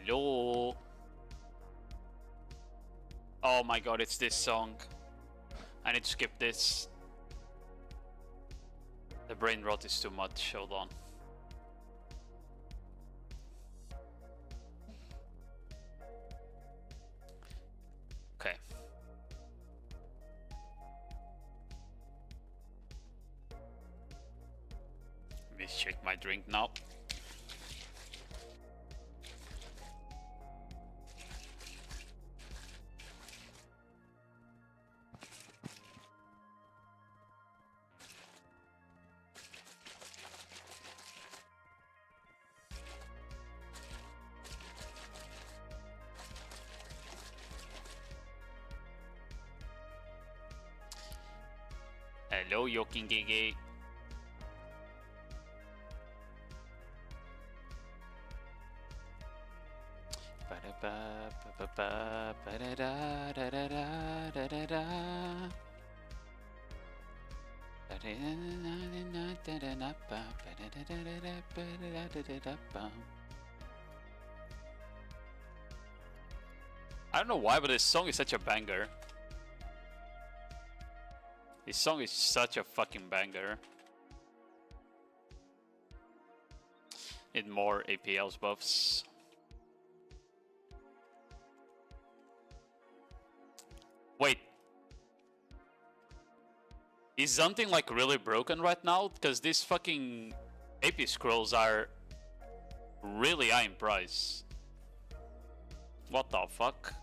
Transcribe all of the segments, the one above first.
Hello. Oh my god, it's this song. I need to skip this. The brain rot is too much. Hold on. Okay. Let me shake my drink now. Hello, Yoking Gigi. I don't know why, but this song is such a banger. This song is such a fucking banger. Need more APLs buffs. Wait. Is something like really broken right now? Because these fucking AP scrolls are really high in price. What the fuck?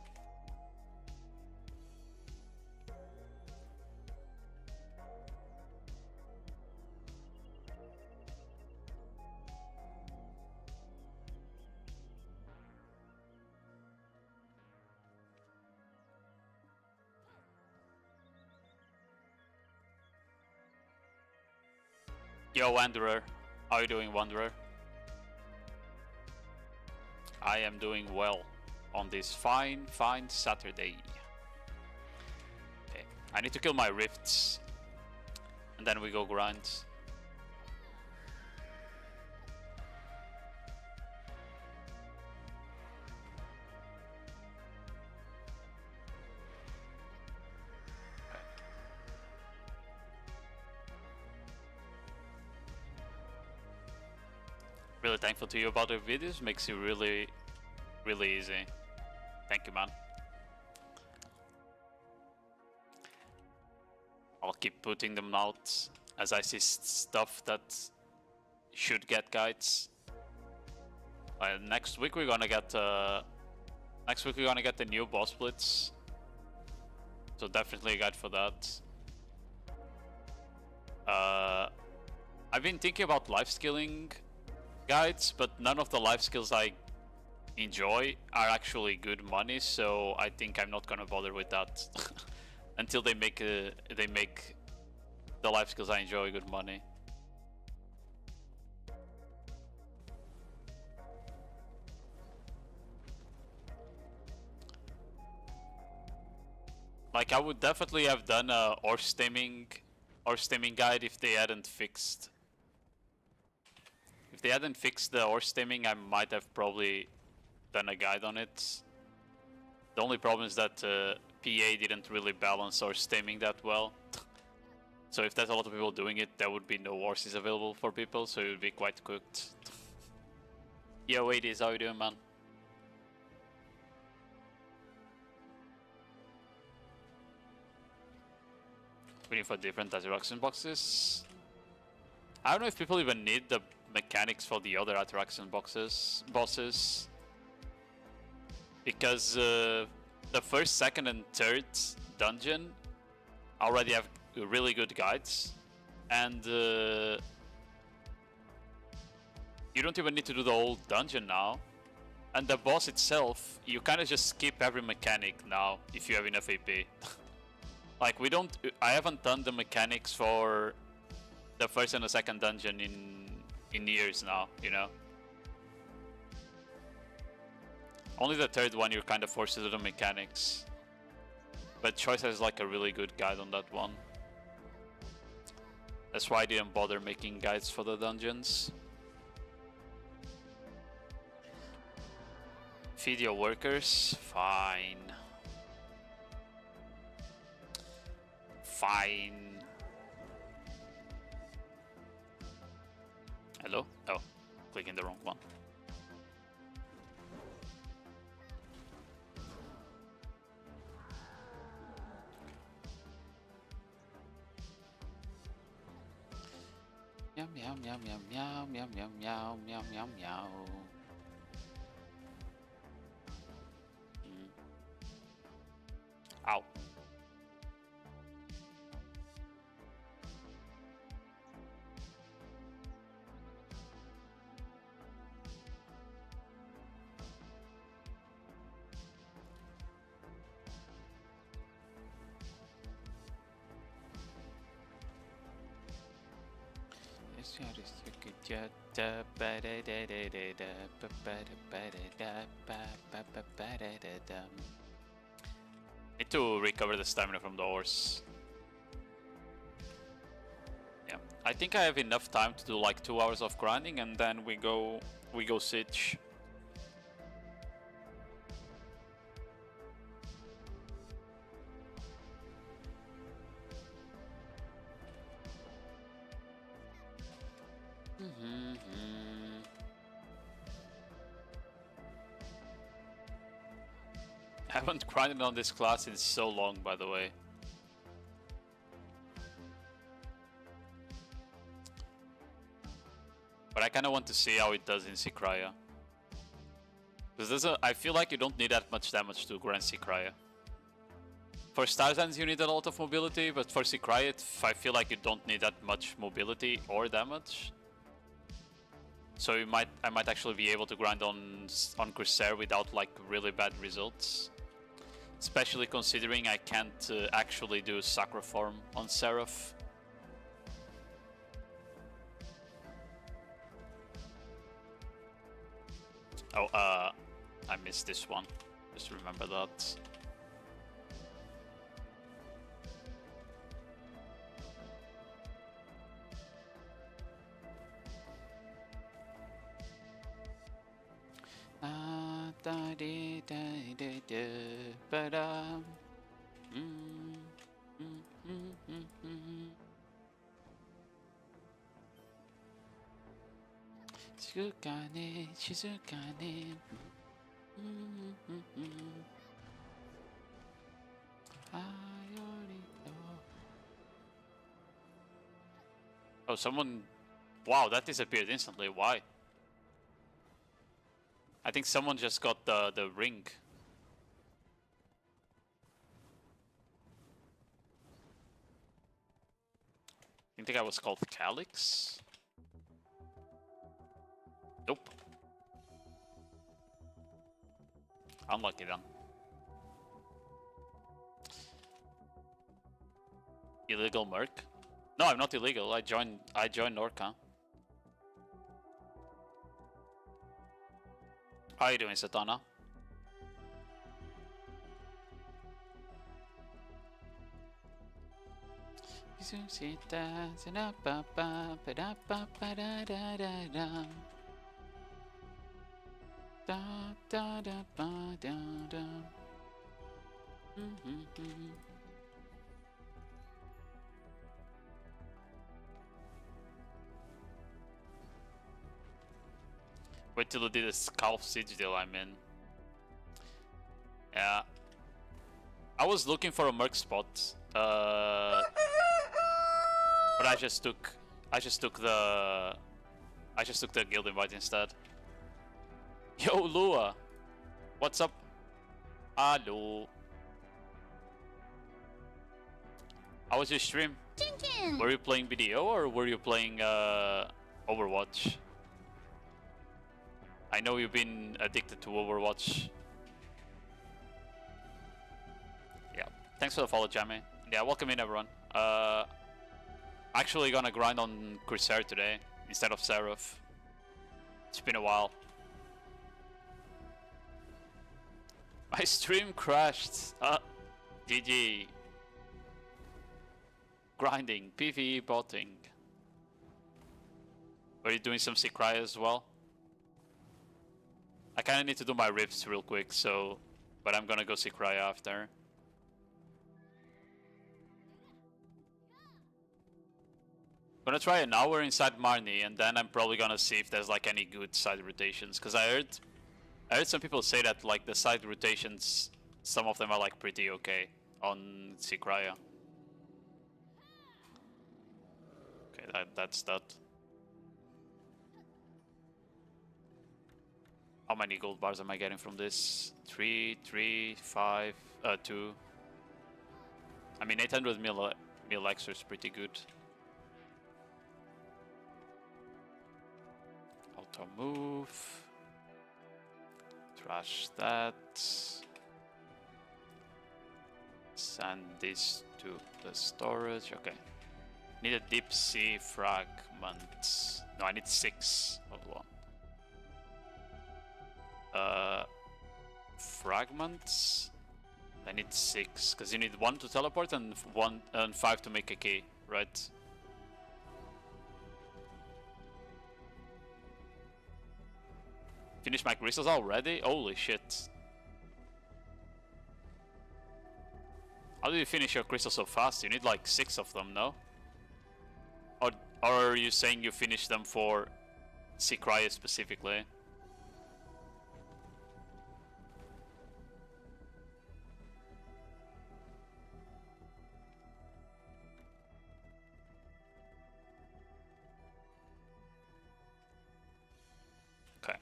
Yo, Wanderer. How are you doing, Wanderer? I am doing well on this fine Saturday. Okay, I need to kill my rifts. And then we go grind. Really thankful to you about the videos, makes it really easy. Thank you, man. I'll keep putting them out as I see stuff that should get guides. Next week we're gonna get the new boss splits, so definitely a guide for that. I've been thinking about life skilling guides, but none of the life skills I enjoy are actually good money, so I think I'm not gonna bother with that until they make the life skills I enjoy good money. Like, I would definitely have done a ore stemming guide if they hadn't fixed. If they hadn't fixed the ore stemming, I might have probably done a guide on it. The only problem is that PA didn't really balance ore stemming that well. So if there's a lot of people doing it, there would be no horses available for people, so it would be quite cooked. Yo, Hades, how you doing, man? Waiting for different attraction boxes. I don't know if people even need the mechanics for the other attraction bosses, because the first, second, and third dungeon already have really good guides, and you don't even need to do the whole dungeon now. And the boss itself, you kind of just skip every mechanic now if you have enough AP. Like, I haven't done the mechanics for the first and the second dungeon in years now, you know. Only the third one you're kind of forced to do the mechanics. But Choice has like a really good guide on that one. That's why I didn't bother making guides for the dungeons. Feed your workers? Fine. Fine. Hello? Oh, clicking the wrong one. Meow meow meow meow meow meow meow meow meow meow meow. Ow. Need to recover the stamina from the horse. Yeah, I think I have enough time to do like 2 hours of grinding, and then we go siege. I haven't grinded on this class in so long, by the way. But I kind of want to see how it does in Sikraya. Because I feel like you don't need that much damage to grind Sikraya. For Starzans you need a lot of mobility, but for Sikraya I feel like you don't need that much mobility or damage. So I might actually be able to grind on Corsair without like really bad results. Especially considering I can't actually do Sacroform on Seraph. Oh, I missed this one. Just remember that. Oh, someone... Wow, that disappeared instantly. Why? I think someone just got the ring. I think the guy was called Calyx? Nope. Unlucky then. Illegal merc? No, I'm not illegal. I joined Orca. How are you doing, Satana? Wait till I do this Calf Siege deal I'm in. Yeah. I was looking for a merc spot. But I just took the guild invite instead. Yo, Lua! What's up? Hello. How was your stream? Tintin. Were you playing BDO or were you playing Overwatch? I know you've been addicted to Overwatch. Yeah. Thanks for the follow, Jamie. Yeah, welcome in everyone. Actually gonna grind on Corsair today instead of Seraph. It's been a while. My stream crashed. GG. Grinding, PvE botting. Were you doing some Sikraya as well? I kind of need to do my rips real quick, so... But I'm gonna go see Cryo after. Gonna try an hour inside Marnie, and then I'm probably gonna see if there's like any good side rotations. Cause I heard some people say that like the side rotations, some of them are like pretty okay on Cryo. Okay, that's that. How many gold bars am I getting from this? 3, 3, 5, 2. I mean, 800 mil extra is pretty good. Auto move. Trash that. Send this to the storage. Okay. Need a deep sea fragment. No, I need 6. Hold on. Fragments. I need 6 because you need 1 to teleport and 5 to make a key, right? Finish my crystals already? Holy shit! How do you finish your crystals so fast? You need like 6 of them, no? Or are you saying you finish them for Cryo specifically? Okay.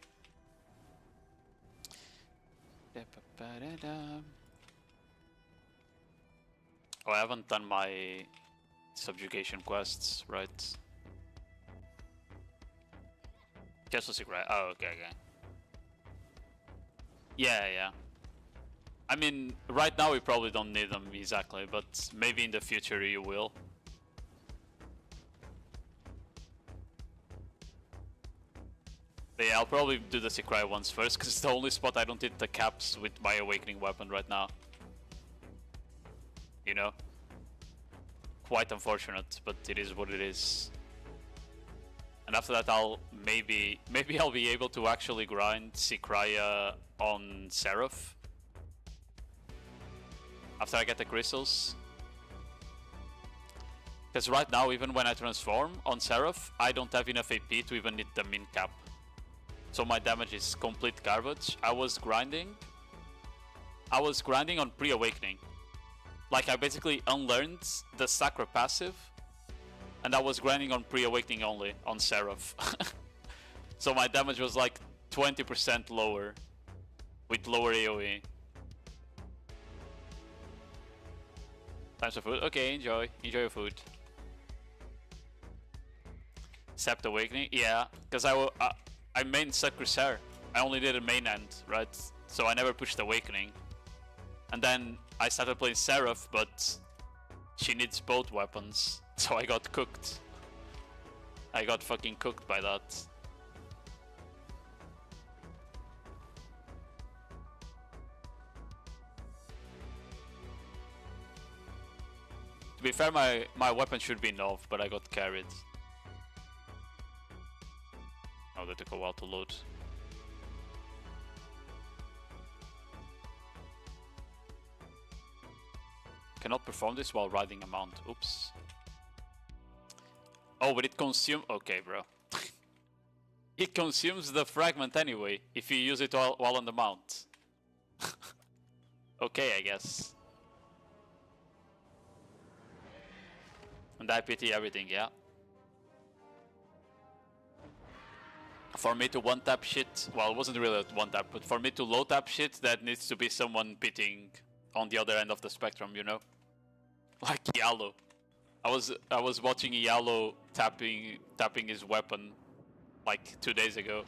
Oh, I haven't done my subjugation quests, right? Castle Secret. Oh, okay. Yeah. I mean, right now we probably don't need them exactly, but maybe in the future you will. But yeah, I'll probably do the Secret ones first, because it's the only spot I don't hit the caps with my Awakening weapon right now. You know? Quite unfortunate, but it is what it is. And after that I'll maybe I'll be able to actually grind Cryo on Seraph. After I get the crystals. Because right now, even when I transform on Seraph, I don't have enough AP to even hit the min cap. So my damage is complete garbage. I was grinding on pre-awakening. Like I basically unlearned the Sacra passive, and I was grinding on pre-awakening only on Seraph. So my damage was like 20% lower with lower AoE. Times of food. Okay, enjoy your food. Sept Awakening, yeah, because I main set Corsair. I only did a main end, right? So I never pushed Awakening. And then I started playing Seraph, but she needs both weapons, so I got cooked. I got fucking cooked by that. To be fair, my weapon should be Nov, but I got carried. Oh, that took a while to load. Cannot perform this while riding a mount. Oops. Oh, but it consumes... Okay, bro. It consumes the fragment anyway, if you use it while on the mount. Okay, I guess. And I pity everything, yeah. For me to one-tap shit, well, it wasn't really a one-tap, but for me to low-tap shit, that needs to be someone pitying on the other end of the spectrum, you know? Like Yalo. I was watching Yalo tapping his weapon like 2 days ago.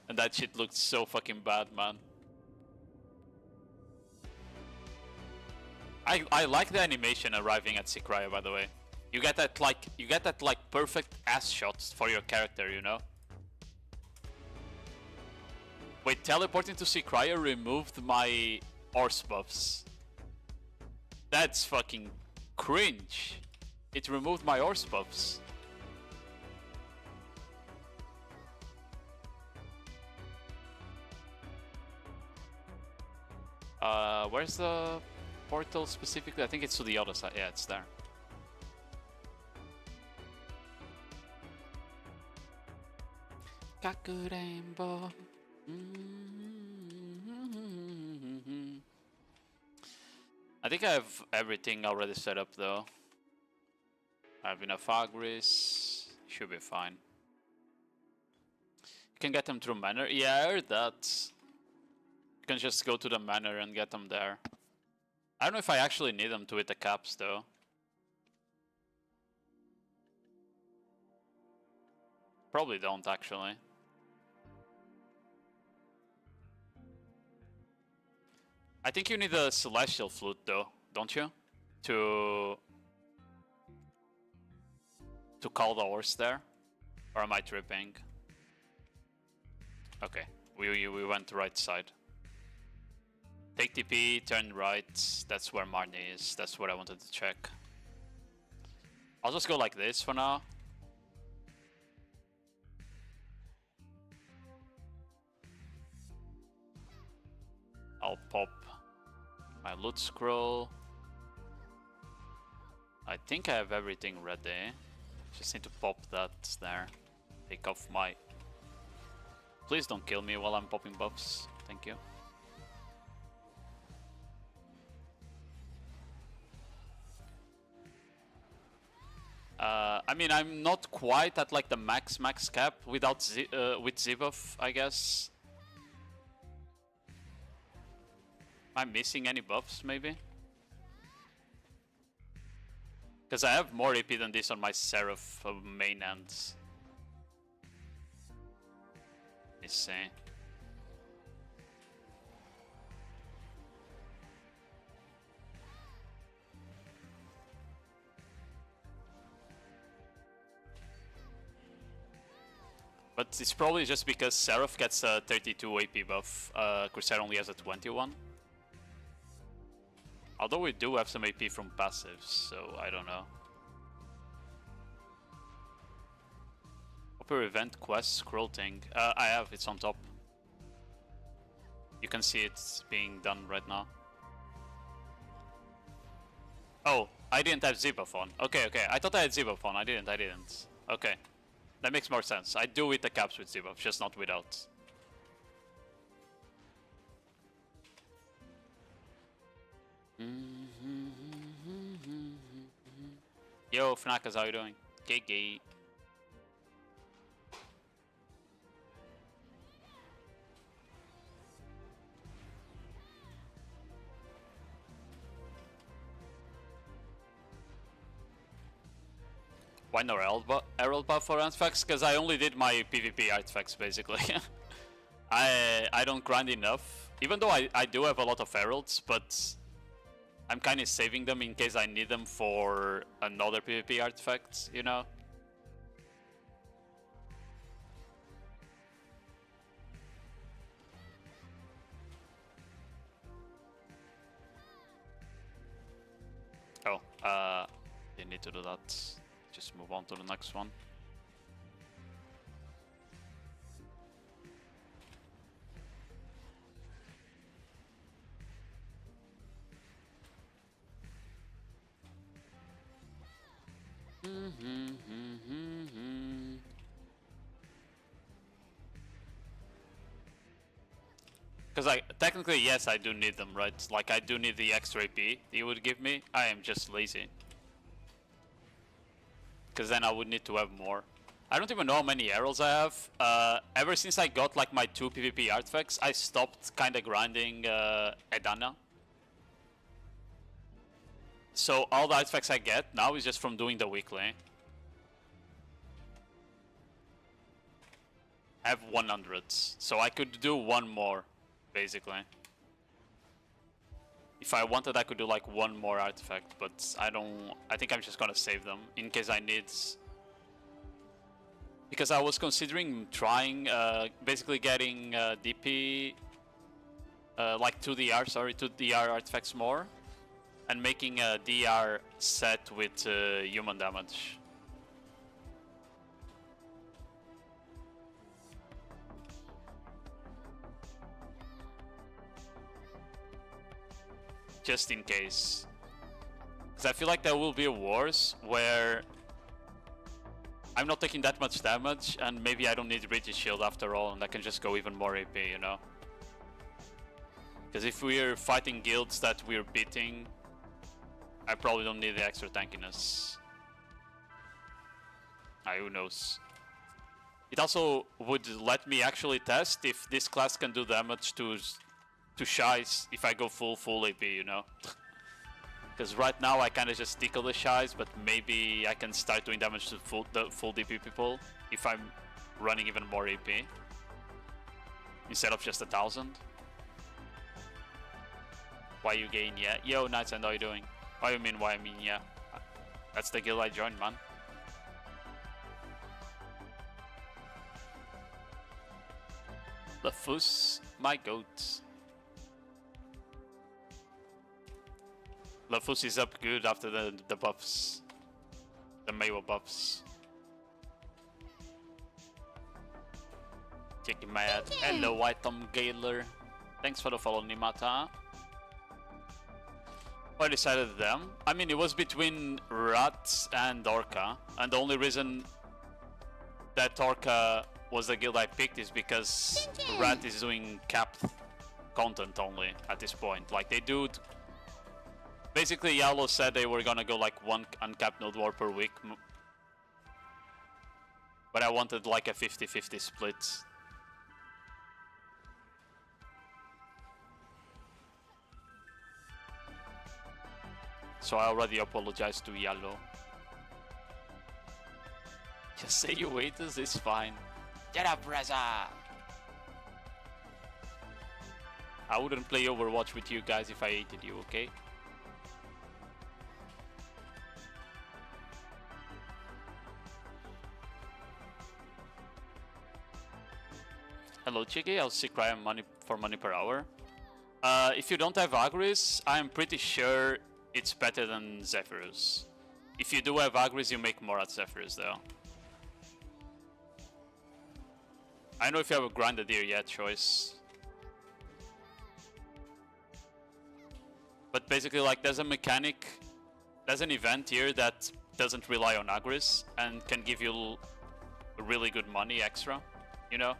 And that shit looked so fucking bad, man. I like the animation arriving at Cryo, by the way. You get that like perfect ass shots for your character, you know? Wait, teleporting to Cryo removed my horse buffs. That's fucking cringe. It removed my horse buffs. Where's the portal specifically? I think it's to the other side. Yeah, it's there. Kakurembo. I think I have everything already set up though. I have enough Agris. Should be fine. You can get them through Manor. Yeah, I heard that. You can just go to the Manor and get them there. I don't know if I actually need them to hit the caps though. Probably don't actually. I think you need a Celestial Flute though, don't you? To call the horse there? Or am I tripping? Okay, we went right side. Take TP, turn right, that's where Marnie is, that's what I wanted to check. I'll just go like this for now. I'll pop my loot scroll. I think I have everything ready. Just need to pop that there. Take off my... Please don't kill me while I'm popping buffs. Thank you. I mean, I'm not quite at like the max cap without with Z-buff, I guess. Am I missing any buffs, maybe? Because I have more AP than this on my Seraph main end. Let's see. But it's probably just because Seraph gets a 32 AP buff, Corsair only has a 21. Although we do have some AP from passives, so I don't know. Upper event quest scroll thing. I have, it's on top. You can see it's being done right now. Oh, I didn't have Z-buff on. Okay, I thought I had Z-buff on. I didn't. Okay. That makes more sense. I do with the caps with Z-buff, just not without. Yo, Fnakas, how you doing? GG. Why no Herald buff for artifacts? Because I only did my PvP artifacts, basically. I don't grind enough. Even though I do have a lot of Heralds, but I'm kind of saving them in case I need them for another PvP artifact, you know? Oh, you need to do that. Just move on to the next one. Because technically, yes, I do need them, right? Like, I do need the extra AP you would give me. I am just lazy. Because then I would need to have more. I don't even know how many arrows I have. Ever since I got like my 2 PvP artifacts, I stopped kind of grinding Edana. So all the artifacts I get now is just from doing the weekly. I have 100, so I could do one more, basically. If I wanted, I could do like one more artifact, but I don't... I think I'm just gonna save them in case I need... Because I was considering trying, basically getting DP... like 2DR, sorry, 2DR artifacts more. And making a DR set with human damage. just in case. Because I feel like there will be wars where I'm not taking that much damage, and maybe I don't need British Shield after all, and I can just go even more AP, you know? Because if we're fighting guilds that we're beating, I probably don't need the extra tankiness. Who knows? It also would let me actually test if this class can do damage to Shies if I go full AP, you know? Because right now I kind of just tickle the Shies, but maybe I can start doing damage to the full DP people if I'm running even more AP instead of just 1,000. Why you gain? Yeah. Yo, Knights, and how you doing? What you mean? Why I mean? Yeah. That's the guild I joined, man. Lafus, my goat. Lafus is up good after the buffs. The Mayo buffs. Checking my ad. Hello, White Tom Gaylor. Thanks for the follow, Nimata. I decided them. I mean, it was between Rat and Orca, and the only reason that Orca was the guild I picked is because Rat is doing capped content only at this point. Like, they do... Basically, Yalo said they were gonna go like one uncapped node war per week. But I wanted like a 50-50 split. So I already apologized to Yalo. Just say you hate us, it's fine. Get up, Reza! I wouldn't play Overwatch with you guys if I hated you, okay? Hello, Chiggy. I'll see Cryo money for money per hour. If you don't have Agris, I'm pretty sure it's better than Zephyrus. If you do have Agris, you make more at Zephyrus, though. I don't know if you have a Grenadier yet, choice. But basically, like, there's a mechanic, there's an event here that doesn't rely on Agris and can give you really good money extra, you know?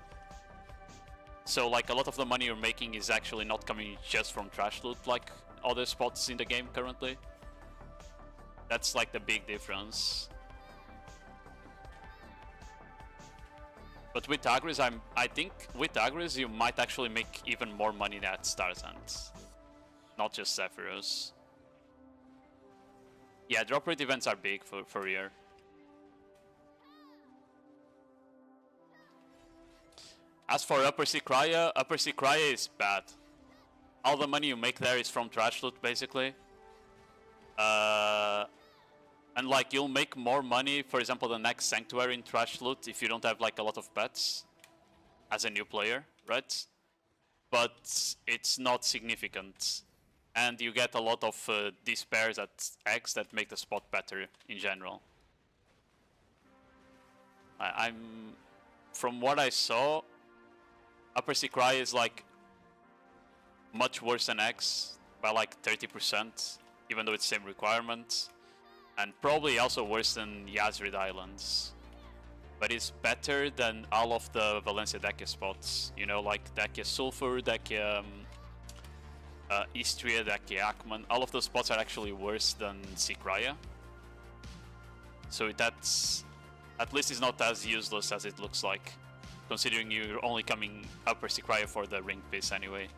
So, like, a lot of the money you're making is actually not coming just from trash loot, like other spots in the game currently. That's, like, the big difference. But with Agris, I think with Agris you might actually make even more money than at Starzant. Not just Zephyrus. Yeah, drop rate events are big for here. As for Upper Sea Cryo is bad. All the money you make there is from trash loot, basically. And like, you'll make more money, for example, the next Sanctuary in trash loot if you don't have like a lot of pets as a new player, right? But it's not significant. And you get a lot of despairs at X that make the spot better in general. From what I saw, Upper Sea Cry is like much worse than X by like 30%, even though it's same requirement, and probably also worse than Yazrid Islands. But it's better than all of the Valencia Dacia spots, you know, like Dacia Sulfur, Dacia Istria, Dacia Akman. All of those spots are actually worse than Sikraya. So that's, at least it's not as useless as it looks like, considering you're only coming Upper Sikraya for the ring piece anyway.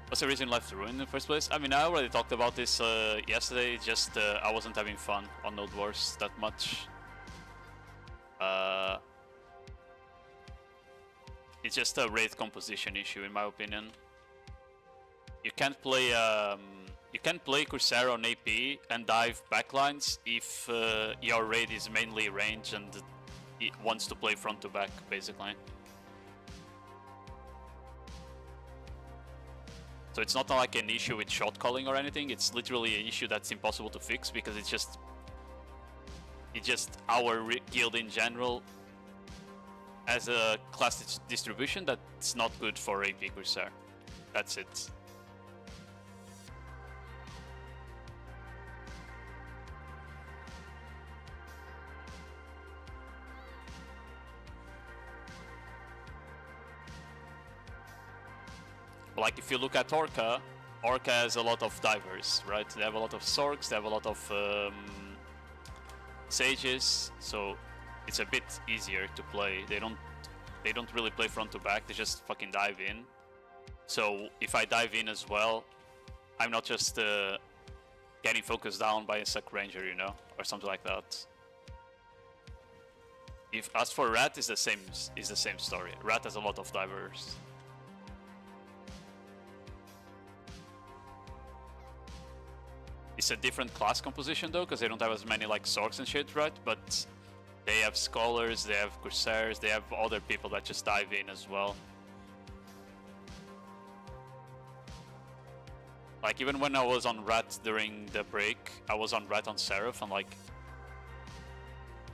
What's the reason you left Ruin in the first place? I mean, I already talked about this yesterday, just I wasn't having fun on Node Wars that much. It's just a raid composition issue, in my opinion. You can't play Corsair on AP and dive backlines if your raid is mainly range and it wants to play front to back, basically. So it's not like an issue with shot calling or anything, it's literally an issue that's impossible to fix because it's just our guild in general as a class distribution that's not good for AP Corsair. That's it. Like if you look at Orca, Orca has a lot of divers, right? They have a lot of Sorks, they have a lot of Sages, so it's a bit easier to play. They don't really play front to back, they just fucking dive in. So if I dive in as well, I'm not just getting focused down by a suck ranger, you know, or something like that. As for Rat, is the same story. Rat has a lot of divers. It's a different class composition though, because they don't have as many like Sorks and shit, right? But they have Scholars, they have Corsairs, they have other people that just dive in as well. Like even when I was on Rat during the break, I was on Rat on Seraph, and like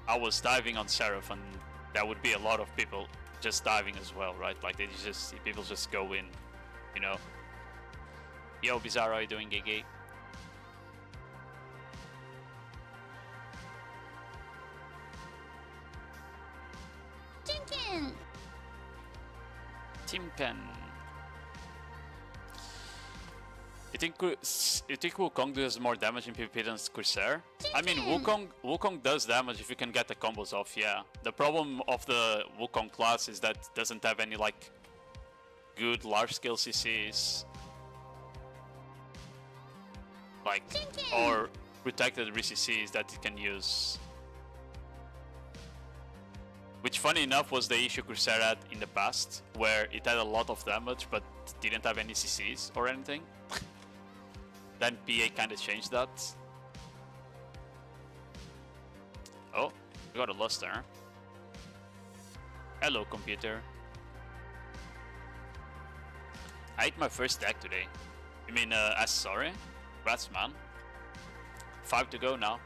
I was diving on Seraph, and there would be a lot of people just diving as well, right? Like people just go in, you know. Yo, Bizarro, how you doing, Gigi? Timpen. You think Wukong does more damage in PvP than Corsair? I mean, Wukong does damage if you can get the combos off, yeah. The problem of the Wukong class is that it doesn't have any like good large-scale CCs. Like, or protected re-CCs that it can use. Which, funny enough, was the issue Corsair had in the past, where it had a lot of damage but didn't have any CCs or anything. Then PA kinda changed that. Oh, we got a Luster. Hello, computer. I ate my first deck today. You mean, sorry? Congrats, man. 5 to go now.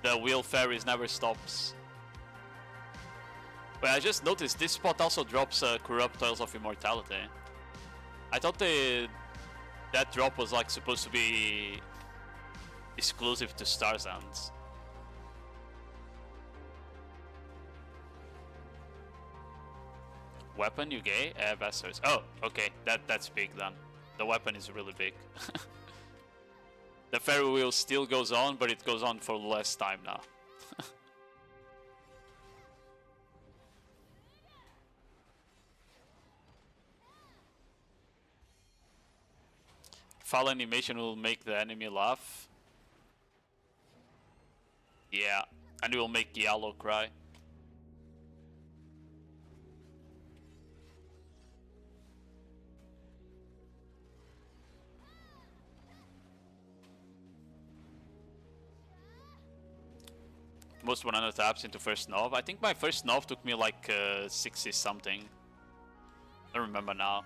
The wheel fairies never stops. But I just noticed this spot also drops Corrupt Toils of Immortality. I thought that drop was like supposed to be exclusive to Starzands. Weapon, you gay? Bastards. Oh, okay, that's big then. The weapon is really big. The fairy wheel still goes on, but it goes on for less time now. Foul animation will make the enemy laugh. Yeah, and it will make Yellow cry. Most 100 taps into first Nov. I think my first Nov took me like 60 something. I don't remember now.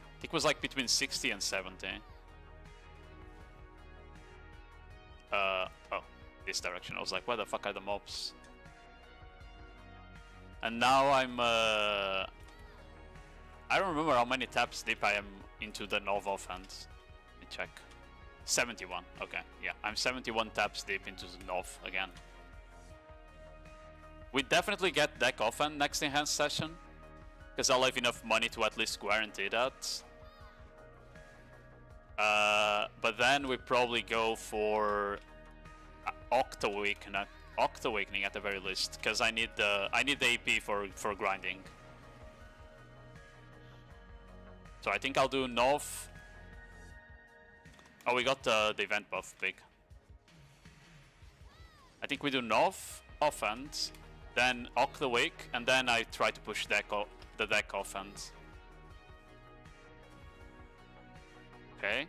I think it was like between 60 and 70. Oh, this direction. I was like, where the fuck are the mobs? And now I'm I don't remember how many taps deep I am into the Nov offense. Let me check. 71. Okay, yeah, I'm 71 taps deep into the Nov again. We definitely get deck offense next enhanced session, because I'll have enough money to at least guarantee that. But then we probably go for Octa-Awakening at the very least, because I need the AP for grinding. So I think I'll do Nov. Oh, we got the event buff big. I think we do Nov, offense, then Octa-Wake, and then I try to push the deck offense. Okay.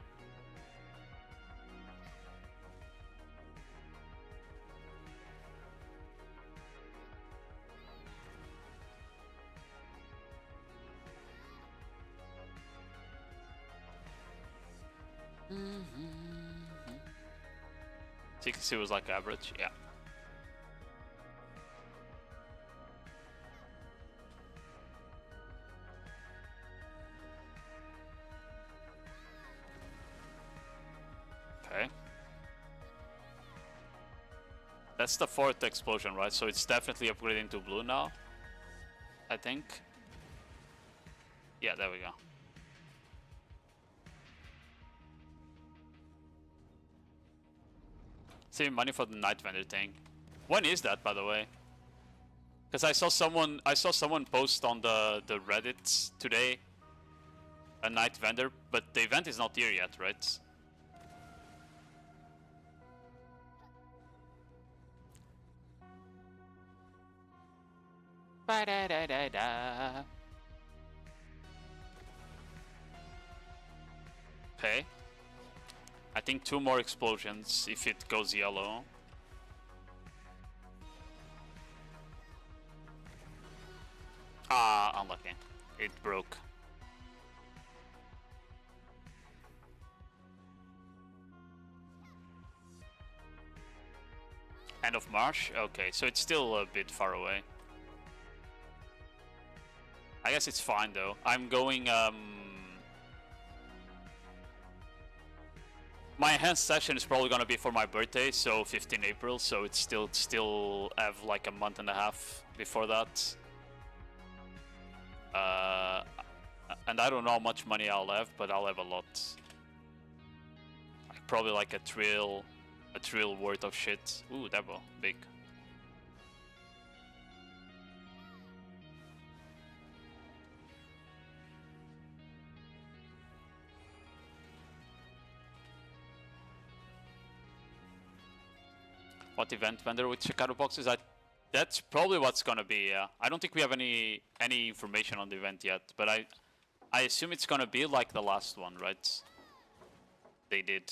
TKC was like average, yeah. That's the 4th explosion, right? So it's definitely upgrading to blue now, I think. Yeah, there we go. Saving money for the night vendor thing. When is that, by the way? Because I saw someone post on the Reddit today a night vendor, but the event is not here yet, right? Ba-da-da-da-da. Okay. I think 2 more explosions if it goes yellow. Ah, unlucky. It broke. End of March? Okay, so it's still a bit far away. I guess it's fine though. I'm going my enhanced session is probably gonna be for my birthday, so 15 April, so it's still have like a month and a half before that. And I don't know how much money I'll have, but I'll have a lot. Like probably like a trill worth of shit. Ooh, Debo, big. What event vendor with Chicago boxes? That's probably what's gonna be. Yeah, I don't think we have any information on the event yet, but I assume it's gonna be like the last one, right? They did.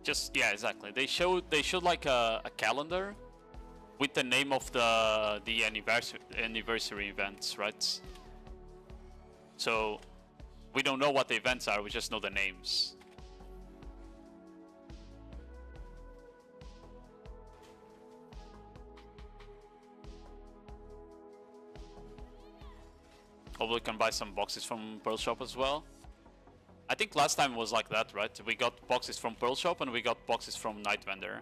Just yeah, exactly. They showed like a calendar with the name of the anniversary events, right? So we don't know what the events are. We just know the names. Hopefully, we can buy some boxes from Pearl Shop as well. I think last time was like that, right? We got boxes from Pearl Shop and we got boxes from Night Vendor.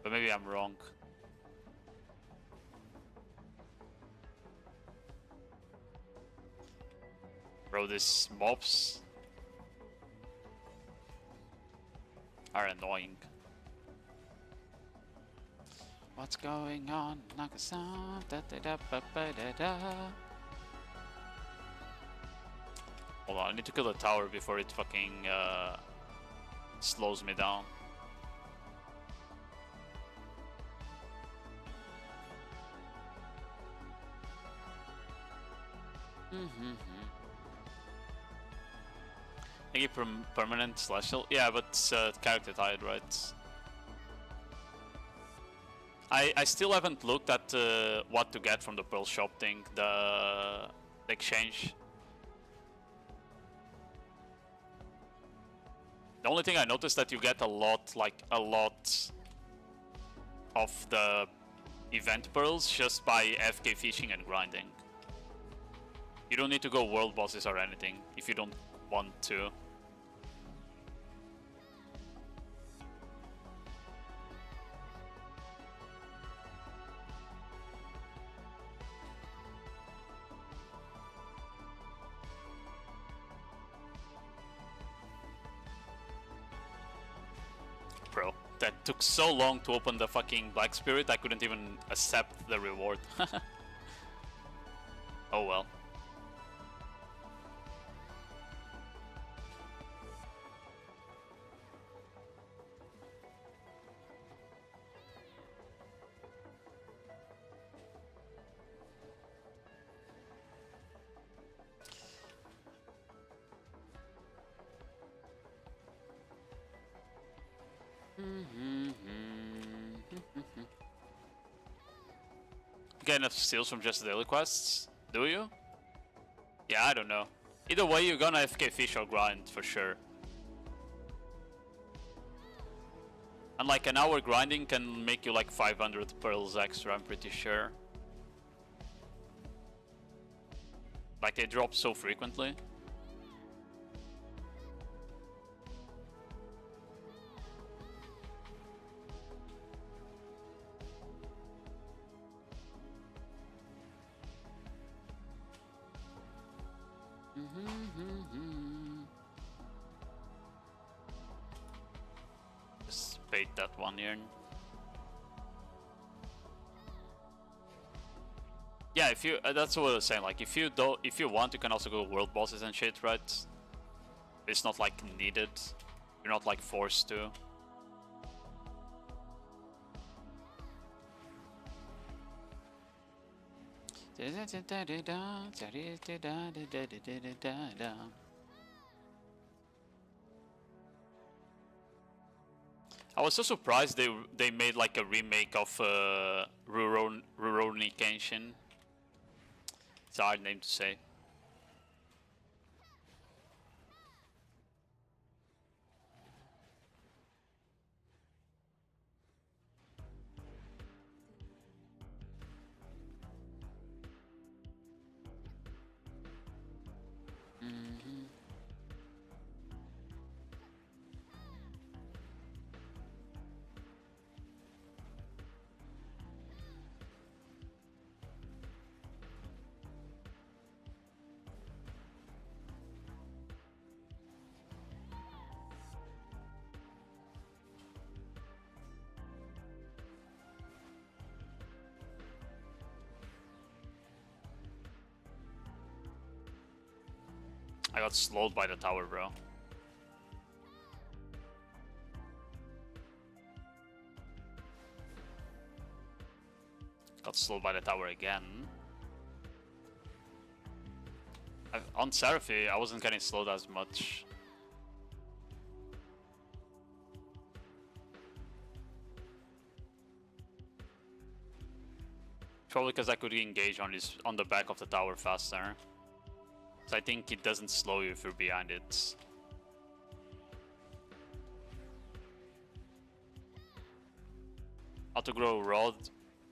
But maybe I'm wrong. Bro, these mobs are annoying. What's going on? Naka-san, da-da-da-ba-ba-da-da. Hold on, I need to kill the tower before it fucking slows me down. I give permanent slash. Yeah, but it's character tied, right? I still haven't looked at what to get from the Pearl Shop thing, the exchange. The only thing I noticed that you get a lot of the event pearls just by FK fishing and grinding. You don't need to go world bosses or anything if you don't want to. Bro, that took so long to open the fucking Black Spirit, I couldn't even accept the reward. Oh well. get enough steals from just daily quests? Do you? Yeah, I don't know. Either way, you're gonna FK fish or grind for sure. And like an hour grinding can make you like 500 pearls extra, I'm pretty sure. Like they drop so frequently. Just bait that one here. Yeah, if you that's what I was saying. Like if you want, you can also go world bosses and shit, right? It's not like needed. You're not like forced to. I was so surprised they made like a remake of Rurouni Kenshin. It's a hard name to say. I got slowed by the tower, bro. Got slowed by the tower again. On Seraph, I wasn't getting slowed as much. Probably because I could engage on the back of the tower faster. So I think it doesn't slow you if you're behind it. How to grow Rod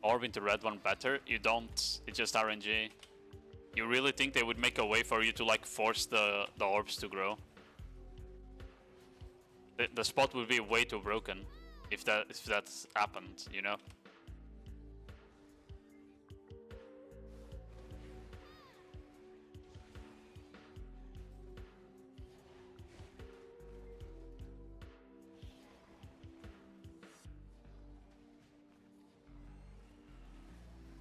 Orb into red one better? You don't. It's just RNG. You really think they would make a way for you to like force the orbs to grow? The spot would be way too broken if that's happened, you know?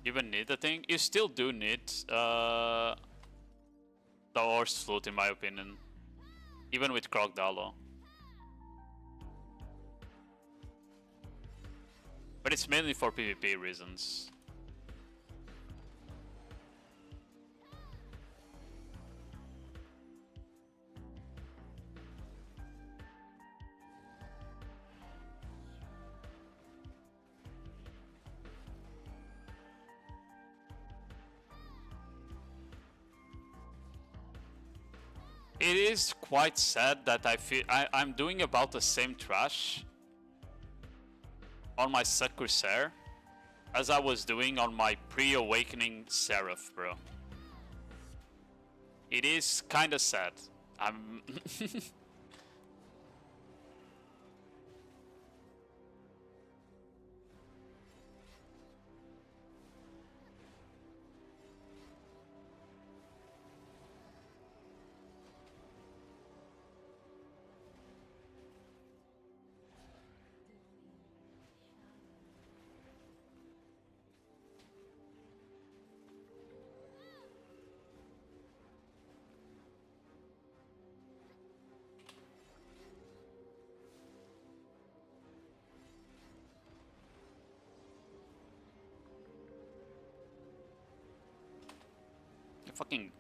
You even need the thing? You still do need the horse flute, in my opinion. Even with Crocodile. But it's mainly for PvP reasons. It is quite sad that I'm doing about the same trash on my Corsair as I was doing on my pre-awakening Seraph, bro. It is kinda sad. I'm fucking...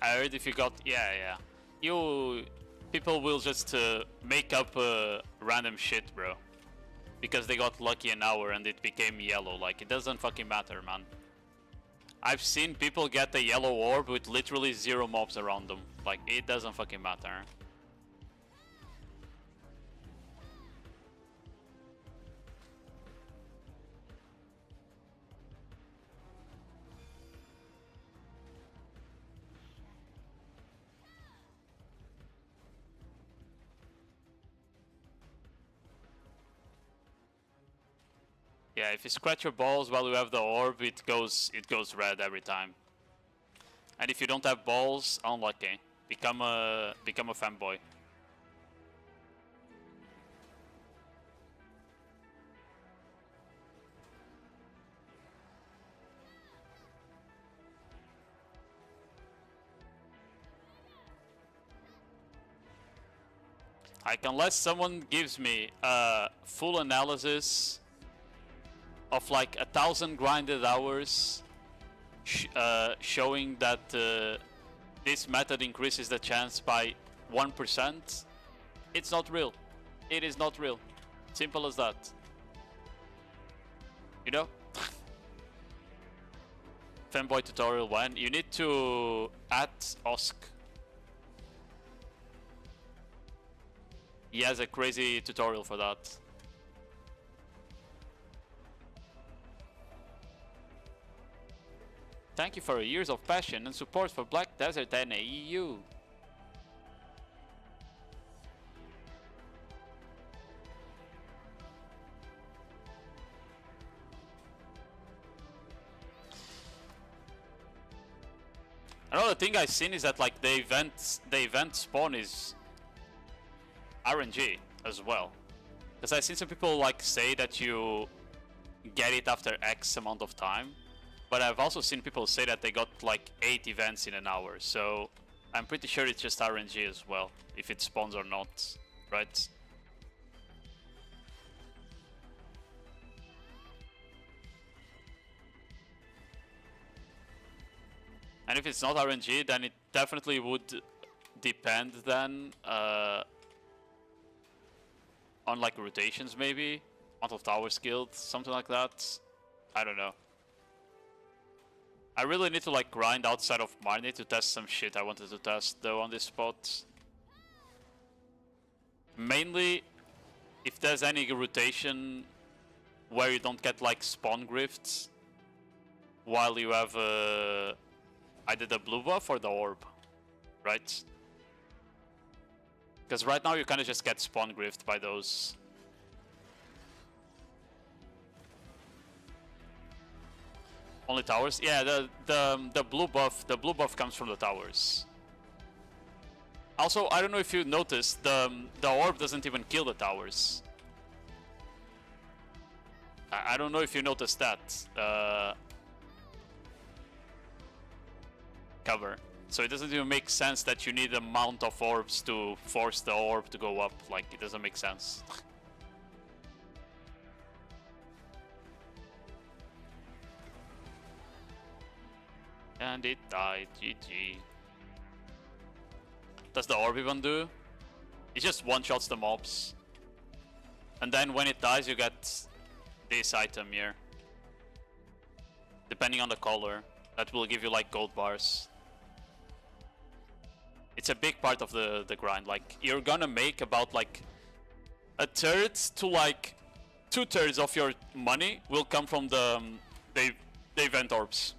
I heard if you got... Yeah. People will just make up random shit, bro. Because they got lucky an hour and it became yellow. Like, it doesn't fucking matter, man. I've seen people get a yellow orb with literally 0 mobs around them. Like, it doesn't fucking matter. Yeah, if you scratch your balls while you have the orb, it goes red every time. And if you don't have balls, unlucky. Become a fanboy. Like, unless someone gives me a full analysis of like 1,000 grinded hours showing that this method increases the chance by 1%, it's not real. It is not real. Simple as that. You know? Fanboy tutorial 1. You need to add Osk. He has a crazy tutorial for that. Thank you for your years of passion and support for Black Desert and EU. Another thing I've seen is that like the event spawn is RNG as well. Because I've seen some people like say that you get it after X amount of time. But I've also seen people say that they got like 8 events in an hour, so I'm pretty sure it's just RNG as well, if it spawns or not, right? And if it's not RNG, then it definitely would depend then on like rotations maybe, amount of towers killed, something like that. I don't know. I really need to like grind outside of Marnie to test some shit I wanted to test though on this spot. Mainly, if there's any rotation where you don't get like spawn grifts while you have either the blue buff or the orb, right? Because right now you kind of just get spawn grift by those. Only towers? Yeah, the blue buff comes from the towers. Also, I don't know if you noticed, the orb doesn't even kill the towers. I don't know if you noticed that. Cover. So it doesn't even make sense that you need a amount of orbs to force the orb to go up. Like, it doesn't make sense. And it died, GG. Does the orb even do? It just one-shots the mobs. And then when it dies you get this item here. Depending on the color. That will give you like gold bars. It's a big part of the grind. Like, you're gonna make about like 1/3 to like 2/3 of your money will come from the event orbs.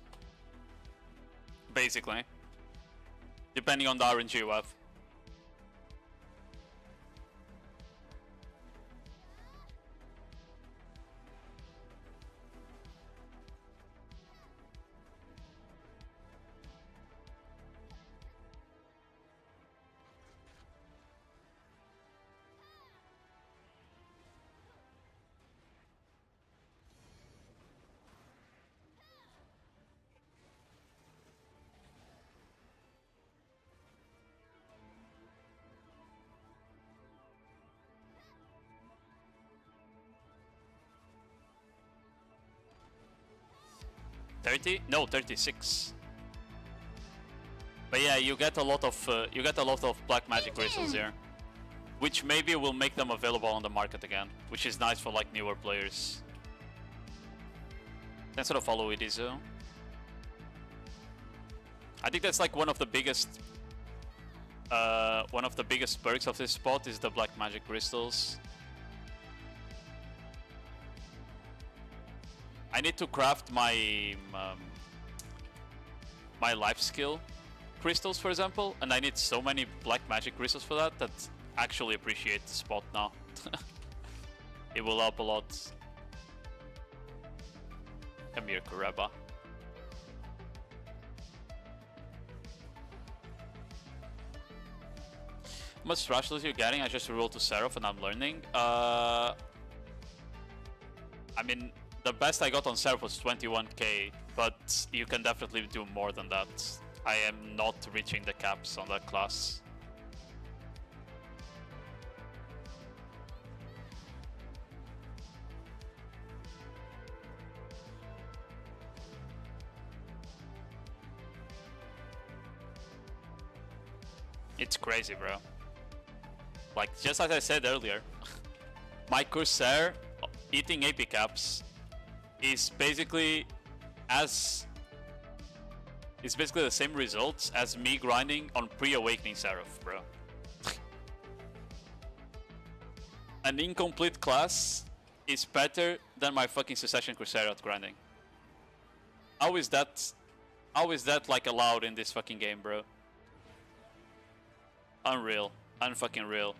Basically. Depending on the RNG you have. $30? No, 36. But yeah, you get a lot of black magic crystals here, which maybe will make them available on the market again, which is nice for like newer players. Thanks for the follow, Idizu. I think that's like one of the biggest perks of this spot is the black magic crystals. I need to craft my my life skill crystals, for example, and I need so many black magic crystals for that that I actually appreciate the spot now. It will help a lot. Come here, Kureba. How much trash loot you're getting? I just rolled to Seraph and I'm learning. I mean, the best I got on Seraph was 21k, but you can definitely do more than that. I am not reaching the caps on that class. It's crazy, bro. Like, just as I said earlier, my Corsair eating AP caps is basically the same results as me grinding on pre-awakening Seraph, bro. An incomplete class is better than my fucking Succession Corsair at grinding. How is that like allowed in this fucking game, bro? Unreal. Unfucking real.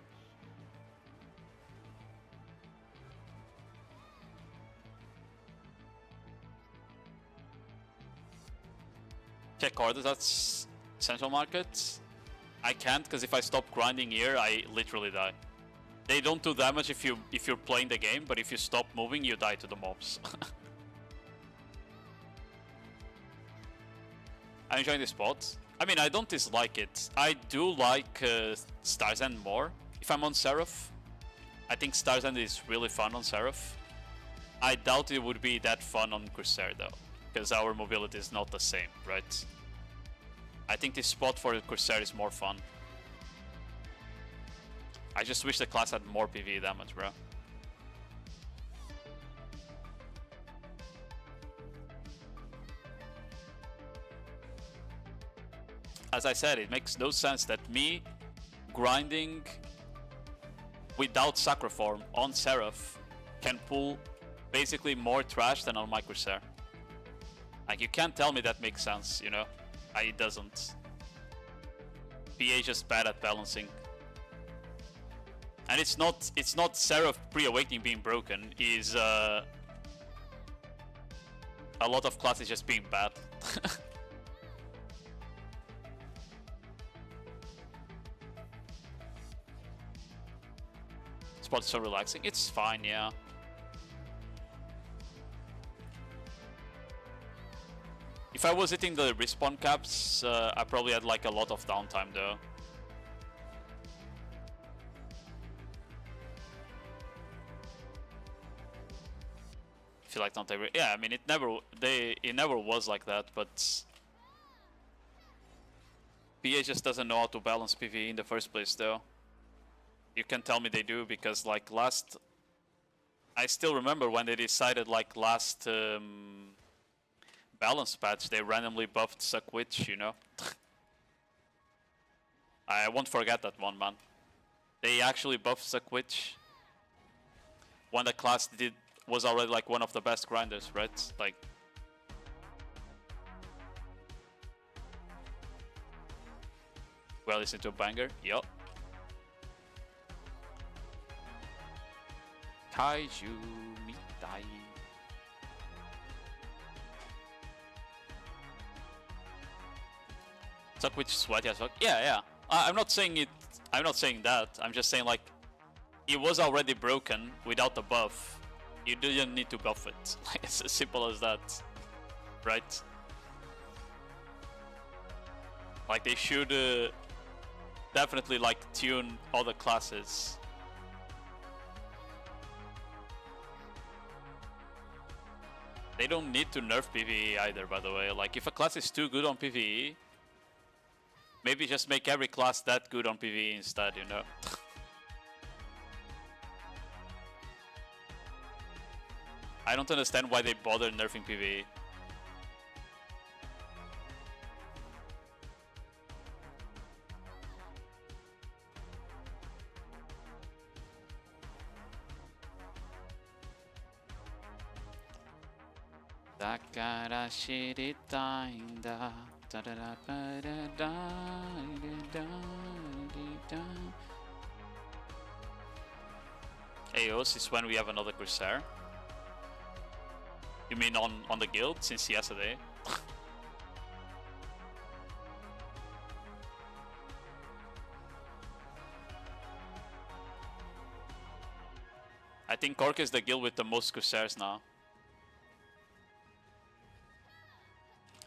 Check orders at Central Market. I can't, because if I stop grinding here, I literally die. They don't do damage if you're playing the game, but if you stop moving, you die to the mobs. I'm enjoying this spot. I mean, I don't dislike it. I do like Star's End more if I'm on Seraph. I think Star's End is really fun on Seraph. I doubt it would be that fun on Corsair though, because our mobility is not the same, right? I think this spot for Corsair is more fun. I just wish the class had more PvE damage, bro. As I said, it makes no sense that me grinding without Sacroform on Seraph can pull basically more trash than on my Corsair. Like, you can't tell me that makes sense, you know? It doesn't. PA just bad at balancing. And it's not Seraph pre-awakening being broken, is a lot of classes just being bad. Spot is so relaxing. It's fine, yeah. If I was hitting the respawn caps, I probably had like a lot of downtime though. I feel like don't they? Yeah, I mean it never was like that, but PA just doesn't know how to balance PvE in the first place though. You can tell me they do, because like I still remember when they decided like last balance patch, they randomly buffed Suck Witch, you know? I won't forget that one, man. They actually buffed Suck Witch when the class was already like one of the best grinders, right? Like, well, listen to a banger. Yup. Kaiju Mitai. Suck Witch sweaty as fuck. Yeah, yeah. I'm not saying it. I'm not saying that. I'm just saying like it was already broken without the buff. You didn't need to buff it. Like, it's as simple as that, right? Like they should definitely like tune all the classes. They don't need to nerf PvE either, by the way. Like if a class is too good on PvE, Maybe just make every class that good on PvE instead, you know? I don't understand why they bother nerfing PvE. AOS is when we have another Corsair. You mean on the guild since yesterday? I think Cork is the guild with the most Corsairs now.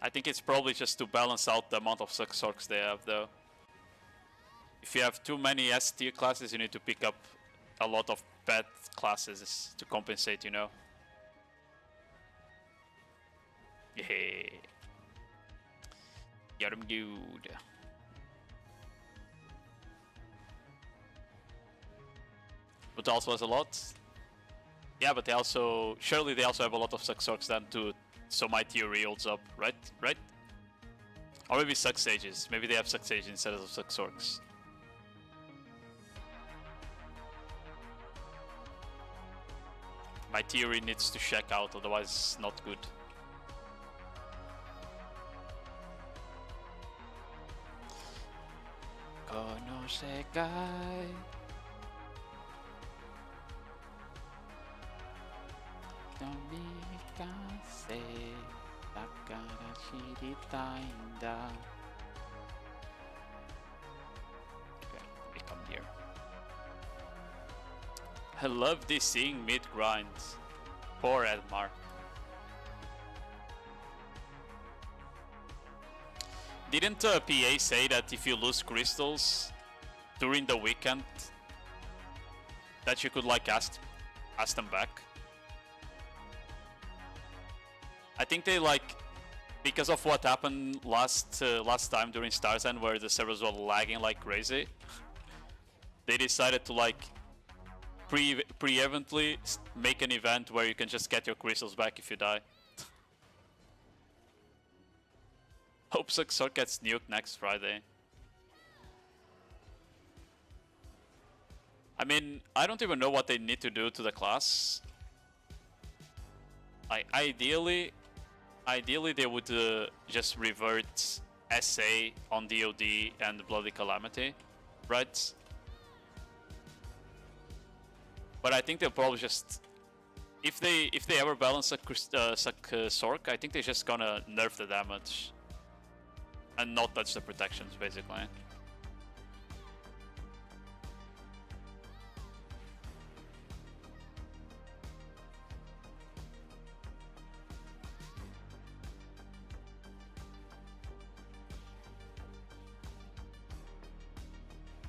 I think it's probably just to balance out the amount of Sorks they have though. If you have too many S tier classes, you need to pick up a lot of bad classes to compensate, you know? Yeah. Got him good. But also has a lot. Yeah, but they also... Surely they also have a lot of Sorks then too. So my theory holds up, right? Right? Or maybe Suck Sages. Maybe they have Suck Sages instead of Suck Sorks. My theory needs to check out, otherwise it's not good. Konosekai. Tomikase Takara shiritainda. Okay, let me come here. I love this seeing mid grinds. Poor Edmar. Didn't PA say that if you lose crystals during the weekend, that you could like ask them back? I think they like, because of what happened last time during Stars End, where the servers were lagging like crazy, they decided to like pre-evently make an event where you can just get your crystals back if you die. Hope Suxor gets nuked next Friday. I mean, I don't even know what they need to do to the class. Ideally they would just revert SA on DOD and Bloody Calamity, right? But I think they'll probably just, if they ever balance a Sork, I think they're just gonna nerf the damage and not touch the protections, basically.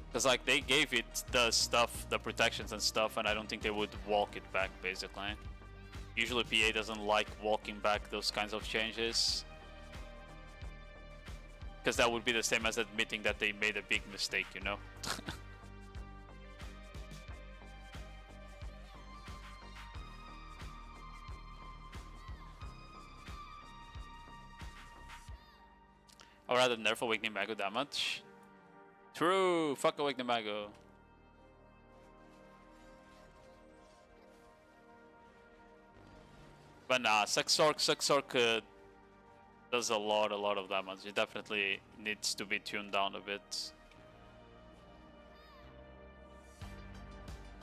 Because like they gave it the stuff, the protections and stuff, and I don't think they would walk it back, basically. Usually PA doesn't like walking back those kinds of changes. Because that would be the same as admitting that they made a big mistake, you know? Or rather nerf Awakening Mago damage. True! Fuck Awakening Mago. But nah, Suxork does a lot of damage. It definitely needs to be tuned down a bit.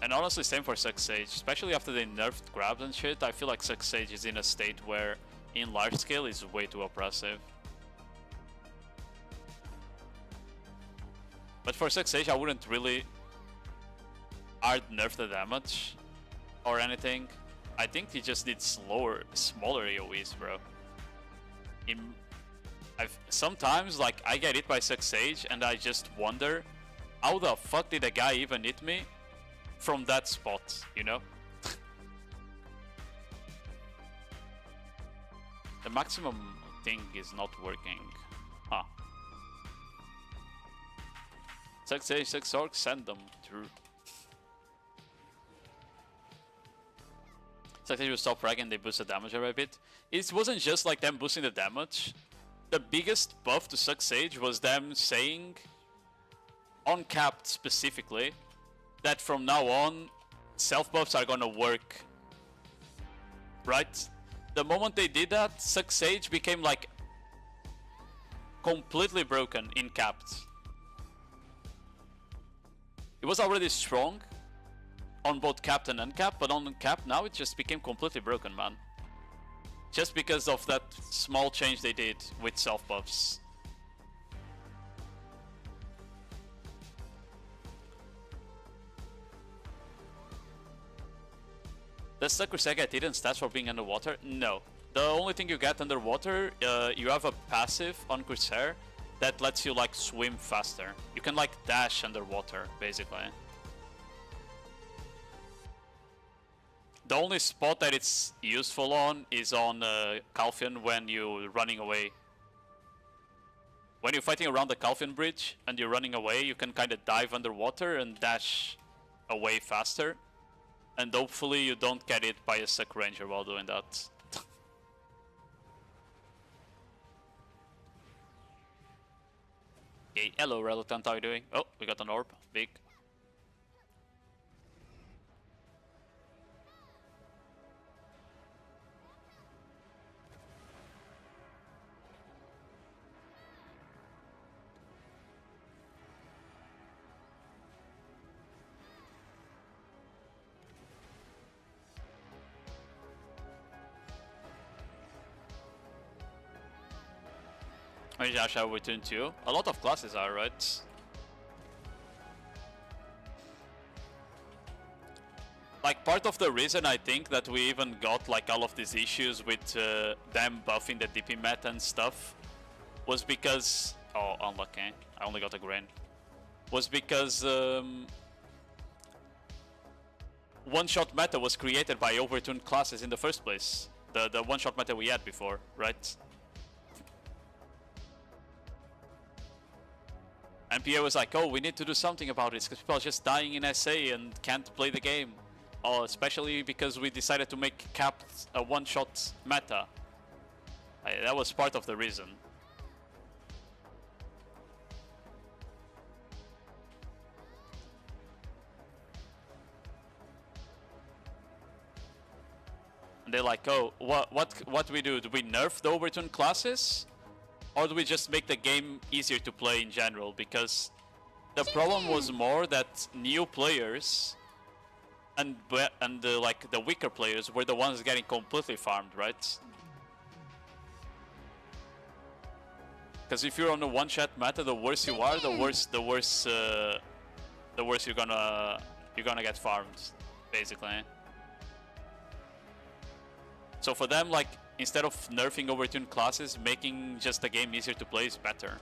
And honestly, same for Suck Sage. Especially after they nerfed grabs and shit, I feel like Suck Sage is in a state where in large scale is way too oppressive. But for Suck Sage, I wouldn't really hard nerf the damage or anything. I think he just needs smaller AoEs, bro. Sometimes, like, I get hit by Suck Sage and I just wonder, how the fuck did a guy even hit me from that spot, you know? The maximum thing is not working. Huh. 6 Sage, 6 Orcs, send them through. Six Sage will stop fragging, they boost the damage a bit. It wasn't just like them boosting the damage. The biggest buff to Suck Sage was them saying, on capped specifically, that from now on, self buffs are gonna work. Right? The moment they did that, Suck Sage became like completely broken in capped. It was already strong on both capped and uncapped, but on uncapped now it just became completely broken, man. Just because of that small change they did with self buffs. Does the Corsair get hidden stats for being underwater? No. The only thing you get underwater, you have a passive on Corsair that lets you like swim faster. You can like dash underwater, basically. The only spot that it's useful on is on Calphion when you're running away. When you're fighting around the Calphion bridge and you're running away, you can kind of dive underwater and dash away faster. And hopefully you don't get it by a Suck Ranger while doing that. Okay, hello Reluctant, how are you doing? Oh, we got an orb, big. Shall we turn 2? A lot of classes are, right? Like, part of the reason I think that we even got like all of these issues with them buffing the DP meta and stuff was because... Oh, unlucky. I only got a grain. Was because one-shot meta was created by overtuned classes in the first place. The one-shot meta we had before, right? And PA was like, oh, we need to do something about it because people are just dying in SA and can't play the game. Oh, especially because we decided to make capped a one-shot meta. That was part of the reason. And they're like, oh, what do we do? Do we nerf the overtuned classes? Or do we just make the game easier to play in general? Because the problem was more that new players and like the weaker players were the ones getting completely farmed, right? Because if you're on a one-shot meta, the worse you are, the worse you're gonna get farmed, basically. So for them, like, instead of nerfing overtuned classes, making just the game easier to play is better.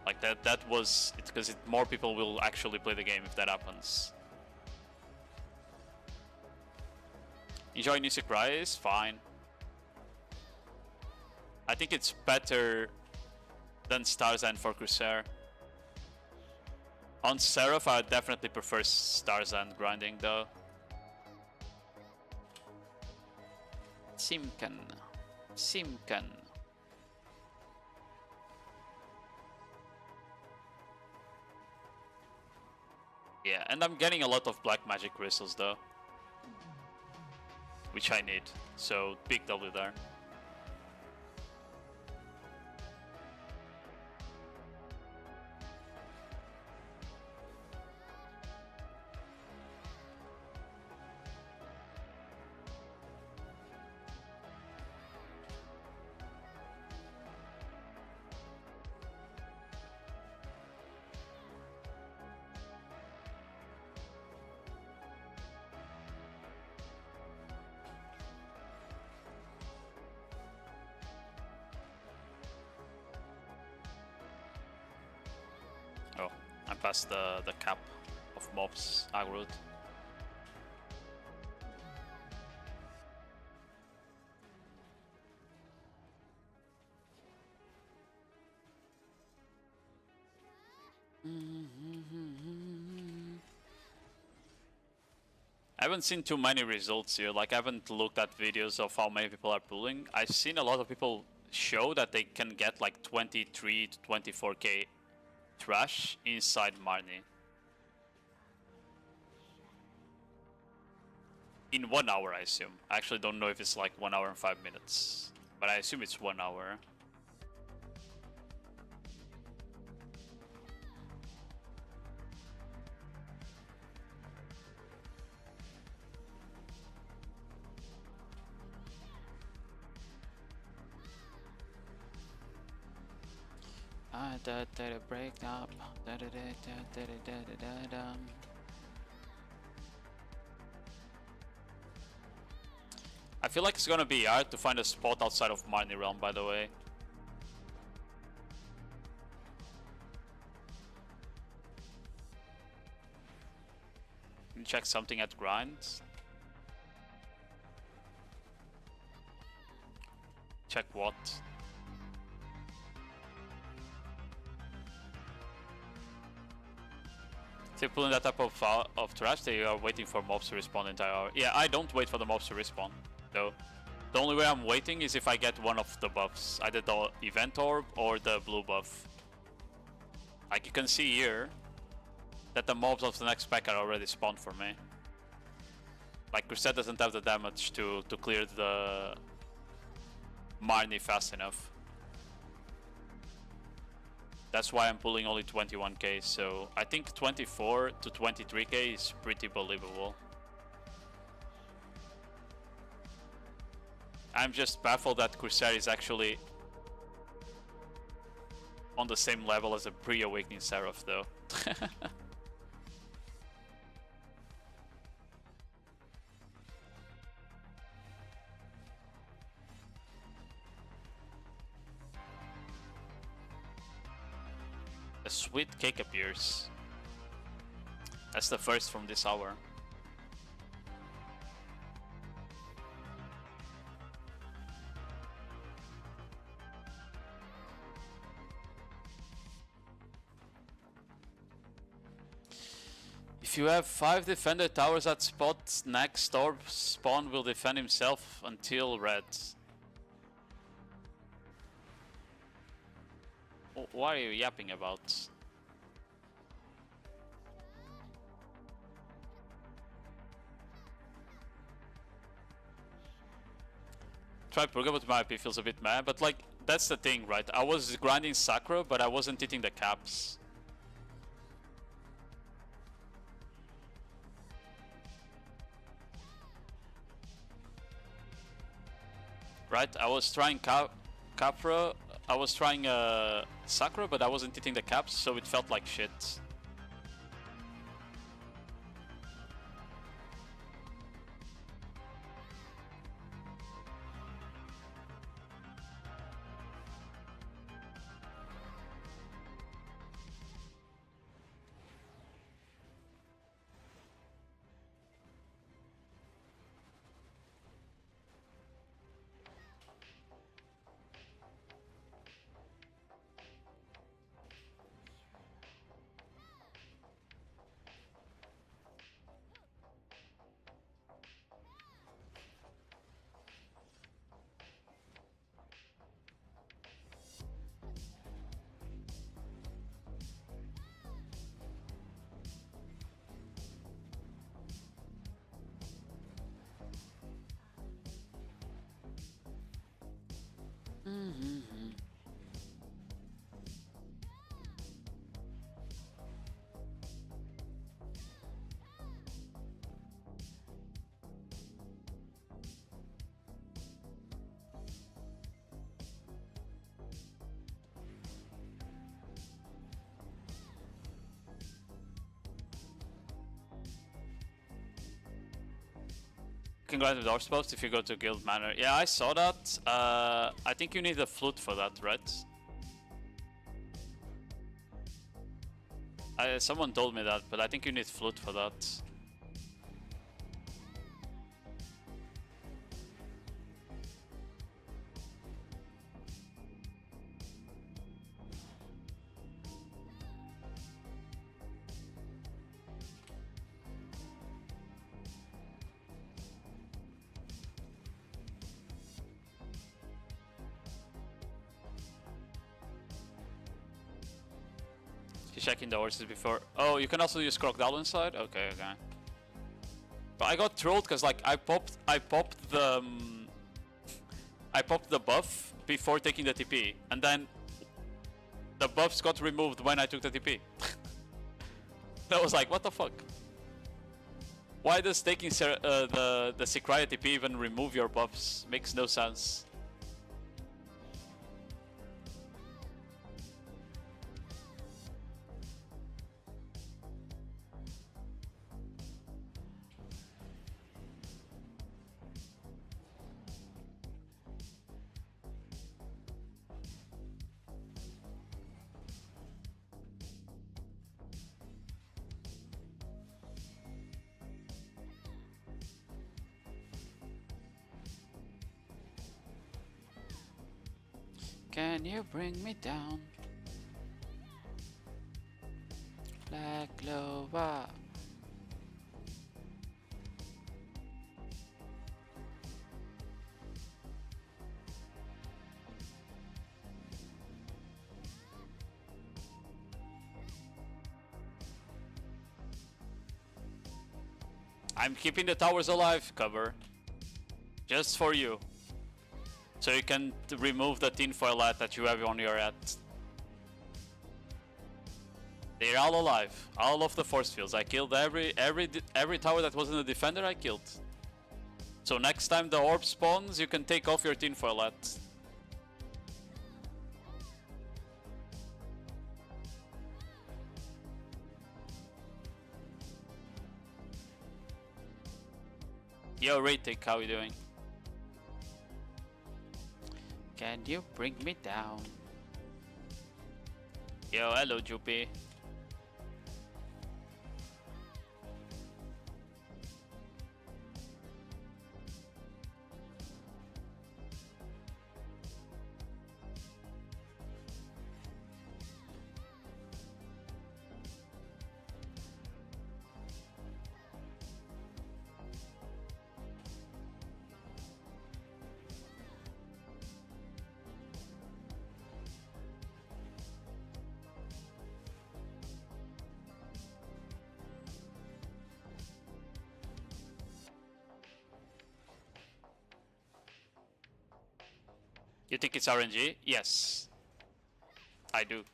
Like that was it, because more people will actually play the game if that happens. Enjoy New Rise, fine. I think it's better than Star's End for Corsair. On Seraph, I definitely prefer Star's End grinding though. Simkan. Yeah, and I'm getting a lot of black magic crystals though, which I need, so big W there. Oh, I'm past the cap of mobs aggroed. haven't seen too many results here. Like, I haven't looked at videos of how many people are pulling. I've seen a lot of people show that they can get like 23 to 24k trash inside Marnie. In 1 hour, I assume. I actually don't know if it's like 1 hour and 5 minutes. But I assume it's 1 hour. Break up. I feel like it's gonna be hard to find a spot outside of Marnie Realm, by the way. Can you check something at grinds? Check what? If you're pulling that type of trash, they are waiting for mobs to respawn the entire hour. Yeah, I don't wait for the mobs to respawn, though. The only way I'm waiting is if I get one of the buffs, either the event orb or the blue buff. Like you can see here, that the mobs of the next pack are already spawned for me. Like Corsair doesn't have the damage to clear the Marnie fast enough. That's why I'm pulling only 21k, so I think 24 to 23k is pretty believable. I'm just baffled that Corsair is actually on the same level as a pre-awakening Seraph, though. A sweet cake appears. That's the first from this hour. If you have 5 defender towers at spot, next orb spawn will defend himself until red. What are you yapping about? Try Purga, but my IP feels a bit mad, but like, that's the thing, right? I was grinding Sakura, but I wasn't hitting the caps. Right? I was trying Capra. I was trying Sakura, but I wasn't hitting the caps, so it felt like shit. You can grind with Orb Post if you go to Guild Manor. Yeah, I saw that. I think you need a flute for that, right? Someone told me that, but I think you need flute for that. Checking the horses before. Oh, you can also use Crocodile inside? Okay, okay. But I got trolled because like I popped the buff before taking the TP, and then the buffs got removed when I took the TP. I was like, what the fuck? Why does taking the Sikraya TP even remove your buffs? Makes no sense. Can you bring me down? Black Clover. I'm keeping the towers alive, cover. Just for you. So you can remove the tinfoil hat that you have on your hat. They're all alive. All of the force fields. I killed every tower that wasn't a defender, I killed. So next time the orb spawns, you can take off your tinfoil hat. Yo, Raytik, how you doing? Can you bring me down? Yo, hello, Juppy. You think it's RNG? Yes. I do.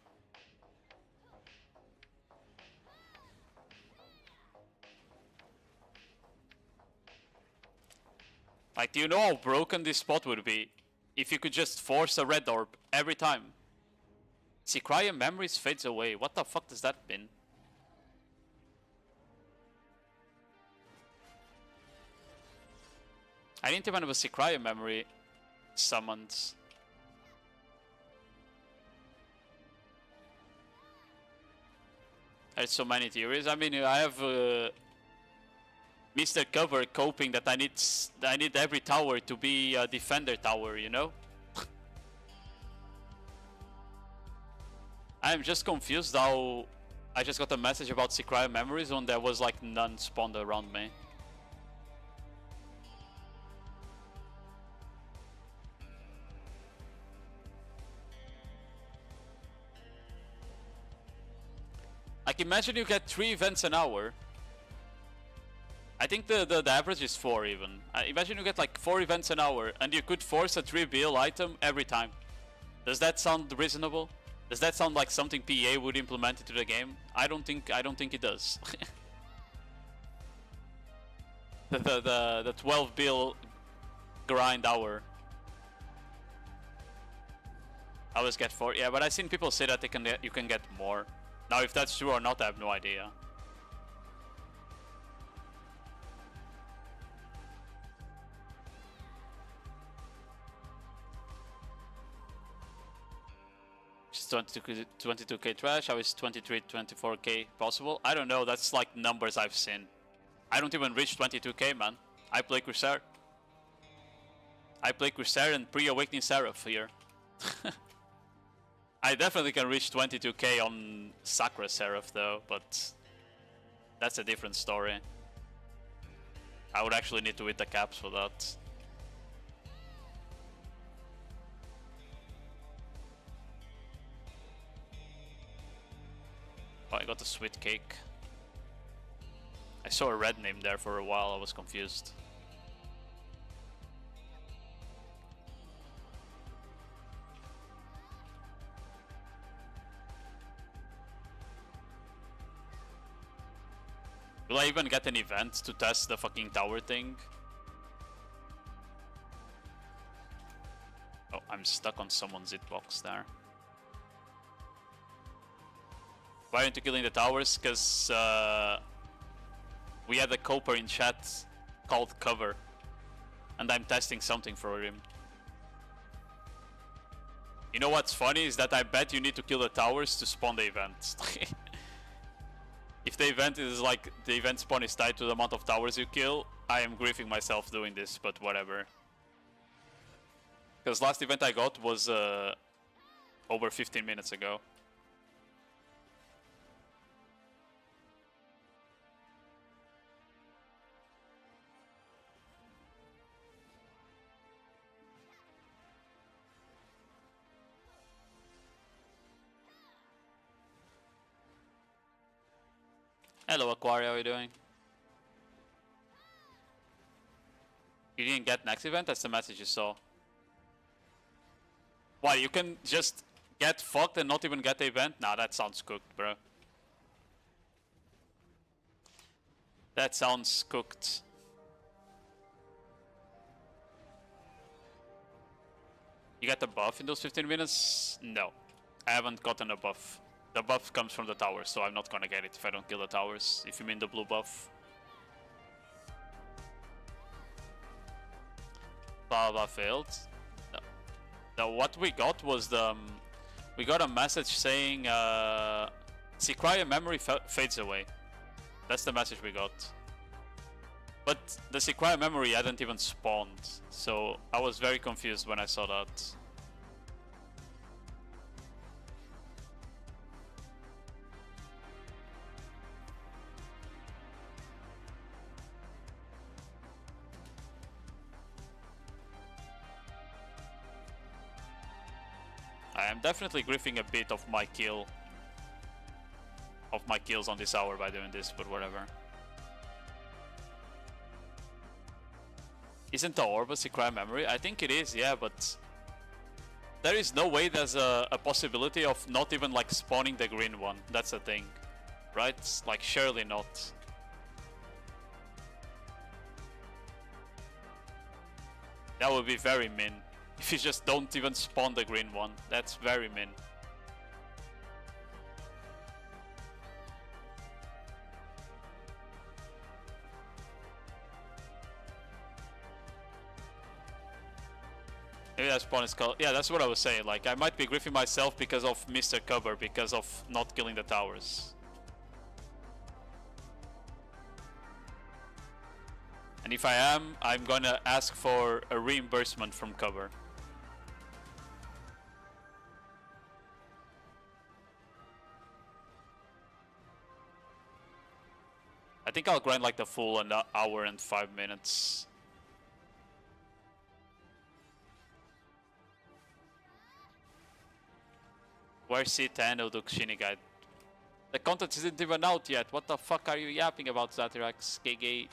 Like, do you know how broken this spot would be if you could just force a red orb every time? Sikraya memories fades away. What the fuck does that mean? I didn't even have a Sikraya memory summoned. There's so many theories. I mean, I have Mr. Cover coping that I need every tower to be a defender tower, you know? I'm just confused how I just got a message about Sikraya memories when there was like none spawned around me. Like, imagine you get 3 events an hour. I think the average is 4 even. Imagine you get like 4 events an hour and you could force a 3 bill item every time. Does that sound reasonable? Does that sound like something PA would implement into the game? I don't think it does. the 12 bill grind hour. I always get 4. Yeah, but I've seen people say that you can get more. Now, if that's true or not, I have no idea. Just 22k trash. How is 23, 24k possible? I don't know. That's like numbers I've seen. I don't even reach 22k, man. I play Corsair. I play Corsair and pre-awakening Seraph here. I definitely can reach 22k on Sakura Seraph though, but that's a different story. I would actually need to hit the caps for that. Oh, I got a sweet cake. I saw a red name there for a while, I was confused. Will I even get an event to test the fucking tower thing? Oh, I'm stuck on someone's hitbox there. Why aren't you killing the towers? Because we had a coper in chat called Cover. And I'm testing something for him. You know what's funny is that I bet you need to kill the towers to spawn the event. If the event is like, the event spawn is tied to the amount of towers you kill, I am griefing myself doing this, but whatever. Because last event I got was over 15 minutes ago. Hello Aquaria, how are you doing? You didn't get next event? That's the message you saw. Why, you can just get fucked and not even get the event? Nah, that sounds cooked, bro. That sounds cooked. You get the buff in those 15 minutes? No. I haven't gotten a buff. The buff comes from the towers, so I'm not gonna get it if I don't kill the towers, if you mean the blue buff. Blah blah failed. No. No, what we got was the... we got a message saying... Secria memory fades away. That's the message we got. But the Secria memory hadn't even spawned, so I was very confused when I saw that. I am definitely griefing a bit of my kills on this hour by doing this, but whatever. Isn't the orb a Secria memory? I think it is, yeah, but there is no way there's a possibility of not even like spawning the green one. That's the thing, right? Like surely not. That would be very min. If you just don't even spawn the green one, that's very min. Maybe that spawn is called... yeah, that's what I was saying. Like, I might be griefing myself because of Mr. Cover, because of not killing the towers. And if I am, I'm gonna ask for a reimbursement from Cover. I think I'll grind like the full an hour and 5 minutes. Where's C10 Uduk Shinigate? The content isn't even out yet. What the fuck are you yapping about, Zatirax? GG.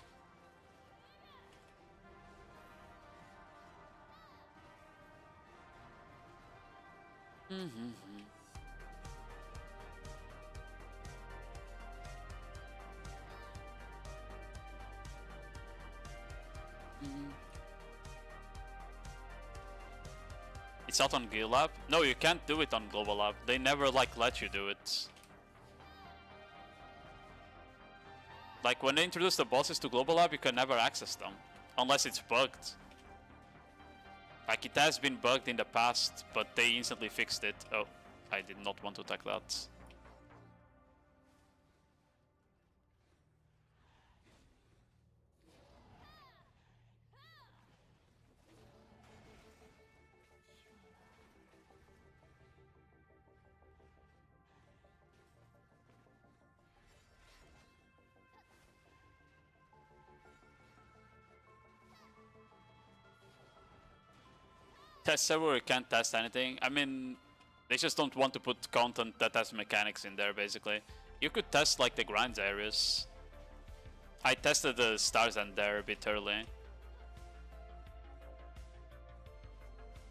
It's out on Guild Lab? No, you can't do it on Global Lab. They never like let you do it. Like when they introduce the bosses to Global Lab, you can never access them. Unless it's bugged. Like it has been bugged in the past, but they instantly fixed it. Oh, I did not want to attack that. Test server, you can't test anything. I mean, they just don't want to put content that has mechanics in there, basically. You could test like the grind areas. I tested the stars and there a bit early.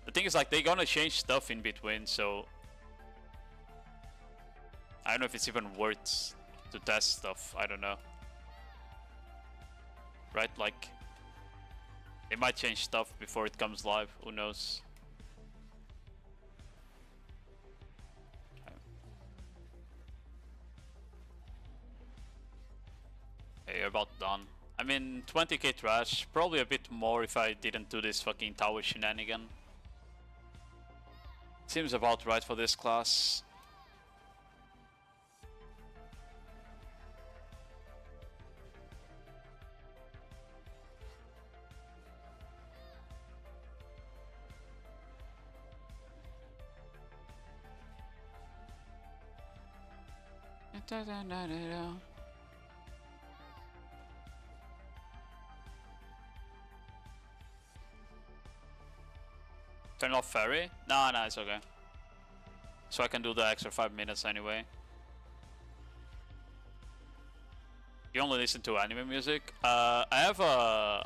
The thing is like they're gonna change stuff in between, so I don't know if it's even worth to test stuff. I don't know. Right, like they might change stuff before it comes live, who knows. Okay, you're about done. I mean, 20k trash, probably a bit more if I didn't do this fucking tower shenanigan. Seems about right for this class. Turn off ferry? No, it's okay. So I can do the extra 5 minutes anyway. You only listen to anime music? I have a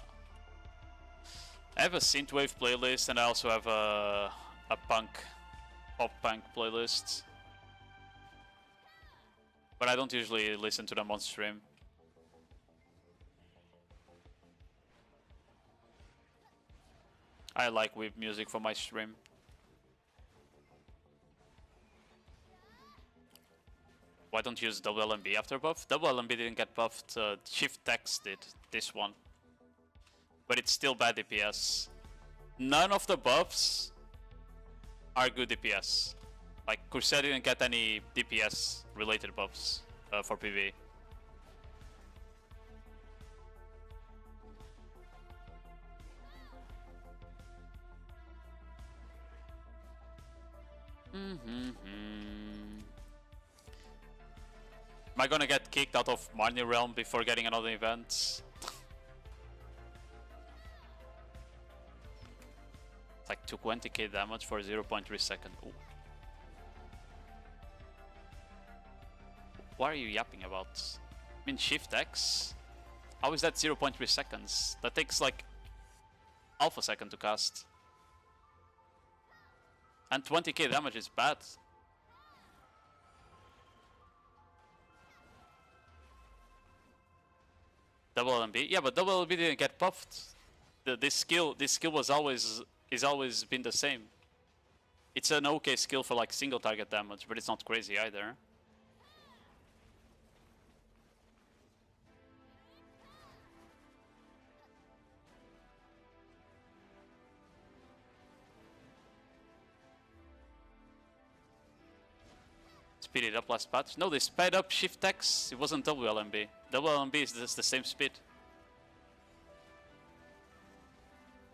synthwave playlist, and I also have a pop punk playlist. But I don't usually listen to them on stream. I like whip music for my stream. Why don't you use double LMB after buff? Double LMB didn't get buffed, Shift Text did, this one. But it's still bad DPS. None of the buffs are good DPS. Like, Corsair didn't get any DPS related buffs for PvE. Am I gonna get kicked out of Marnie Realm before getting another event? It's like 20k damage for 0.3 seconds. Ooh. What are you yapping about? I mean, Shift X? How is that 0.3 seconds? That takes like half a second to cast. And 20k damage is bad. Double LMB? Yeah, but double LMB didn't get buffed. This skill was always been the same. It's an okay skill for like single target damage, but it's not crazy either. Speed it up last patch. No, they sped up Shift X. It wasn't double LMB. Double LMB is just the same speed.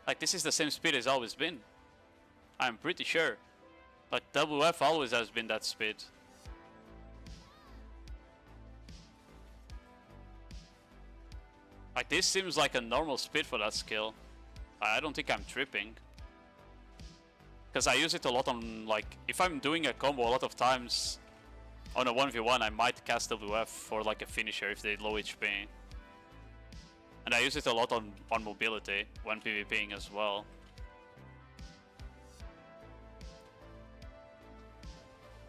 Like, this is the same speed it's always been. I'm pretty sure. Like, WF always has been that speed. Like, this seems like a normal speed for that skill. I don't think I'm tripping. Because I use it a lot on, like, if I'm doing a combo a lot of times on a 1v1, I might cast WF for like a finisher if they low HP. And I use it a lot on mobility when PvPing as well.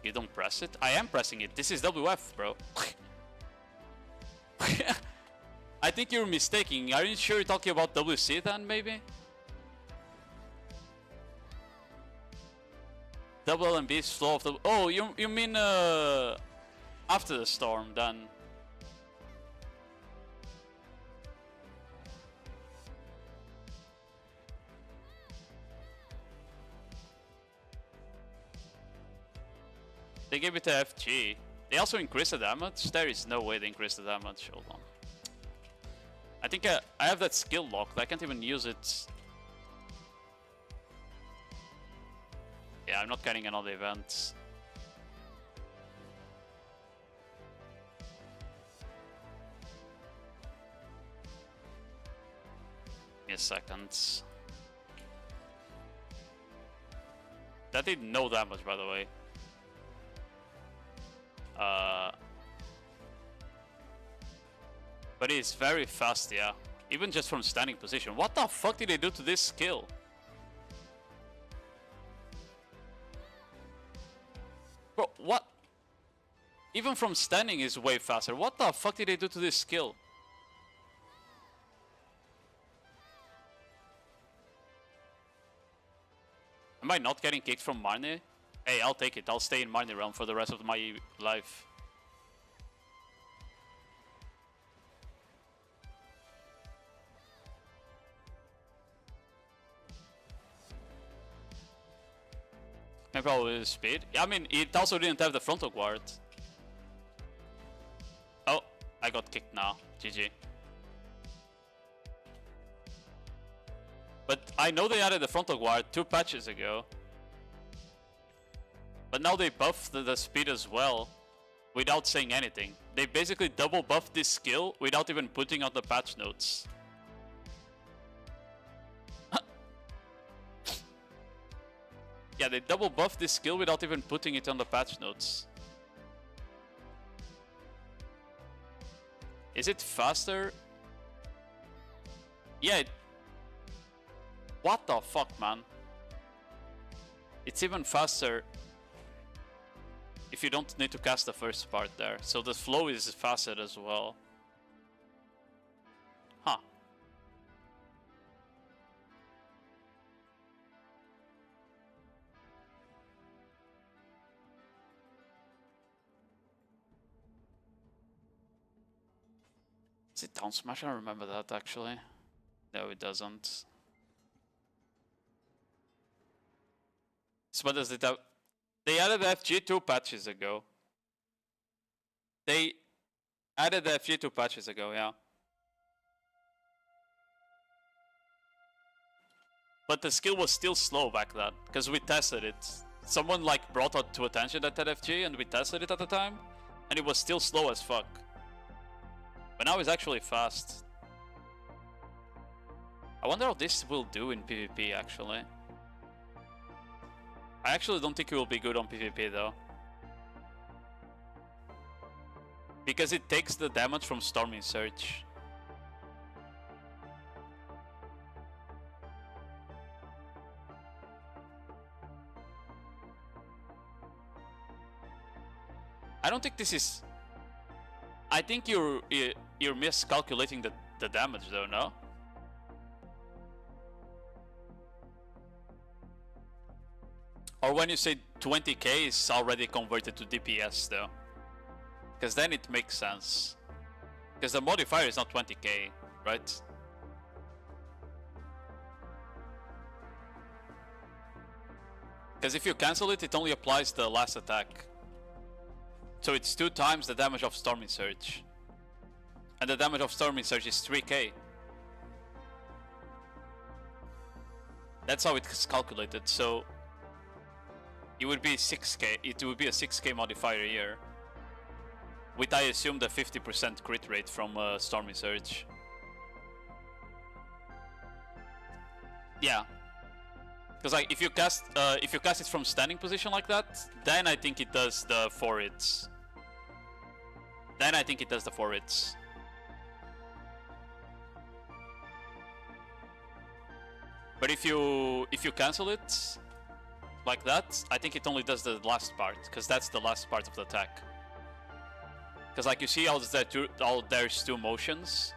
You don't press it? I am pressing it. This is WF, bro. I think you're mistaking. Are you sure you're talking about WC then, maybe? Double LMB is flow of the... Oh, you mean after the storm, then. They gave it to FG. They also increased the damage? There is no way they increased the damage. Hold on. I think I have that skill locked. I can't even use it. Yeah, I'm not getting another event. Give me a second. That did no damage, by the way. But he's very fast, yeah. Even just from standing position. What the fuck did they do to this skill? Bro, what? Even from standing is way faster. What the fuck did they do to this skill? Am I not getting kicked from Marnie? Hey, I'll take it. I'll stay in Marnie realm for the rest of my life. And probably speed. I mean, it also didn't have the frontal guard. Oh, I got kicked now. GG. But I know they added the frontal guard 2 patches ago. But now they buffed the speed as well, without saying anything. They basically double buffed this skill without even putting on the patch notes. Yeah, they double buffed this skill without even putting it on the patch notes. Is it faster? Yeah. What the fuck, man? It's even faster if you don't need to cast the first part there. So the flow is faster as well. Huh. Is it down smash? I don't remember that actually. No, it doesn't. So what does it have? They added FG 2 patches ago. They added FG 2 patches ago, yeah. But the skill was still slow back then, because we tested it. Someone like brought it to attention that FG and we tested it at the time, and it was still slow as fuck. But now it's actually fast. I wonder how this will do in PvP actually. I actually don't think it will be good on PvP though. Because it takes the damage from Storming Surge. I don't think this is... I think you're miscalculating the damage though, no? Or when you say 20k is already converted to DPS though. Because then it makes sense. Because the modifier is not 20k, right? Because if you cancel it, it only applies the last attack. So it's 2 times the damage of Storming Surge. And the damage of Storming Surge is 3k. That's how it's calculated, so... It would be 6k, it would be a 6k modifier here. With, I assume, the 50% crit rate from Stormy Surge. Yeah. Because like, if you cast it from standing position like that, then I think it does the 4 hits. Then I think it does the 4 hits. But if you cancel it like that, I think it only does the last part, because that's the last part of the attack. Because like you see there's 2 motions.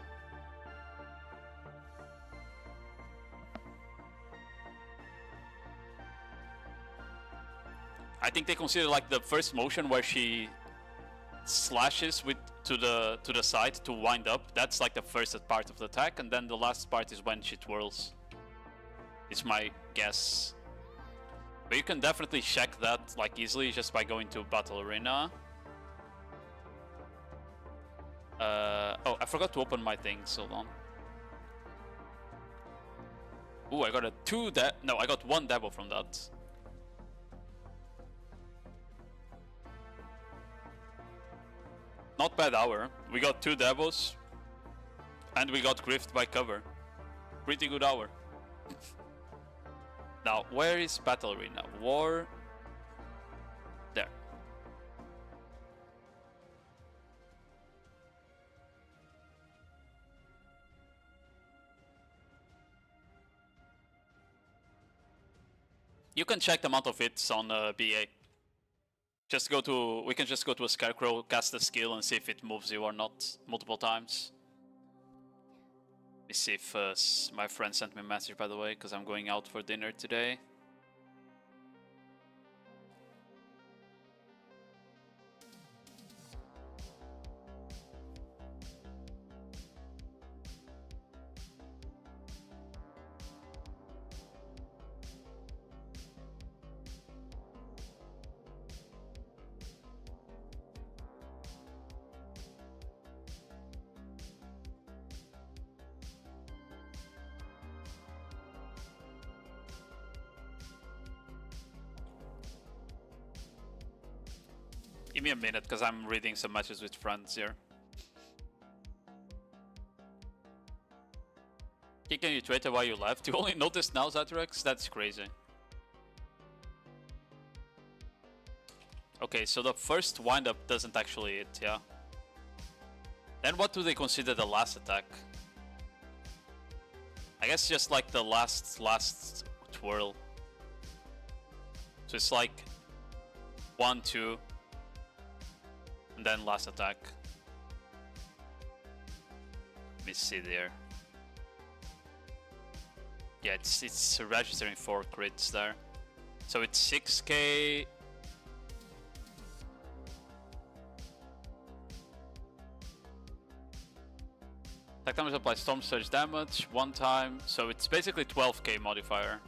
I think they consider like the first motion where she slashes to the side to wind up. That's like the first part of the attack, and then the last part is when she twirls. It's my guess. But you can definitely check that like easily just by going to Battle Arena. Oh, I forgot to open my things. Hold on. Ooh, I got I got 1 devil from that. Not bad hour. We got 2 devils. And we got griffed by cover. Pretty good hour. Now, where is Battle Arena? War... There. I You can check the amount of hits on BA. Just go to, we can just go to a Scarecrow, cast a skill, and see if it moves you or not multiple times. Let me see if my friend sent me a message, by the way, because I'm going out for dinner today. Give me a minute, because I'm reading some matches with friends here. Can you trade while you left? You only noticed now, Zatrex? That's crazy. Okay, so the first windup doesn't actually hit, yeah. Then what do they consider the last attack? I guess just like the last twirl. So it's like 1, 2, and then last attack. Let me see there. Yeah, it's registering 4 crits there. So it's 6k. Attack damage applies Storm Surge damage 1 time, so it's basically 12k modifier.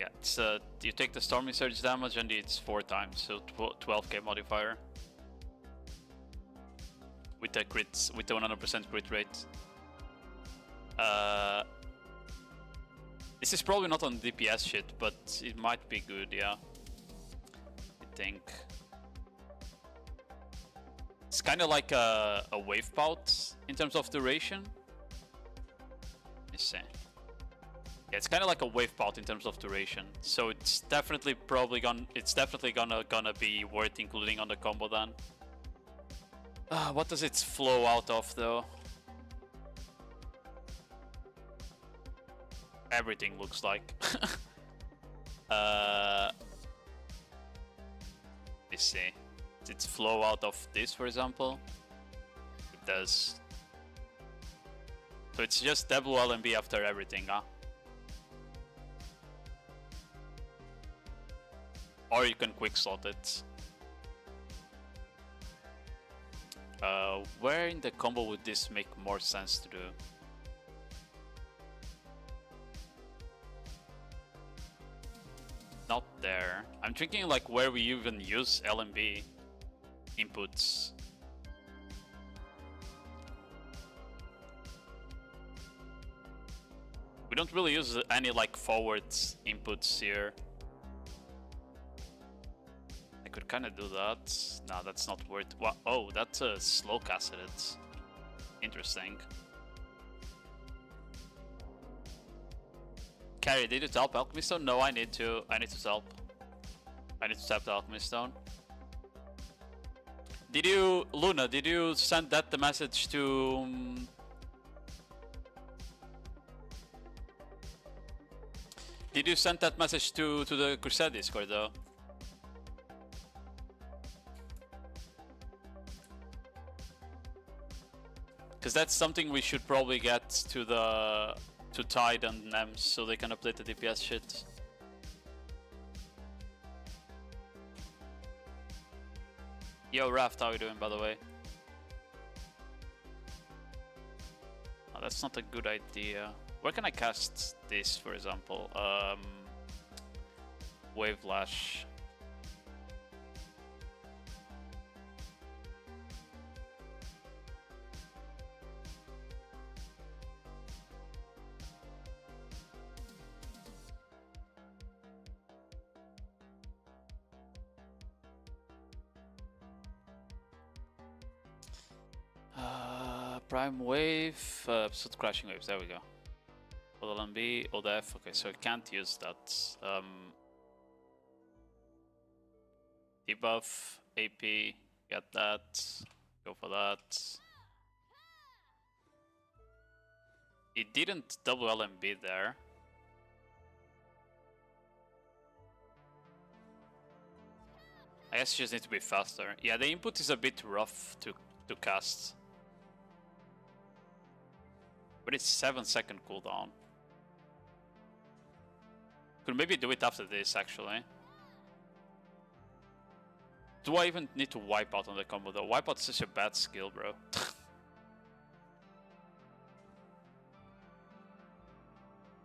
Yeah, it's you take the Stormy Surge damage and it's 4 times, so 12k modifier. With the crits, with the 100% crit rate. This is probably not on DPS shit, but it might be good, yeah. I think. It's kind of like a wave pout in terms of duration. Let me see. Yeah, it's kind of like a wave pout in terms of duration. So it's definitely gonna be worth including on the combo then. What does it flow out of though? Everything looks like. Let me see. Does it flow out of this, for example? It does. So it's just double LMB after everything, huh? Or you can quick slot it. Where in the combo would this make more sense to do? Not there. I'm thinking like where we even use LMB inputs. We don't really use any like forward inputs here. I could kind of do that. No, that's not worth. Wow. Oh, that's a slow casted. Interesting. Carrie, did you tap Alchemy Stone? No, I need to. I need to tap. I need to tap the Alchemy Stone. Did you, Luna? Did you send that the message to? Did you send that message to the Corsair Discord though? Because that's something we should probably get to Tide and NEMS so they can update the DPS shit. Yo, Raft, how you doing, by the way? Oh, that's not a good idea. Where can I cast this, for example? Wave Lash. Prime Wave, Absolute Crashing Waves, there we go. Old LMB, Old F, okay, so I can't use that. Debuff, AP, get that, go for that. It didn't double LMB there. I guess you just need to be faster. Yeah, the input is a bit rough to cast. But it's 7-second cooldown. Could maybe do it after this, actually. Do I even need to wipe out on the combo though? Wipe out is such a bad skill, bro.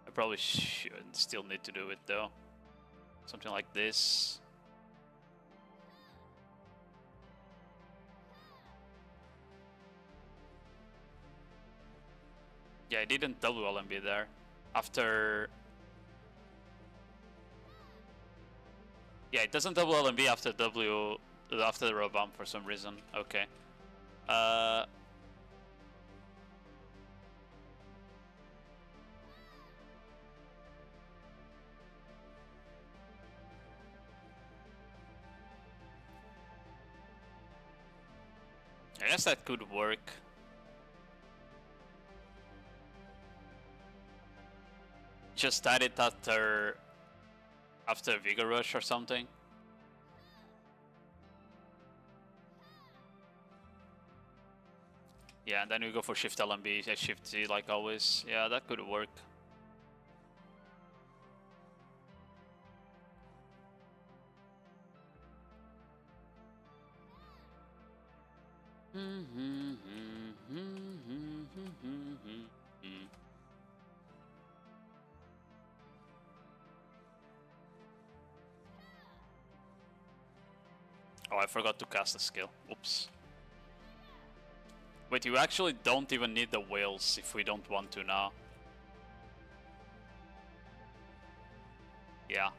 I probably should still need to do it though. Something like this. Yeah, I didn't double LMB there. After... Yeah, it doesn't double LMB after after the row bump for some reason. Okay. I guess that could work. Just add it after Vigor Rush or something. Yeah, and then we go for Shift LMB, Shift Z like always. Yeah, that could work. Oh, I forgot to cast a skill. Oops. Wait, you actually don't even need the whales if we don't want to now. Yeah.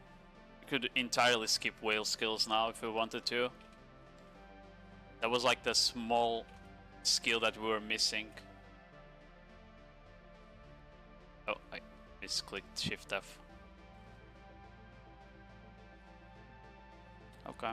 We could entirely skip whale skills now if we wanted to. That was like the small skill that we were missing. Oh, I misclicked Shift F. Okay.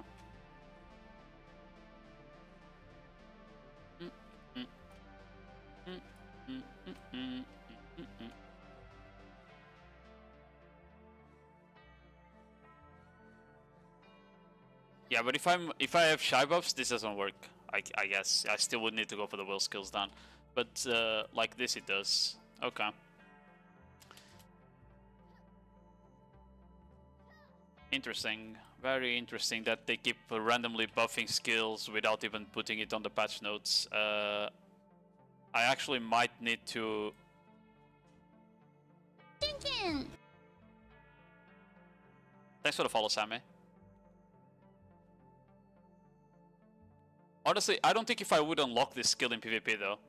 Yeah, but if I have shy buffs, this doesn't work. I guess I still would need to go for the will skills then, but like this it does. Okay. Interesting, very interesting that they keep randomly buffing skills without even putting it on the patch notes. I actually might need to. Thanks for the follow, Sammy. Honestly, I don't think if I would unlock this skill in PvP though.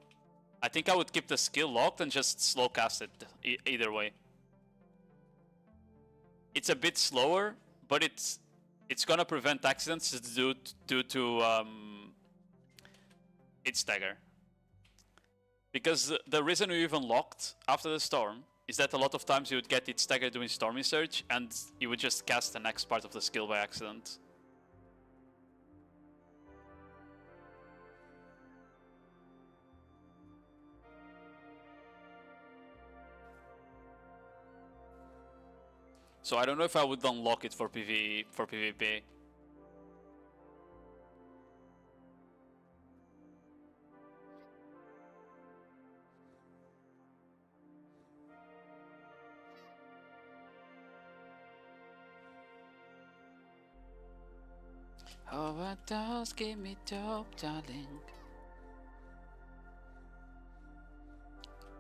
I think I would keep the skill locked and just slow cast it either way. It's a bit slower, but it's gonna prevent accidents due to its stagger. Because the reason we even locked after the storm is that a lot of times you would get its stagger doing Stormy Surge and you would just cast the next part of the skill by accident. So I don't know if I would unlock it for PvP. Oh, what does give me dope, darling?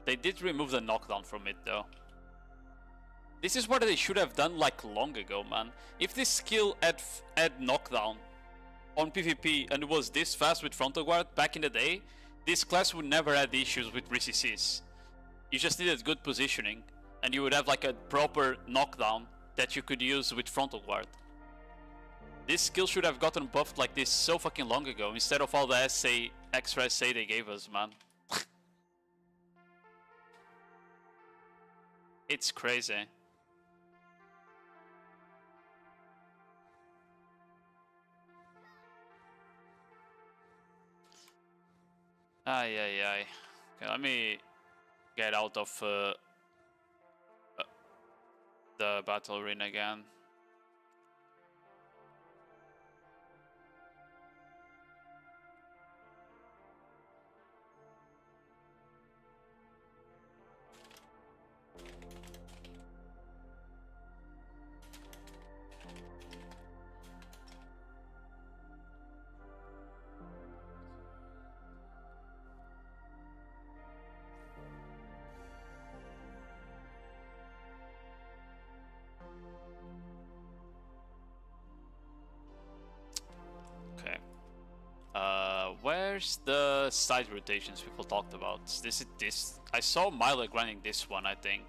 They did remove the knockdown from it though. This is what they should have done like long ago, man. If this skill had knockdown on PvP and it was this fast with frontal guard back in the day, this class would never have issues with re-CCs. You just needed good positioning and you would have like a proper knockdown that you could use with frontal guard. This skill should have gotten buffed like this so fucking long ago instead of all the extra SA they gave us, man. It's crazy. Ay. Okay, let me get out of the battle arena again. where's the side rotations people talked about? This is this. I saw Milo grinding this one, I think.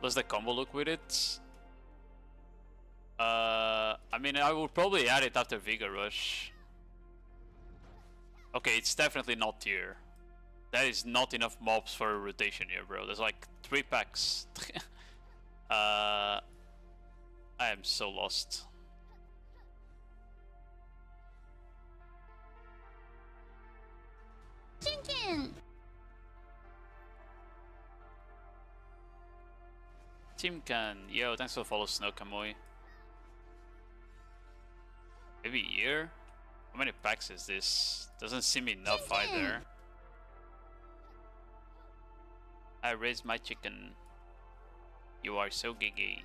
Does the combo look with it? I mean, I would probably add it after Vigor Rush. Okay, it's definitely not tier. That is not enough mobs for a rotation here, bro. There's like 3 packs. I am so lost. Chicken. Timkan, yo, thanks for the follow, Snow Kamui. Maybe a year? How many packs is this? Doesn't seem enough either. I raised my chicken. You are so giggy.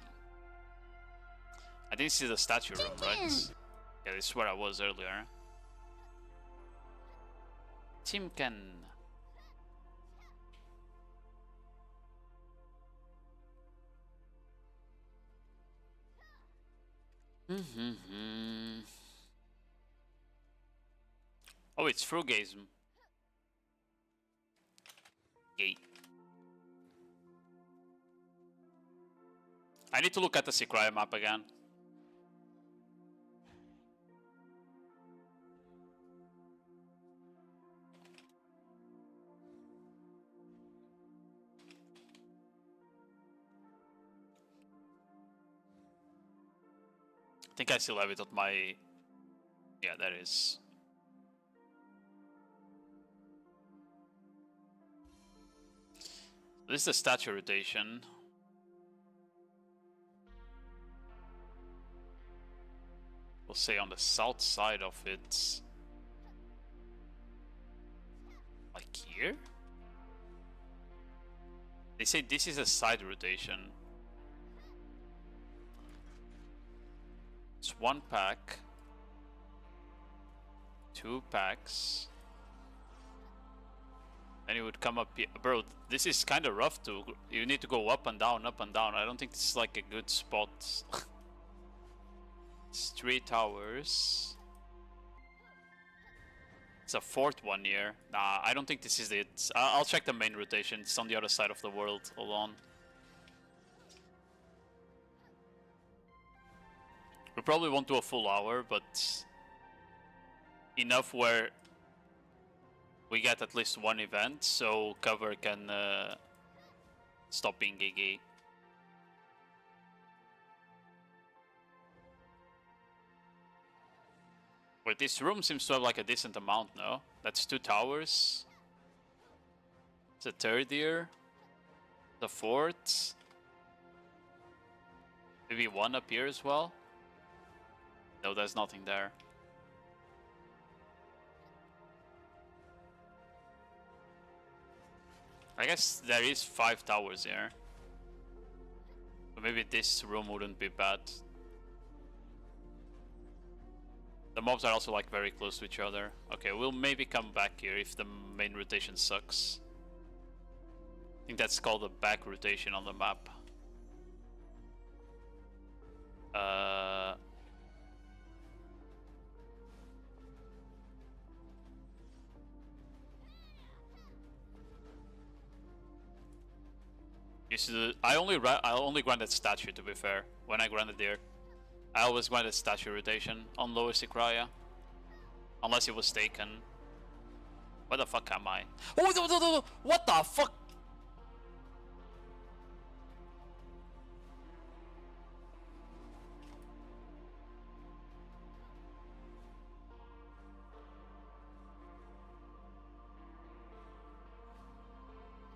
I think this is the statue room, right? Yeah, this is where I was earlier. Timkan. Oh, it's Frugasm. Yay. I need to look at the Sequoia map again. I think I still have it on my... Yeah, that is. This is the statue rotation. We'll say on the south side of it. Like here? They say this is a side rotation. It's 1 pack. 2 packs. Then it would come up here. Bro, this is kind of rough too. You need to go up and down, up and down. I don't think this is like a good spot. It's 3 towers. It's a 4th one here. Nah, I don't think this is it. I'll check the main rotation. It's on the other side of the world. Hold on. We probably won't do a full hour, but enough where we get at least 1 event, so cover can stop being gay. Wait, this room seems to have like a decent amount, no? That's 2 towers. It's a 3rd here. The 4th. Maybe 1 up here as well. No, there's nothing there. I guess there is 5 towers here. So maybe this room wouldn't be bad. The mobs are also like very close to each other. Okay, we'll maybe come back here if the main rotation sucks. I think that's called a back rotation on the map. I only grinded statue, to be fair. When I grinded there, I always grinded statue rotation on lower Sequoia, unless it was taken. Where the fuck am I? Oh no! What the fuck?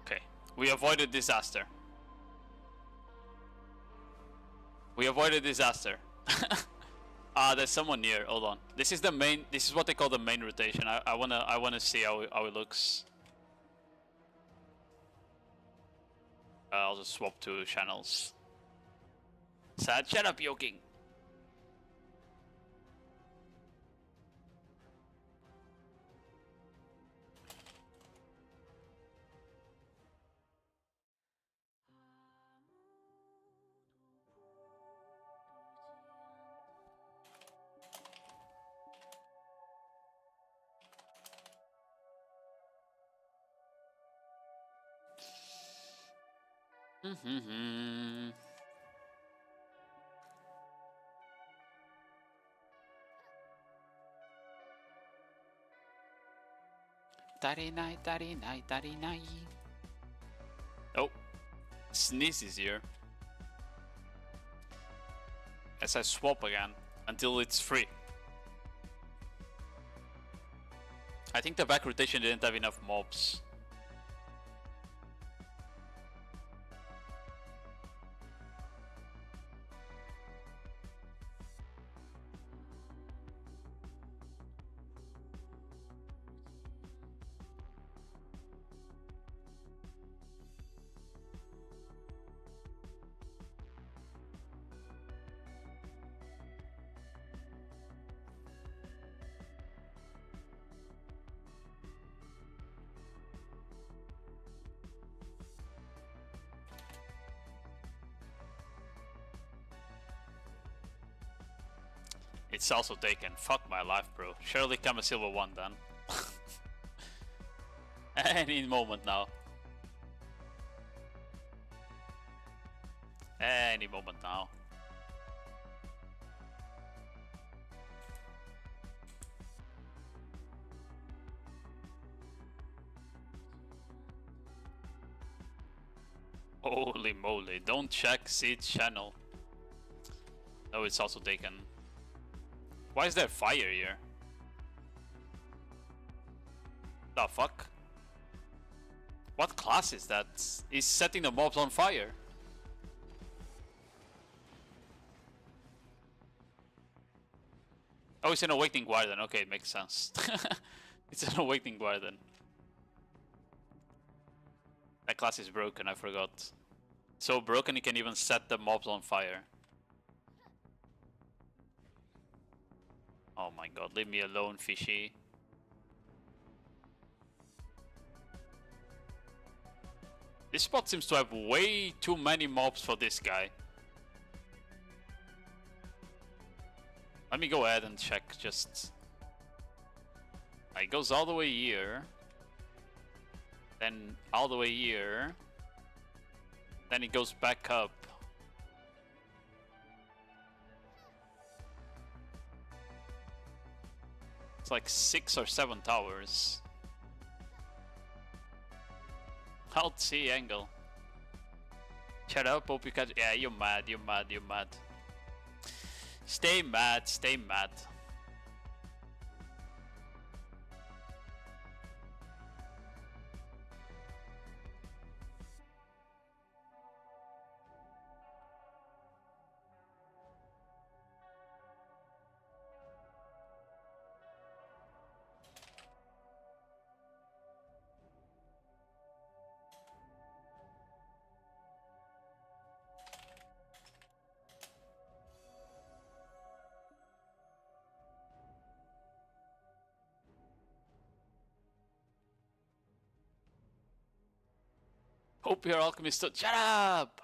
Okay, we avoided disaster. We avoided disaster. There's someone near. Hold on. This is the main. This is what they call the main rotation. I wanna see how it looks. I'll just swap to channels. Sad, shut up, yoking. Mm-hmm. Tarinai, tarinai, tarinai. Oh, Sneeze is here. As I swap again until it's free. I think the back rotation didn't have enough mobs. It's also taken. Fuck my life, bro. Surely come a silver one then. Any moment now. Any moment now. Holy moly, don't check Seed's channel. No, it's also taken. Why is there fire here? The fuck? What class is that? He's setting the mobs on fire. Oh, it's an Awakening Guardian. Okay, it makes sense. It's an Awakening Guardian. That class is broken, I forgot. So broken, he can even set the mobs on fire. Oh my god, leave me alone, fishy. This spot seems to have way too many mobs for this guy. Let me go ahead and check, just... It goes all the way here. Then all the way here. Then it goes back up. It's like 6 or 7 towers. Alt C angle. Shut up, hope you catch. Yeah, you're mad, you're mad, you're mad. Stay mad, stay mad. Hope your alchemist stood. Shut up!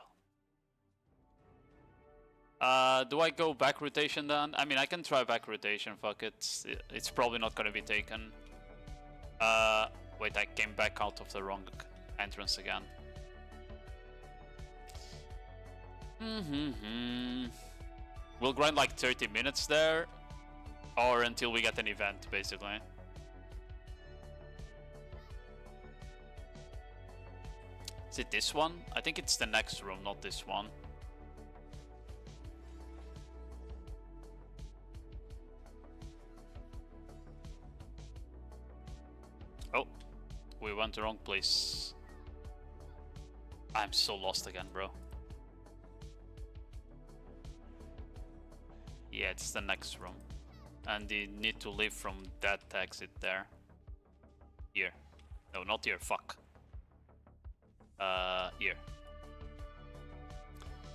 Do I go back rotation then? I mean, I can try back rotation, fuck it. It's probably not gonna be taken. Wait, I came back out of the wrong entrance again. We'll grind like 30 minutes there, or until we get an event, basically. Is it this one? I think it's the next room, not this one. Oh, we went the wrong place. I'm so lost again, bro. Yeah, it's the next room. And you need to leave from that exit there. Here. No, not here, fuck. Here.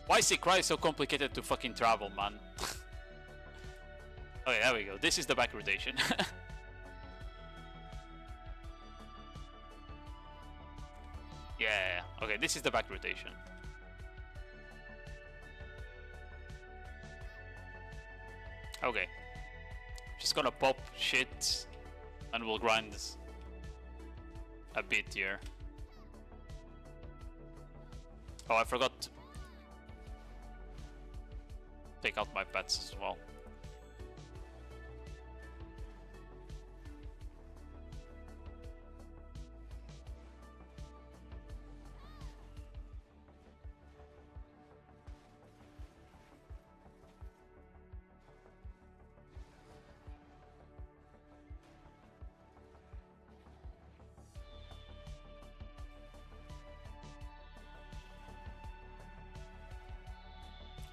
Why is Cry so complicated to fucking travel, man? Okay, there we go. This is the back rotation. Yeah, okay, this is the back rotation. Okay. Just gonna pop shit and we'll grind a bit here. Oh, I forgot to take out my pets as well.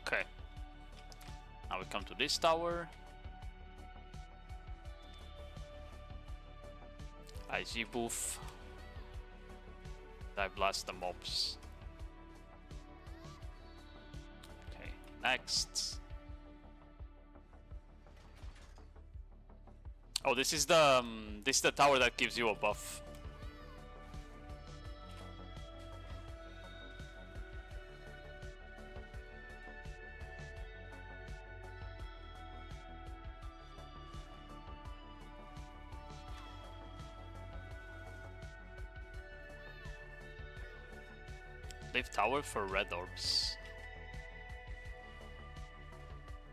Okay. Now we come to this tower. IG booth. I blast the mobs. Okay, next. Oh, this is the tower that gives you a buff. Leave tower for red orbs.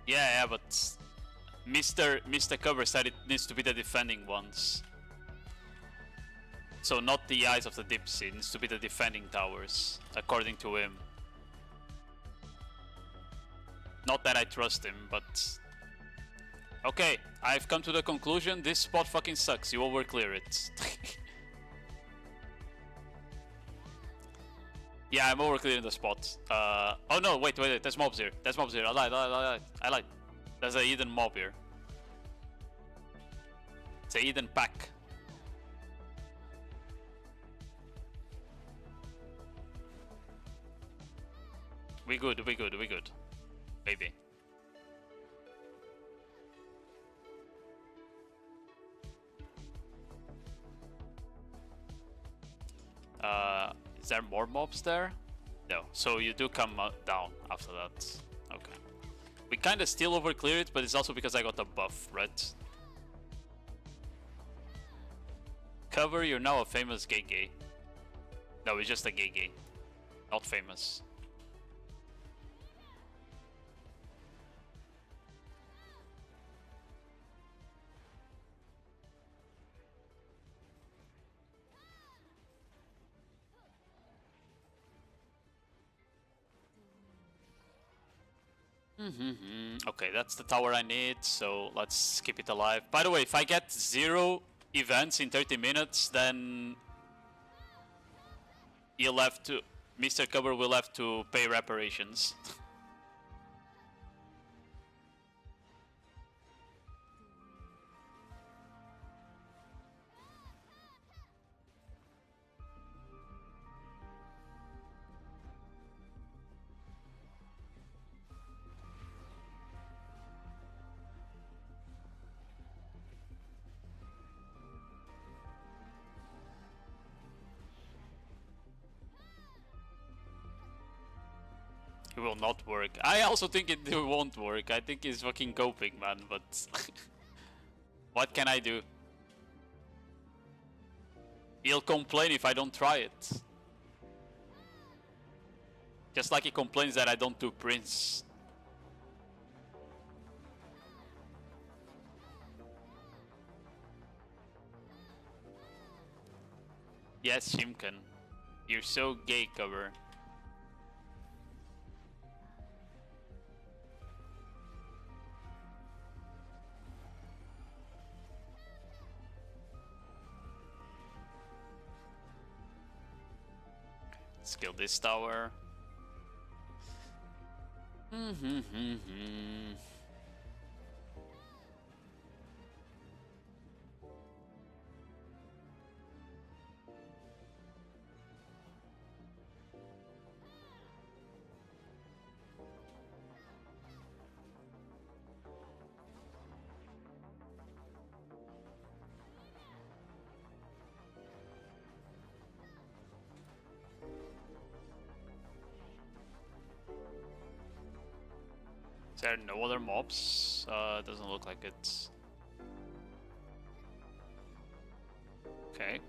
Yeah, but Mr. Cover said it needs to be the defending ones. So not the Eyes of the Deep Sea, it needs to be the defending towers, according to him. Not that I trust him, but... Okay, I've come to the conclusion, this spot fucking sucks, you overclear it. Yeah, I'm overclearing the spot. Oh no, wait, there's mobs here. There's mobs here. I lied. There's a hidden mob here. It's a hidden pack. We good. Maybe. Is there more mobs there? No. So you do come down after that. Okay. We kind of still overclear it, but it's also because I got a buff, right? Cover, you're now a famous gay. No, it's just a gay. Not famous. Okay, that's the tower I need, so let's keep it alive. By the way, if I get 0 events in 30 minutes, then you'll have to... Mr. Cover will have to pay reparations. It will not work. I also think it won't work. I think he's fucking coping, man, but... what can I do? He'll complain if I don't try it. Just like he complains that I don't do Prince. Yes, Shimken. You're so gay, Cover. Let's kill this tower. Is there no other mobs? Doesn't look like it. Okay.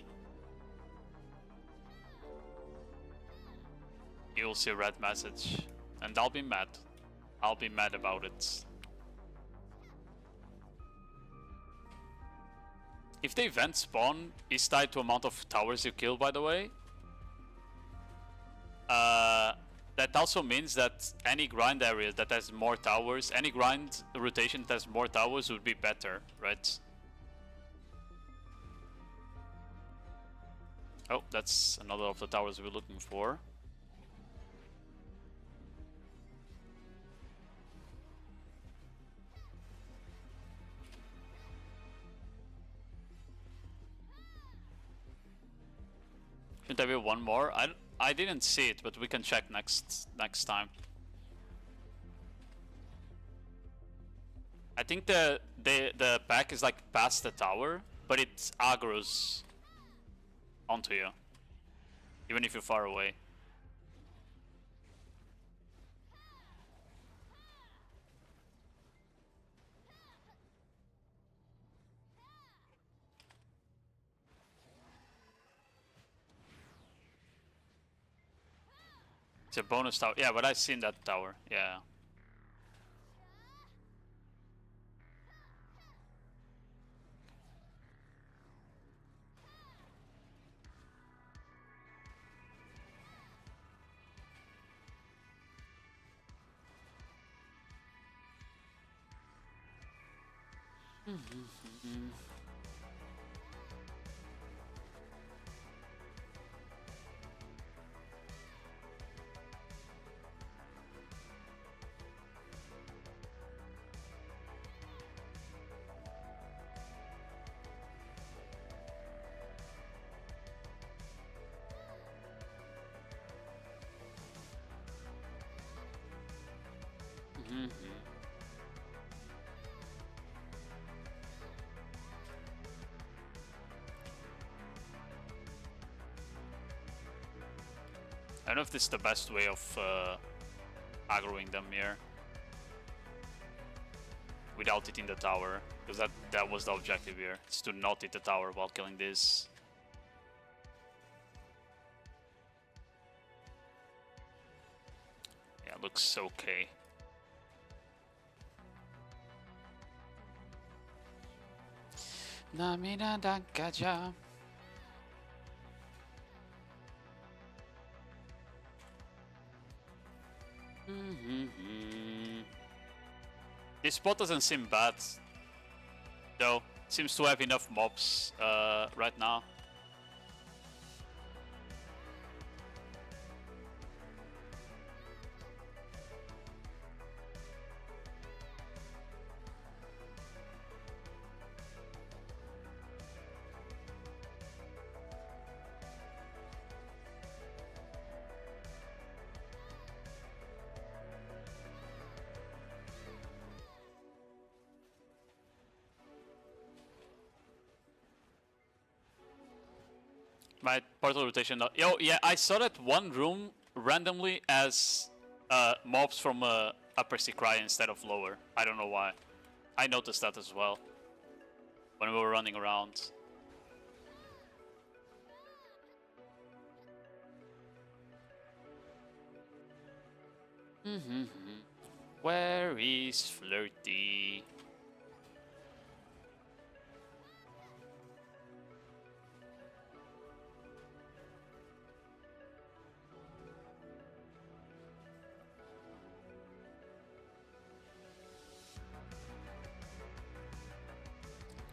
You you'll see a red message. And I'll be mad. I'll be mad about it. If the event spawn is tied to amount of towers you kill, by the way, that also means that any grind area that has more towers, any grind rotation that has more towers would be better, right? Oh, that's another of the towers we're looking for. Should there be one more? I didn't see it, but we can check next time. I think the pack is like past the tower, but it aggroes onto you, even if you're far away. It's a bonus tower. Yeah, but I've seen that tower. Yeah. I don't know if this is the best way of aggroing them here without hitting the tower, because that was the objective here. It's to not hit the tower while killing this. Yeah, looks okay. Namina Dankaja. This spot doesn't seem bad, though. Seems to have enough mobs right now. My portal rotation. Yo, yeah, I saw that one room randomly as mobs from upper Secrai instead of lower. I don't know why. I noticed that as well when we were running around. Where is Flirty?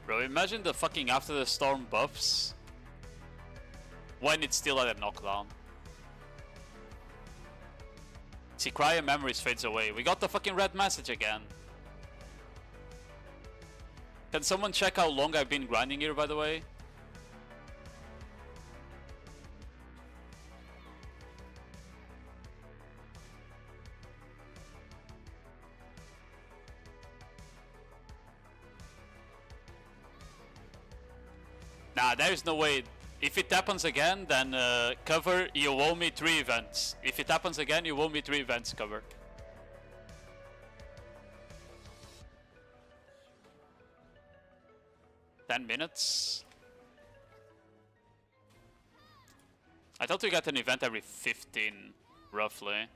Bro, imagine the fucking after the storm buffs when it's still at a knockdown. See, Cryo Memories fades away. We got the fucking red message again. Can someone check how long I've been grinding here, by the way? Nah, there's no way. If it happens again, then cover, you owe me 3 events. If it happens again, you owe me 3 events, cover. $10. I thought we got an event every 15 roughly.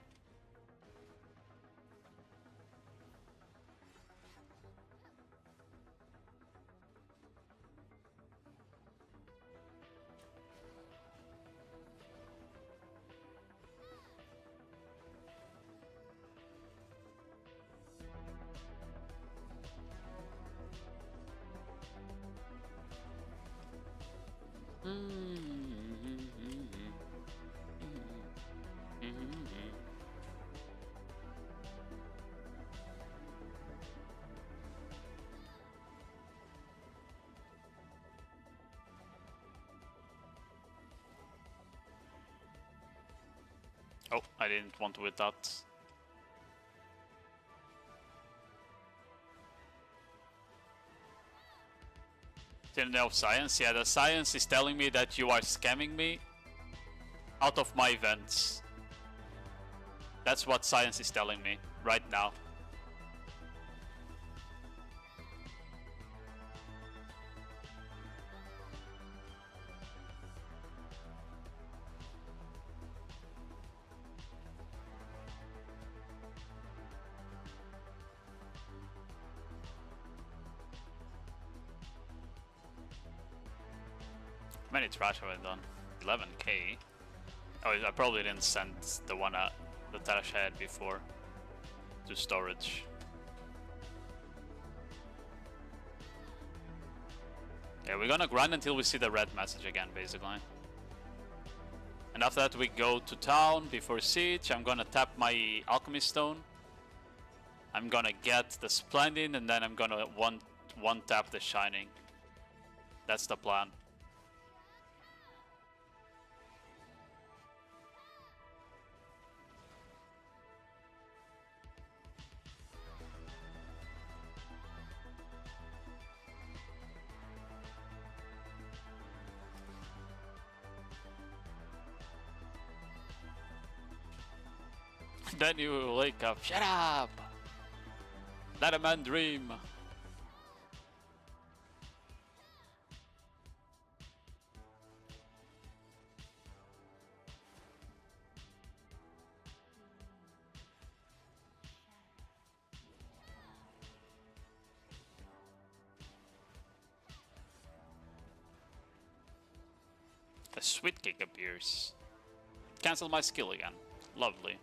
Oh, I didn't want to with that. Didn't know science? Yeah, the science is telling me that you are scamming me out of my events. That's what science is telling me right now. How many trash have I done? 11k. Oh, I probably didn't send the one the trash I had before to storage. Yeah, we're gonna grind until we see the red message again, basically. And after that we go to town before siege. I'm gonna tap my alchemy stone. I'm gonna get the splendid and then I'm gonna one tap the shining. That's the plan. Then you wake up. Shut up! Let a man dream. A sweet kick appears. Cancel my skill again. Lovely.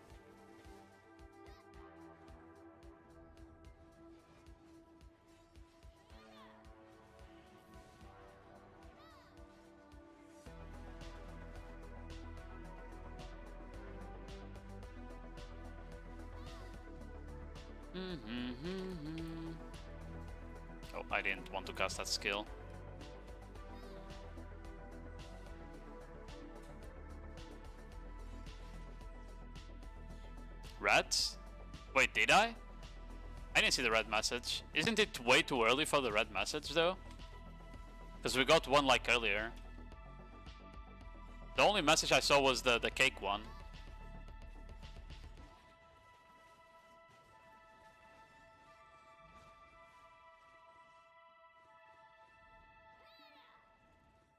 Oh, I didn't want to cast that skill. Red? Wait, did I? I didn't see the red message. Isn't it way too early for the red message though? Because we got one like earlier. The only message I saw was the cake one.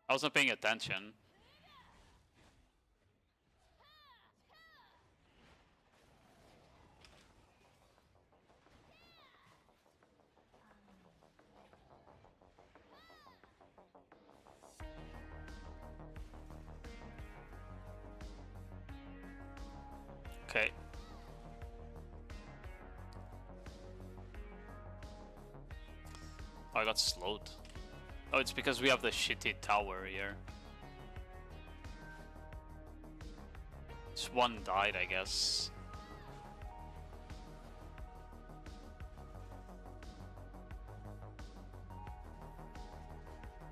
I wasn't paying attention. Okay. Oh, I got slowed. Oh, it's because we have the shitty tower here. This one died, I guess.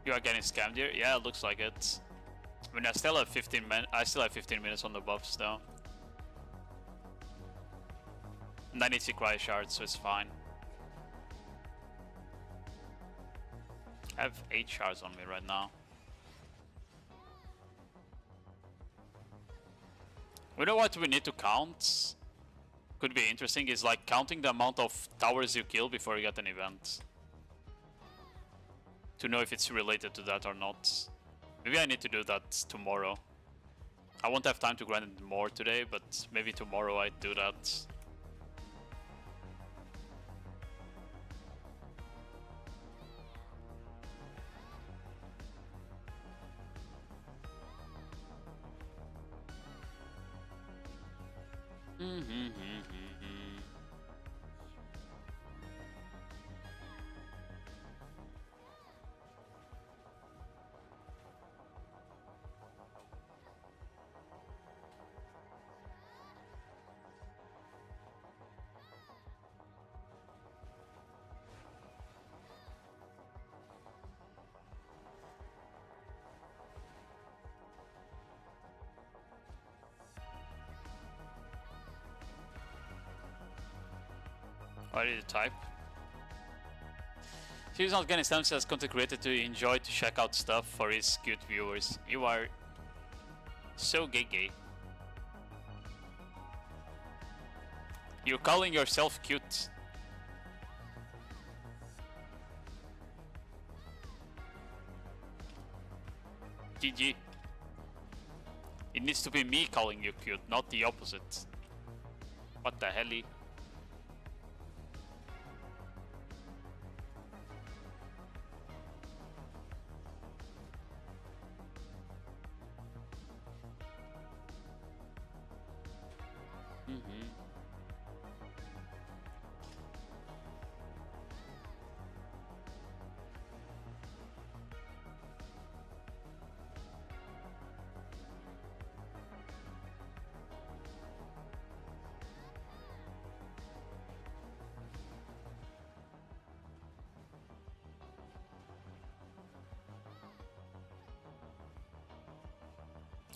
You are getting scammed here? Yeah, it looks like it. I mean, I still have 15 minutes on the buffs though. And I need to cry shards, so it's fine. I have 8 shards on me right now. You know what we need to count? Could be interesting, is like counting the amount of towers you kill before you get an event. To know if it's related to that or not. Maybe I need to do that tomorrow. I won't have time to grind it more today, but maybe tomorrow I'd do that. What did you type? He's not getting stamps as content creator to enjoy to check out stuff for his cute viewers. You are so gay. You're calling yourself cute. GG. It needs to be me calling you cute, not the opposite. What the hell?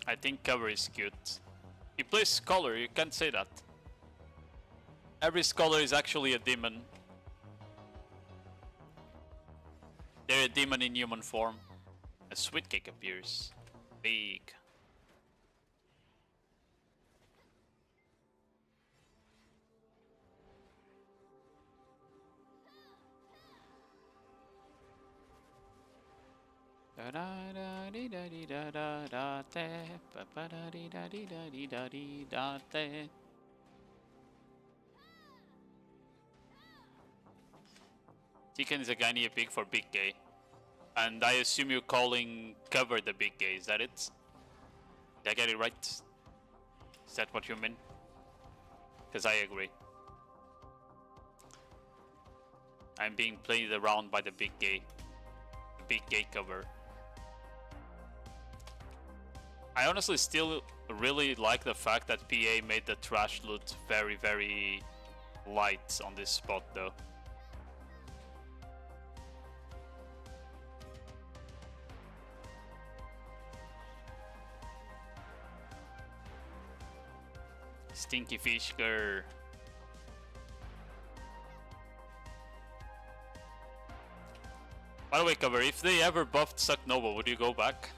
I think cover is cute. He plays scholar, you can't say that. Every scholar is actually a demon. They're a demon in human form. A sweet cake appears. Big. Chicken is a guy near big for big gay. And I assume you're calling cover the big gay, is that it? Did I get it right? Is that what you mean? Because I agree. I'm being played around by the big gay. The big gay cover. I honestly still really like the fact that PA made the trash loot very, very light on this spot though. Stinky fish girl. By the way, cover, if they ever buffed Suck Nova, would you go back?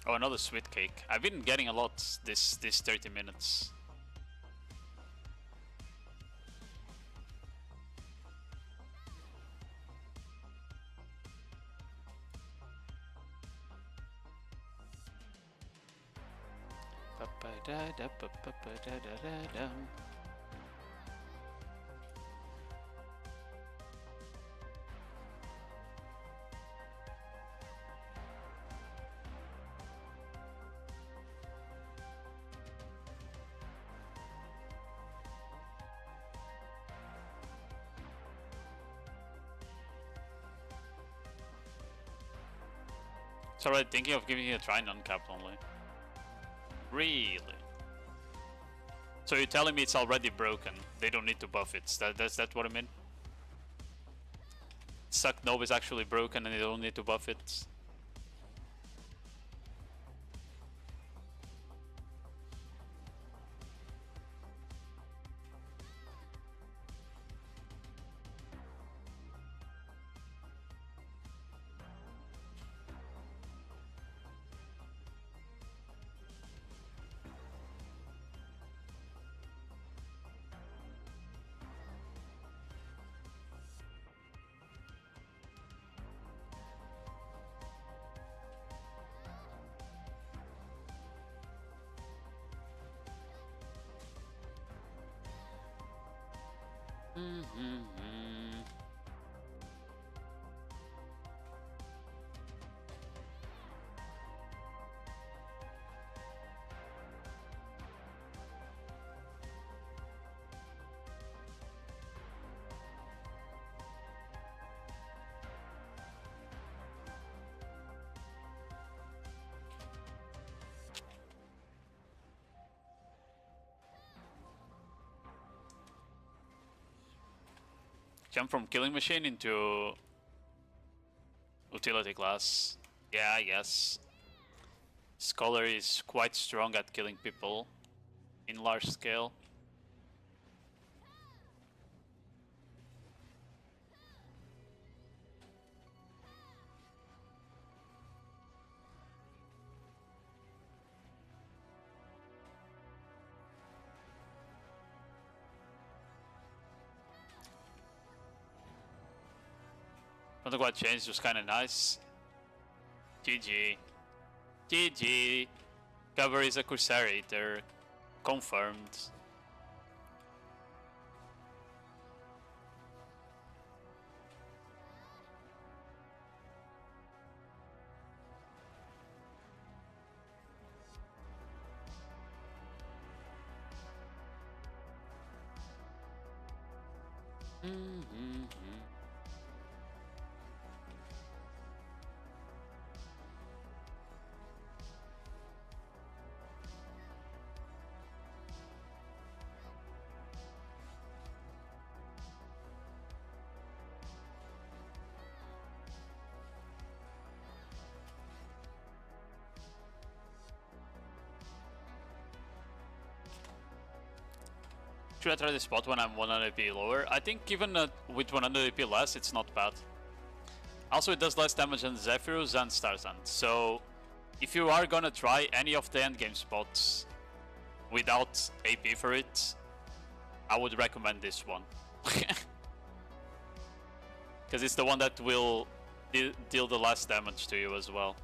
Oh, another sweet cake. I've been getting a lot this 30 minutes. It's alright, thinking of giving it a try non-capped only. Really? So you're telling me it's already broken? They don't need to buff it. That's what I mean? Suck Nova is actually broken and they don't need to buff it. Jump from killing machine into utility class. Yeah, I guess. Scholar is quite strong at killing people in large scale. Don't know what changed, was kinda nice. GG. GG. Cover is a Corsair eater. Confirmed. Should I try this spot when I'm 100 AP lower? I think even with 100 AP less, it's not bad. Also, it does less damage than Zephyrus and Starzan. So, if you are gonna try any of the endgame spots without AP for it, I would recommend this one. Because it's the one that will deal the less damage to you as well.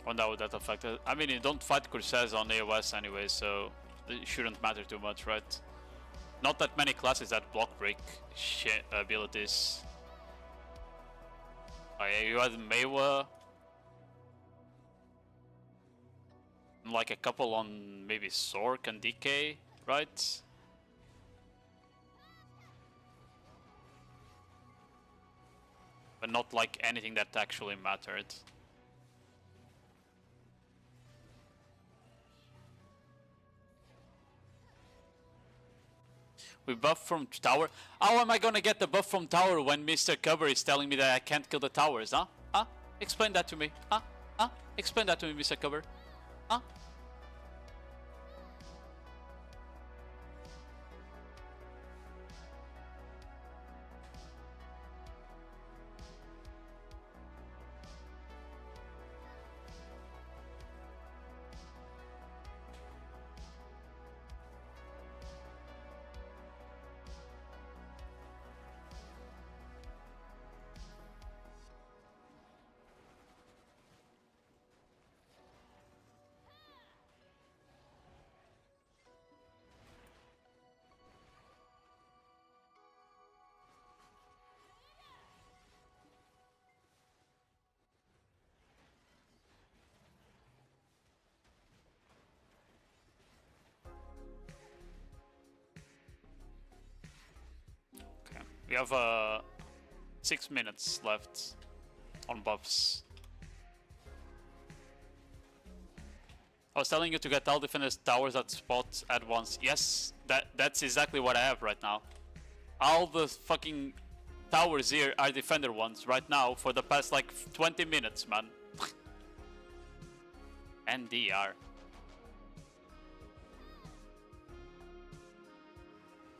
Wonder how that affected. I mean, you don't fight Corsairs on AOS anyway, so it shouldn't matter too much, right? Not that many classes that block break abilities. Oh yeah, you had Meiwa. Like a couple on maybe Sork and DK, right? But not like anything that actually mattered. We buff from tower. How am I gonna get the buff from tower when Mr. Cover is telling me that I can't kill the towers, huh? Huh? Explain that to me. Huh? Huh? Explain that to me, Mr. Cover. Huh? We have 6 minutes left on buffs. I was telling you to get all defenders towers at spot at once. Yes, that's exactly what I have right now. All the fucking towers here are defender ones right now for the past like 20 minutes, man. NDR.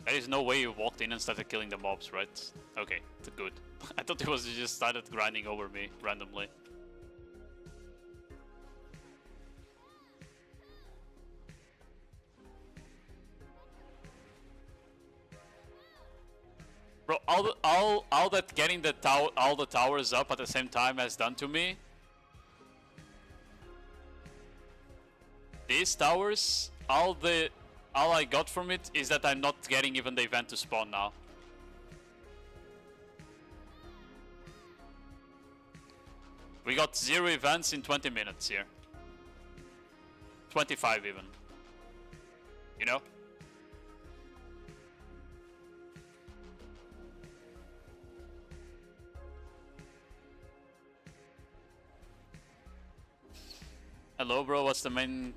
There is no way you walked in and started killing the mobs, right? Okay, good. I thought it was you just started grinding over me randomly. all that getting the all the towers up at the same time has done to me. These towers, all I got from it is that I'm not getting even the event to spawn now. We got 0 events in 20 minutes here. 25 even. You know? Hello bro, what's the main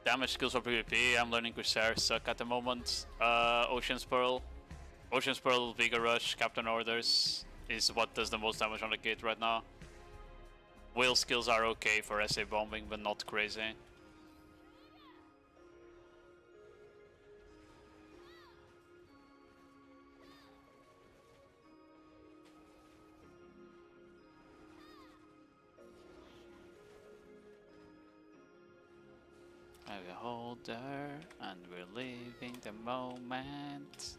damage skills for PvP? I'm learning Corsair, suck at the moment. Ocean's Pearl, Vigor Rush, Captain Orders is what does the most damage on the gate right now. Whale skills are okay for SA bombing, but not crazy. I have a holder, and we're living the moment.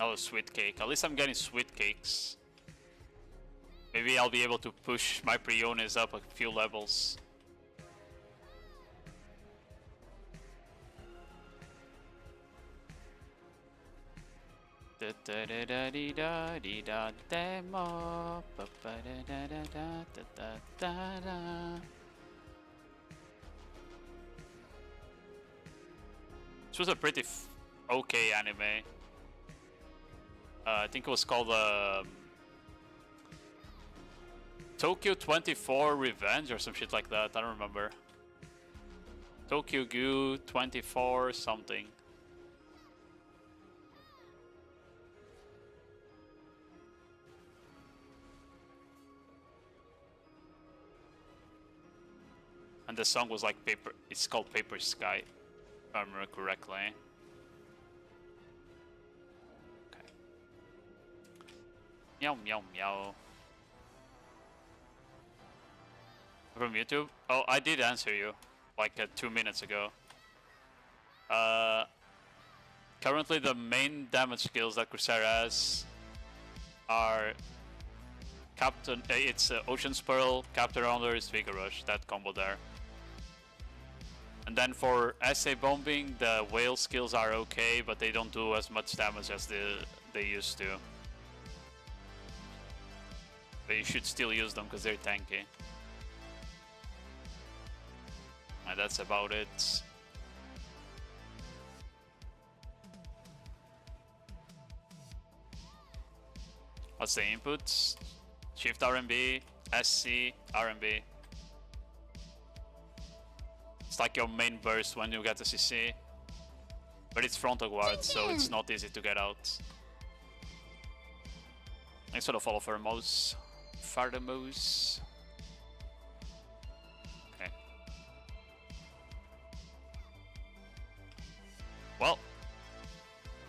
Oh, sweet cake. At least I'm getting sweet cakes. Maybe I'll be able to push my Priones up a few levels. This was a pretty okay anime. I think it was called Tokyo 24 Revenge or some shit like that. I don't remember. Tokyo Goo 24 something. And the song was like Paper. It's called Paper Sky, if I remember correctly. Meow meow meow. From YouTube? Oh, I did answer you like 2 minutes ago. Currently the main damage skills that Corsair has are Captain. It's Ocean's Pearl, Captain Rounders, Vigor Rush. That combo there. And then for SA bombing, the whale skills are okay, but they don't do as much damage as they used to. But you should still use them because they're tanky. And that's about it. What's the inputs? Shift RMB, SC, RMB. It's like your main burst when you get the CC. But it's frontal guard, so it's not easy to get out. Thanks for the follow, Farmos. Farmos. Okay. Well,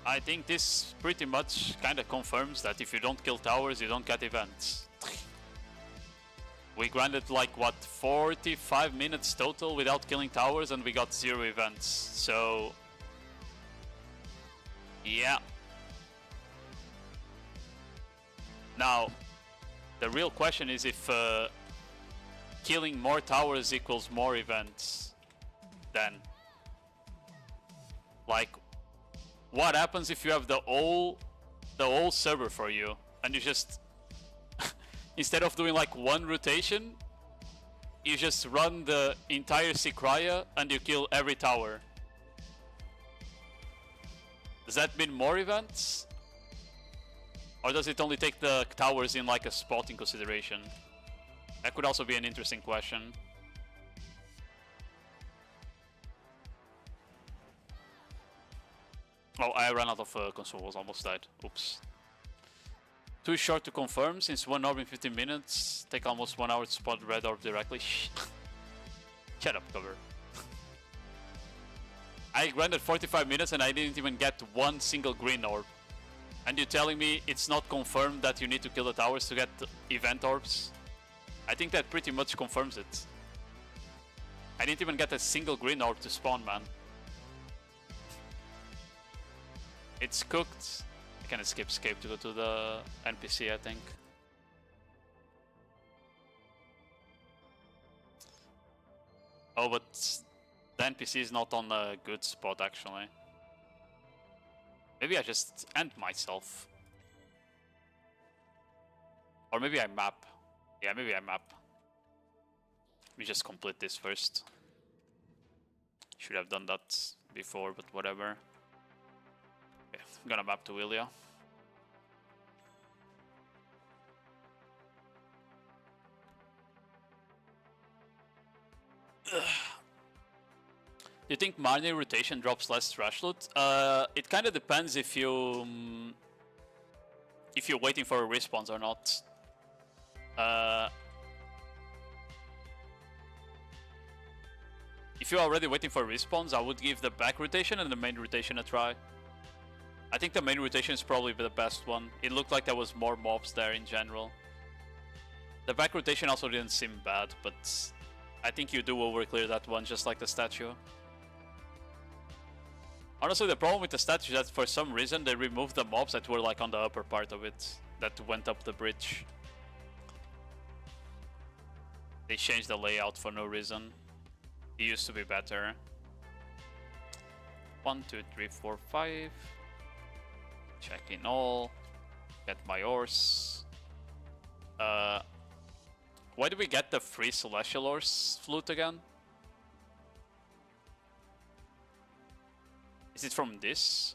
I think this pretty much kind of confirms that if you don't kill towers, you don't get events. We grinded like, what, 45 minutes total without killing towers and we got 0 events, so... yeah. Now, the real question is if killing more towers equals more events, then... like, what happens if you have the whole server for you, and you just... instead of doing like one rotation, you just run the entire Sikraya and you kill every tower. Does that mean more events? Or does it only take the towers in like a spot in consideration? That could also be an interesting question. Oh, I ran out of consoles, almost died. Oops. Too short to confirm, since 1 orb in 15 minutes, take almost 1 hour to spot red orb directly. Shut up, cover. I grinded 45 minutes and I didn't even get one single green orb. And you're telling me it's not confirmed that you need to kill the towers to get event orbs? I think that pretty much confirms it. I didn't even get a single green orb to spawn, man. It's cooked. I can escape to go to the NPC, I think. Oh, but the NPC is not on a good spot, actually. Maybe I just end myself. Or maybe I map. Yeah, maybe I map. Let me just complete this first. Should have done that before, but whatever. Okay, I'm gonna map to Willia. You think Marnie rotation drops less trash loot? It kind of depends if you're waiting for a response or not. If you're already waiting for respawns, I would give the back rotation and the main rotation a try. I think the main rotation is probably the best one. It looked like there was more mobs there in general. The back rotation also didn't seem bad, but I think you do overclear that one just like the statue. Honestly, the problem with the statue is that for some reason they removed the mobs that were like on the upper part of it, that went up the bridge. They changed the layout for no reason. It used to be better. 1, 2, 3, 4, 5. Check in all. Get my ores. Why do we get the free Celestial Ores flute again? Is it from this?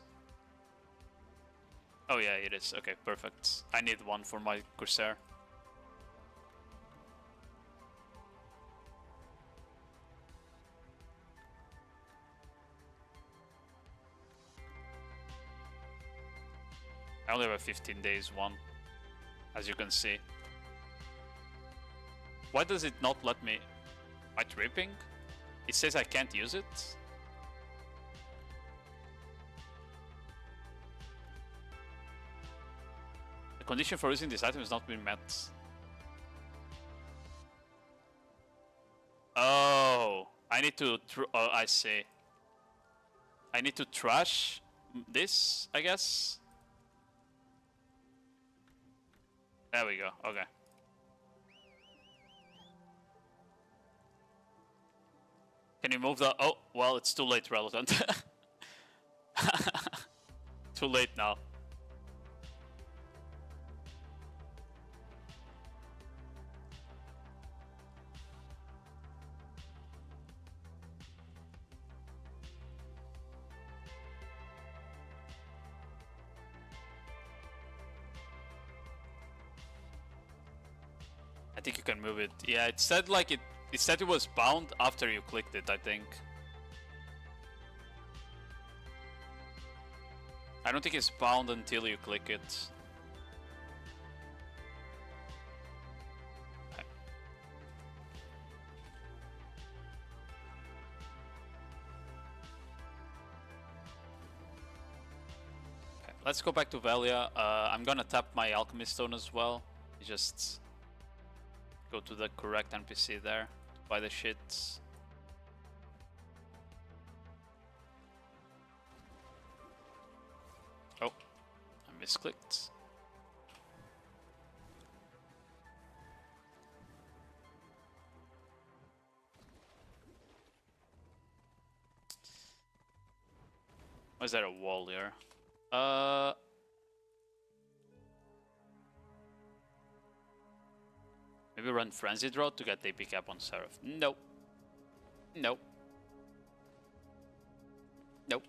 Oh yeah, it is. Okay, perfect. I need one for my Corsair. I only have a 15 days one, as you can see. Why does it not let me... Am I tripping? It says I can't use it? The condition for using this item has not been met. Oh, I need to... Oh, I see. I need to trash this, I guess? There we go, okay. Can you move the... Oh, well, it's too late, Relevant. Too late now. I think you can move it. Yeah, it said like it said it was bound after you clicked it, I think. I don't think it's bound until you click it. Okay. Okay, let's go back to Valia. I'm gonna tap my Alchemy Stone as well. Just go to the correct NPC there, buy the shit. Oh, I misclicked. Why is there a wall here? Maybe run Frenzied Road to get the AP cap on Seraph. Nope. Nope. Nope.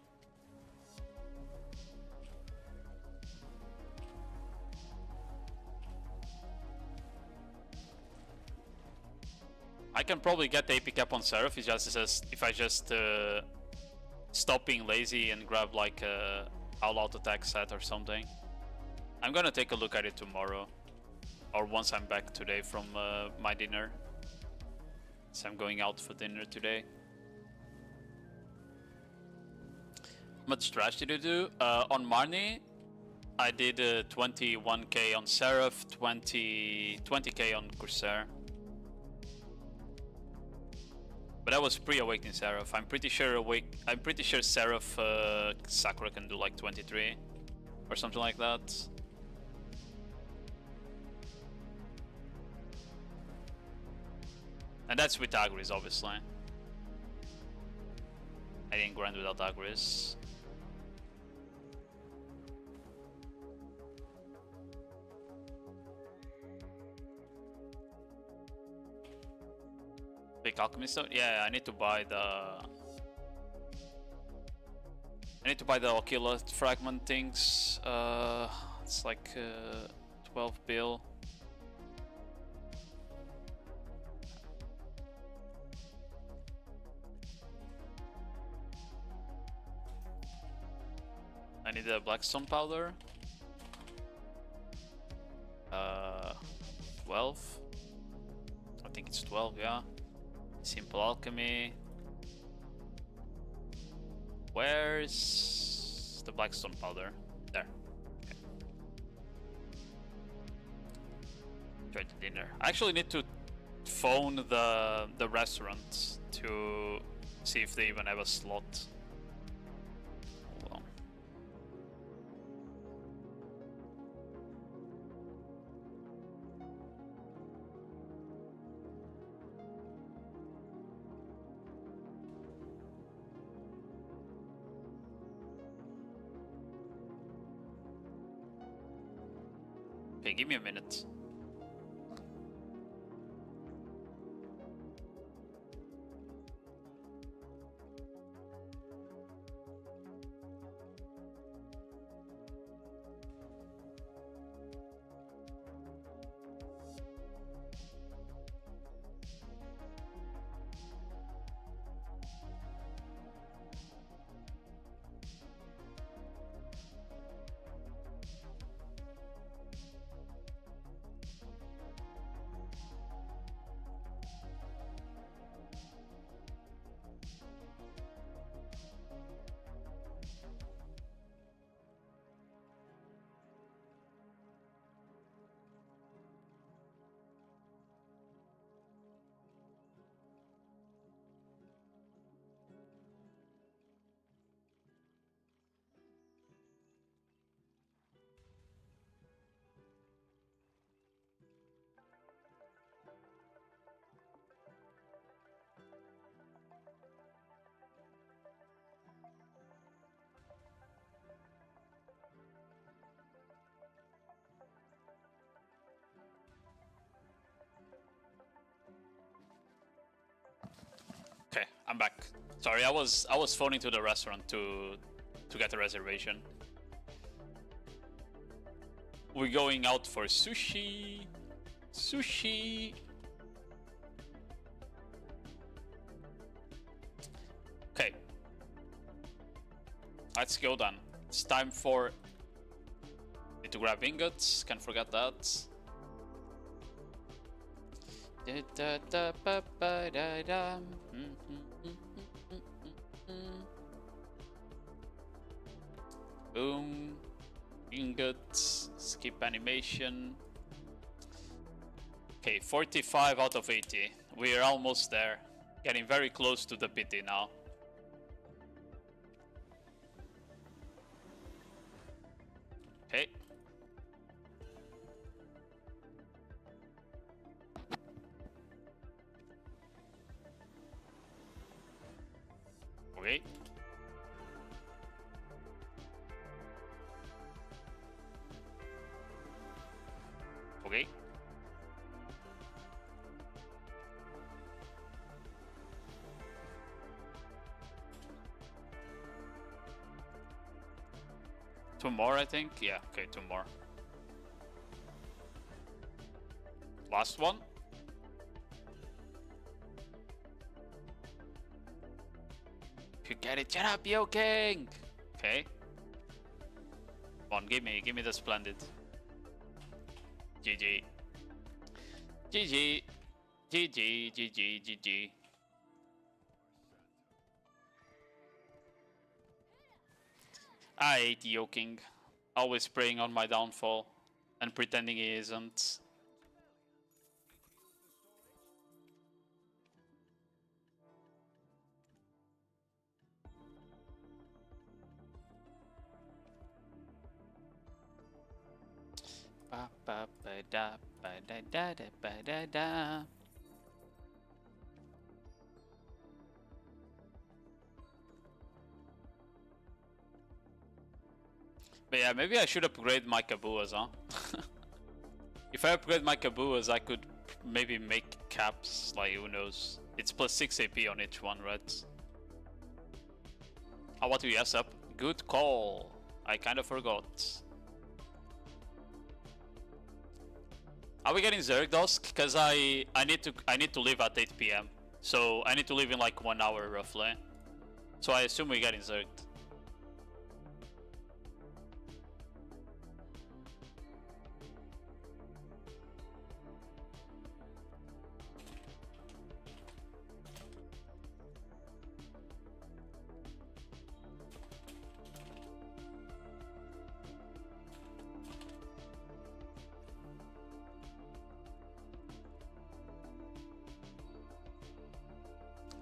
I can probably get the AP cap on Seraph. It just says if I just stop being lazy and grab like a all-out attack set or something. I'm gonna take a look at it tomorrow. Or once I'm back today from my dinner. So I'm going out for dinner today. Much trash did you do? On Marnie, I did 21k on Seraph, 20k on Corsair. But that was pre-awakening Seraph. I'm pretty sure Seraph Sakura can do like 23 or something like that. And that's with Agris, obviously. I didn't grind without Agris. Big Alchemist Stone? Yeah, I need to buy the Oculus fragment things. It's like 12 bill. I need a Blackstone powder. 12. I think it's 12, yeah. Simple alchemy. Where's the Blackstone powder? There. Okay. Try the dinner. I actually need to phone the restaurant to see if they even have a slot. Hold on. Okay, give me a minute. Okay, I'm back. Sorry, I was phoning to the restaurant to get a reservation. We're going out for sushi. Sushi. Okay. Let's go then. It's time for... Need to grab ingots, can't forget that. Boom. Ingots. Skip animation. Okay, 45 out of 80. We're almost there. Getting very close to the pity now. Okay. Okay. Okay. Two more, I think. Yeah, okay, two more. Last one. You get it, shut up, Yo King! Okay. Come on, give me the splendid. GG. GG. GG, GG, GG. I hate yoking. Always preying on my downfall and pretending he isn't. Ba ba ba da ba da da da ba da da. But yeah, maybe I should upgrade my Kabuas, huh? If I upgrade my Kabuas, I could maybe make caps, like who knows. It's plus 6 AP on each one, right? Oh, what do you up? Good call. I kind of forgot. Are we getting Zergdusk? Cause I need to leave at 8 PM. So I need to leave in like 1 hour roughly. So I assume we're getting Zerged.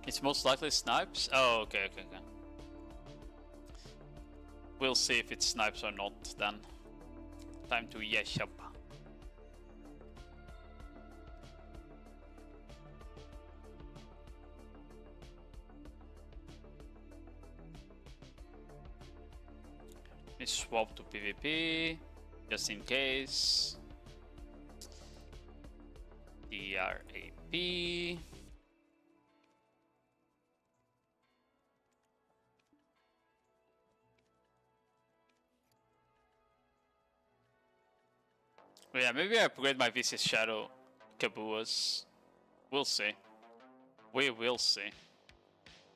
It's most likely snipes? Oh, okay. We'll see if it's snipes or not then. Time to yesh up. Let's swap to PvP, just in case. DRAP. But yeah, maybe I upgrade my VC Shadow Kabuas. We'll see. We will see.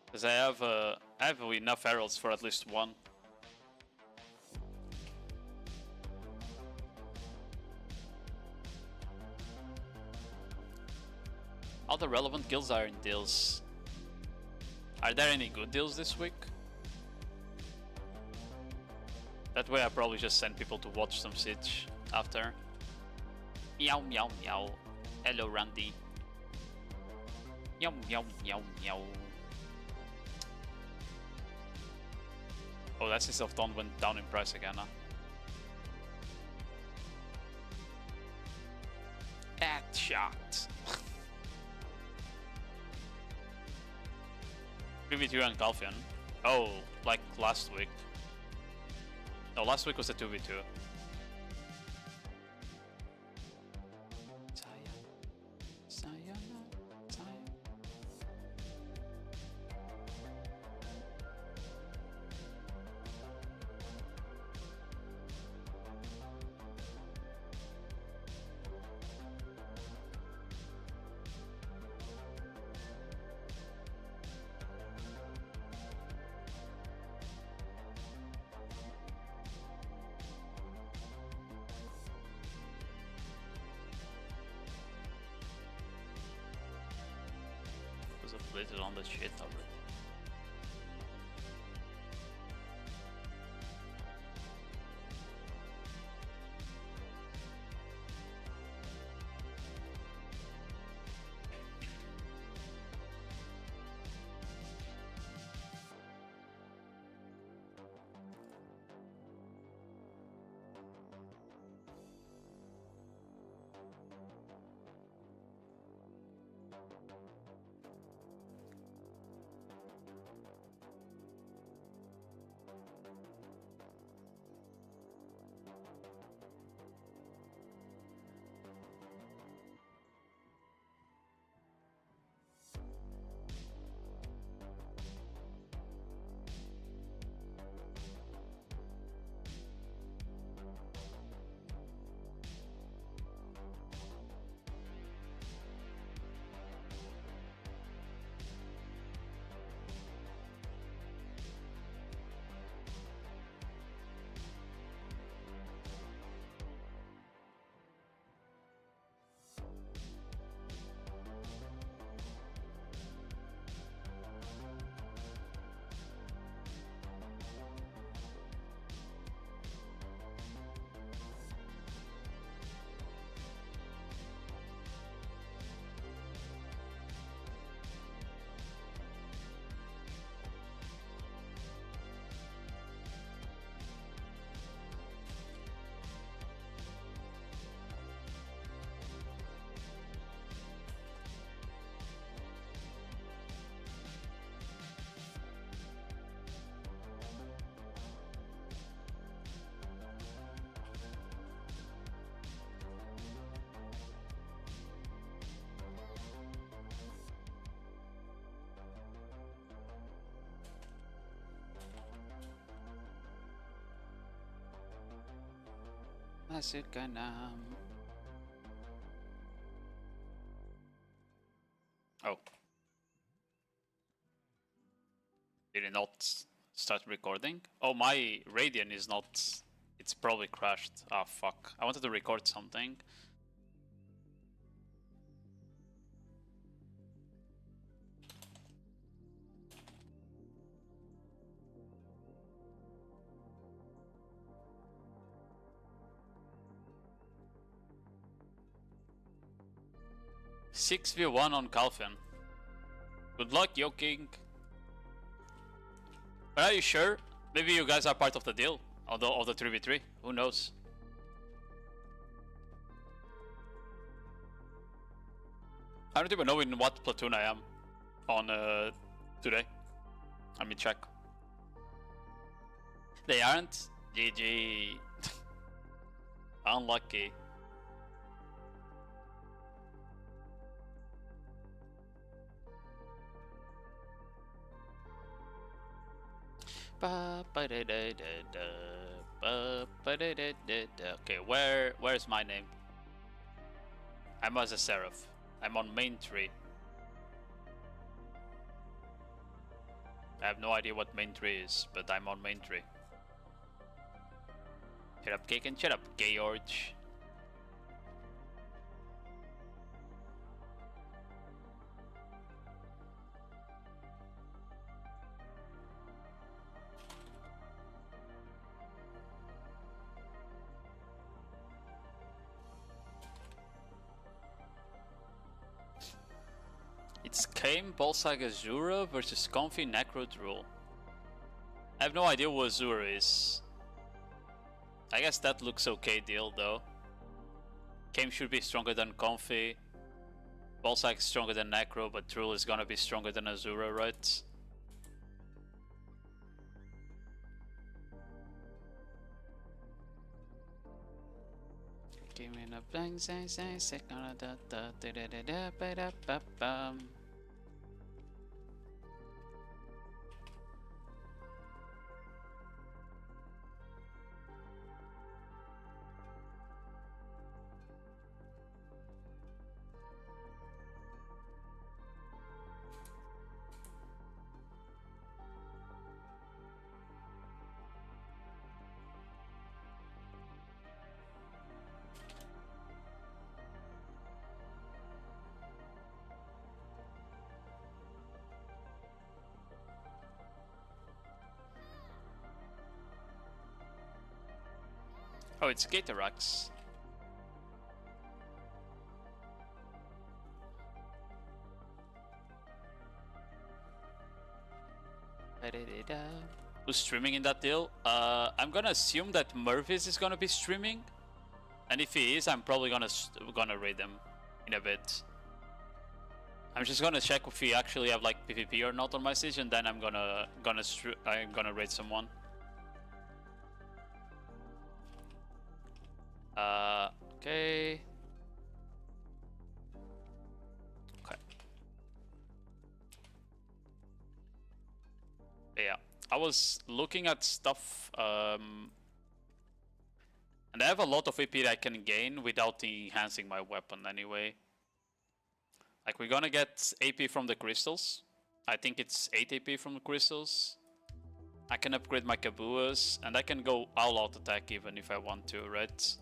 Because I have enough arrows for at least one. All the relevant guilds are in deals. Are there any good deals this week? That way I probably just send people to watch some Siege after. Meow meow meow. Hello Randy. Meow meow meow meow. Oh, that's of Dawn went down in price again, huh? That shot. 3v2 and Calphion. Oh, like last week. No, last week was a 2v2. Updated on the shit already. Oh. Did it not start recording? Oh, my Radeon is not... It's probably crashed. Ah, fuck. I wanted to record something. Six v one on Calvin. Good luck, Yo King. But are you sure? Maybe you guys are part of the deal. Of the 3v3. Who knows? I don't even know in what platoon I am on today. Let me check. They aren't? GG. Unlucky. Okay, where's my name? I'm as a Seraph. I'm on main tree. I have no idea what main tree is, but I'm on main tree. Shut up, Cake, and shut up, George. It's Kame, Balsag, Azura versus Comfy, Necro, Drool. I have no idea what Azura is. I guess that looks okay deal though. Kame should be stronger than Comfy. Balsag is stronger than Necro, but Drool is gonna be stronger than Azura, right? Give me a blank second. Oh, it's Gatarax. Who's streaming in that deal? I'm gonna assume that Mervis is gonna be streaming, and if he is, I'm probably gonna raid him in a bit. I'm just gonna check if we actually have like PvP or not on my stage, and then I'm gonna raid someone. Okay. Yeah, I was looking at stuff, and I have a lot of AP that I can gain without enhancing my weapon anyway. Like, we're gonna get AP from the crystals. I think it's 8 AP from the crystals. I can upgrade my Kabuas, and I can go all-out attack even if I want to, right?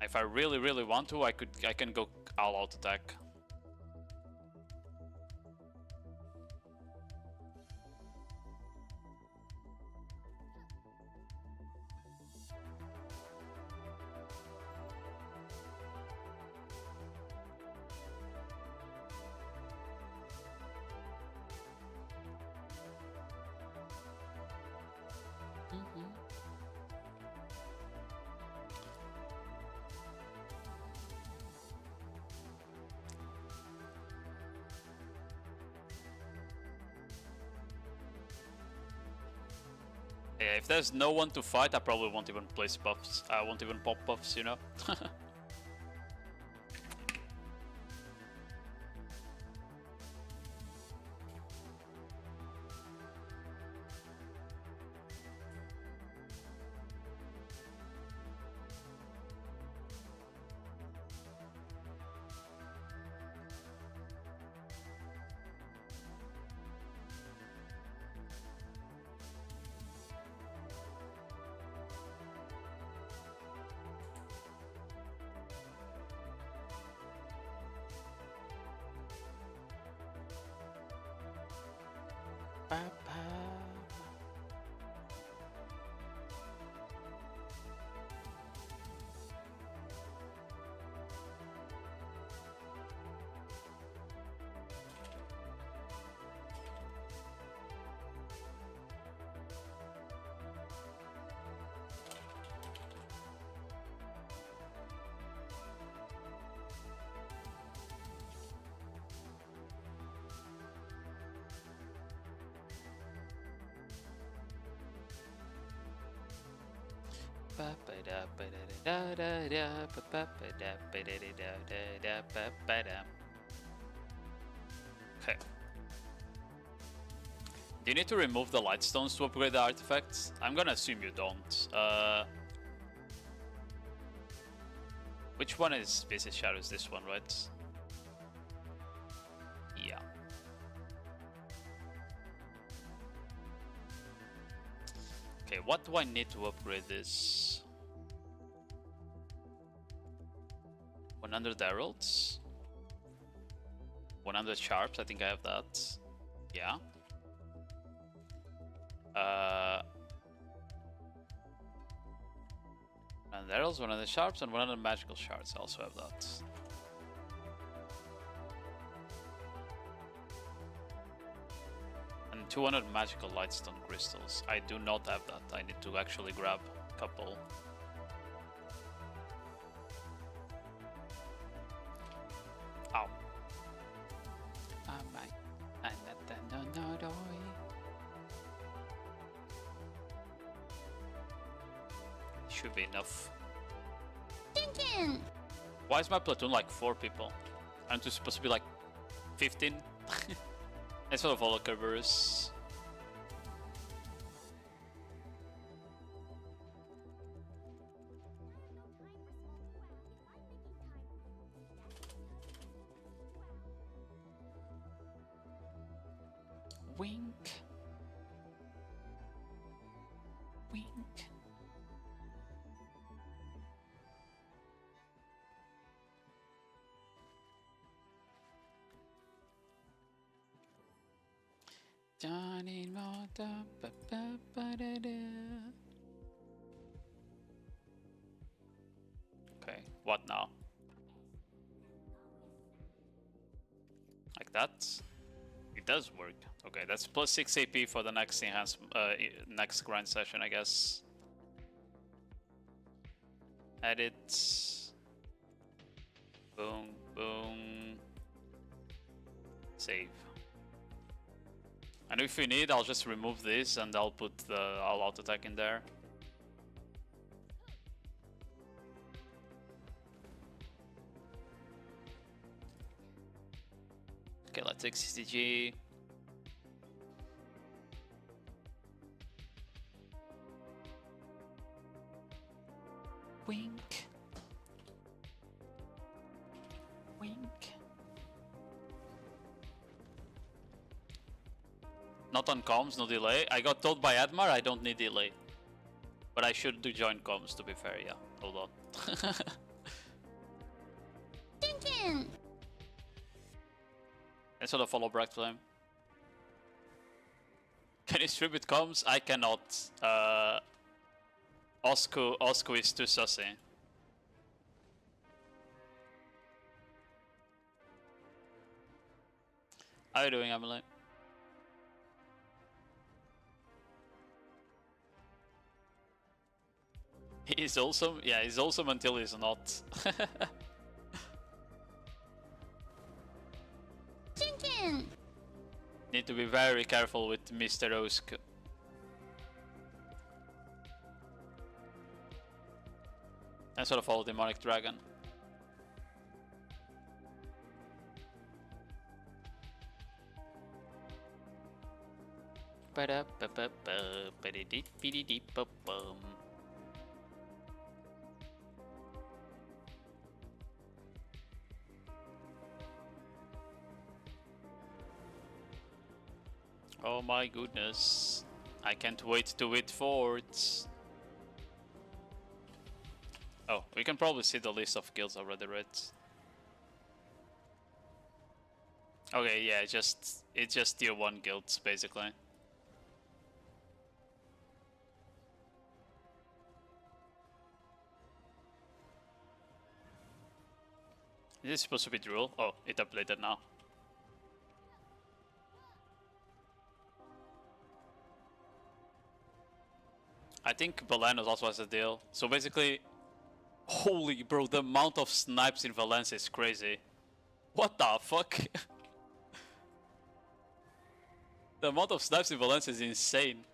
If I really want to, I can go all-out attack. Yeah, if there's no one to fight, I probably won't even place buffs. I won't even pop buffs, you know? Okay. Do you need to remove the light stones to upgrade the artifacts? I'm gonna assume you don't. Which one is Visit Shadows? This one, right? Yeah. Okay, what do I need to upgrade this? 100 heralds, 100 sharps, I think I have that. Yeah. And heralds, 100 sharps, and 100 magical shards. I also have that. And 200 magical lightstone crystals. I do not have that. I need to actually grab a couple. Ow. Should be enough. Tintin! Why is my platoon like 4 people? Aren't you supposed to be like 15? It's sort of all Kerberos. Wink. Wink. Okay, what now? Like that? It does work. Okay, that's plus 6 AP for the next next grind session, I guess. Edit. Boom, boom. Save. And if we need, I'll just remove this and I'll put the all-out attack in there. Okay, let's take CCG. Wink. Wink. Not on comms, no delay. I got told by Admar I don't need delay. But I should do join comms to be fair, yeah. Hold on. Tintin! Let's sort of follow back to him. Can you stream with comms? I cannot. Osco is too sussy. How are you doing, Emily? He's awesome. Yeah, he's awesome until he's not. Tintin! Need to be very careful with Mr. Osk. And sort of follow Demonic Dragon. Oh my goodness. I can't wait to hit forts. Oh, we can probably see the list of guilds already, right? Okay, yeah, it's just tier 1 guilds basically. Is this supposed to be Drool? Oh, it updated now. I think Balanos also has a deal. So basically, holy bro, the amount of snipes in Valencia is crazy. What the fuck? The amount of snipes in Valencia is insane.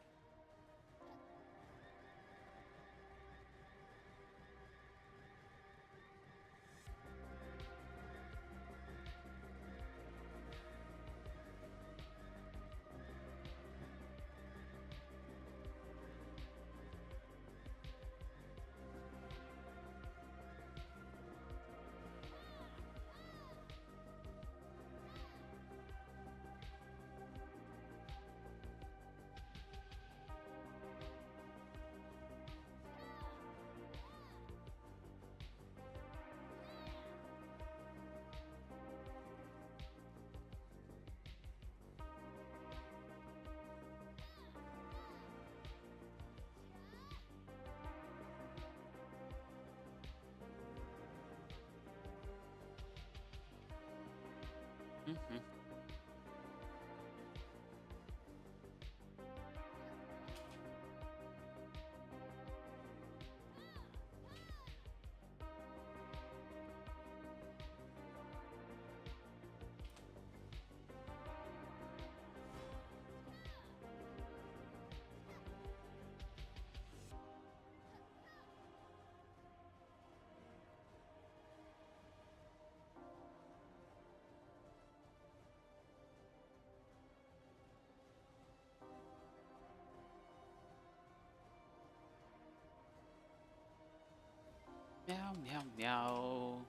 Mm-hmm. Meow, meow, meow.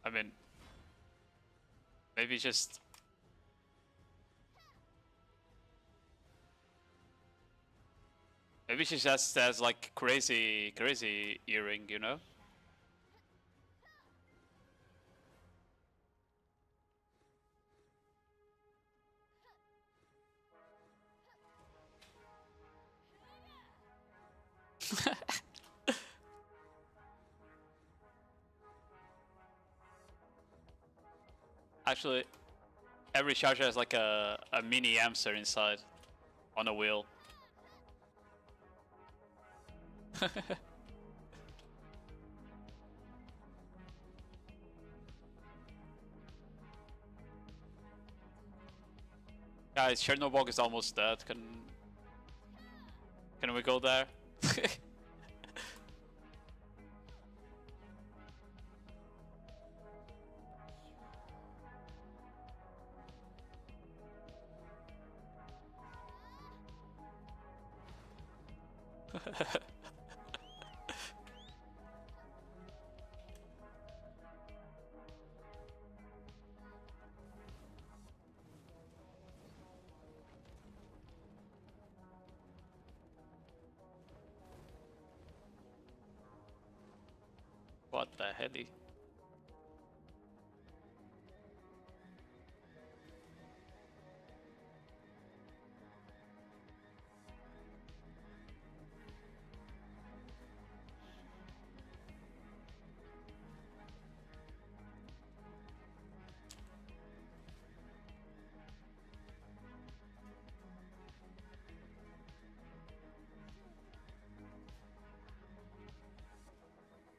I mean, maybe just... Maybe she just has like crazy earring, you know? Actually, every charger has like a mini hamster inside on a wheel. Guys, Chernobyl is almost dead. Can we go there? What the hell?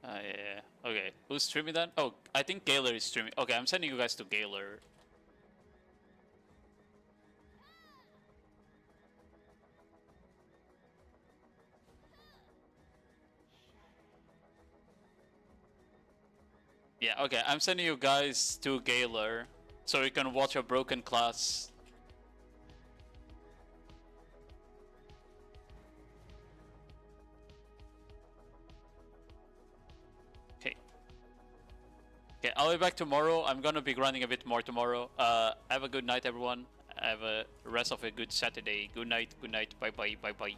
Yeah. Okay, who's streaming then? Oh, I think Gaylor is streaming. Okay, I'm sending you guys to Gaylor. Yeah, okay, I'm sending you guys to Gaylor so you can watch a broken class. Okay. Okay, I'll be back tomorrow. I'm gonna be grinding a bit more tomorrow. Have a good night, everyone. Have a rest of a good Saturday. Good night, bye bye, bye bye.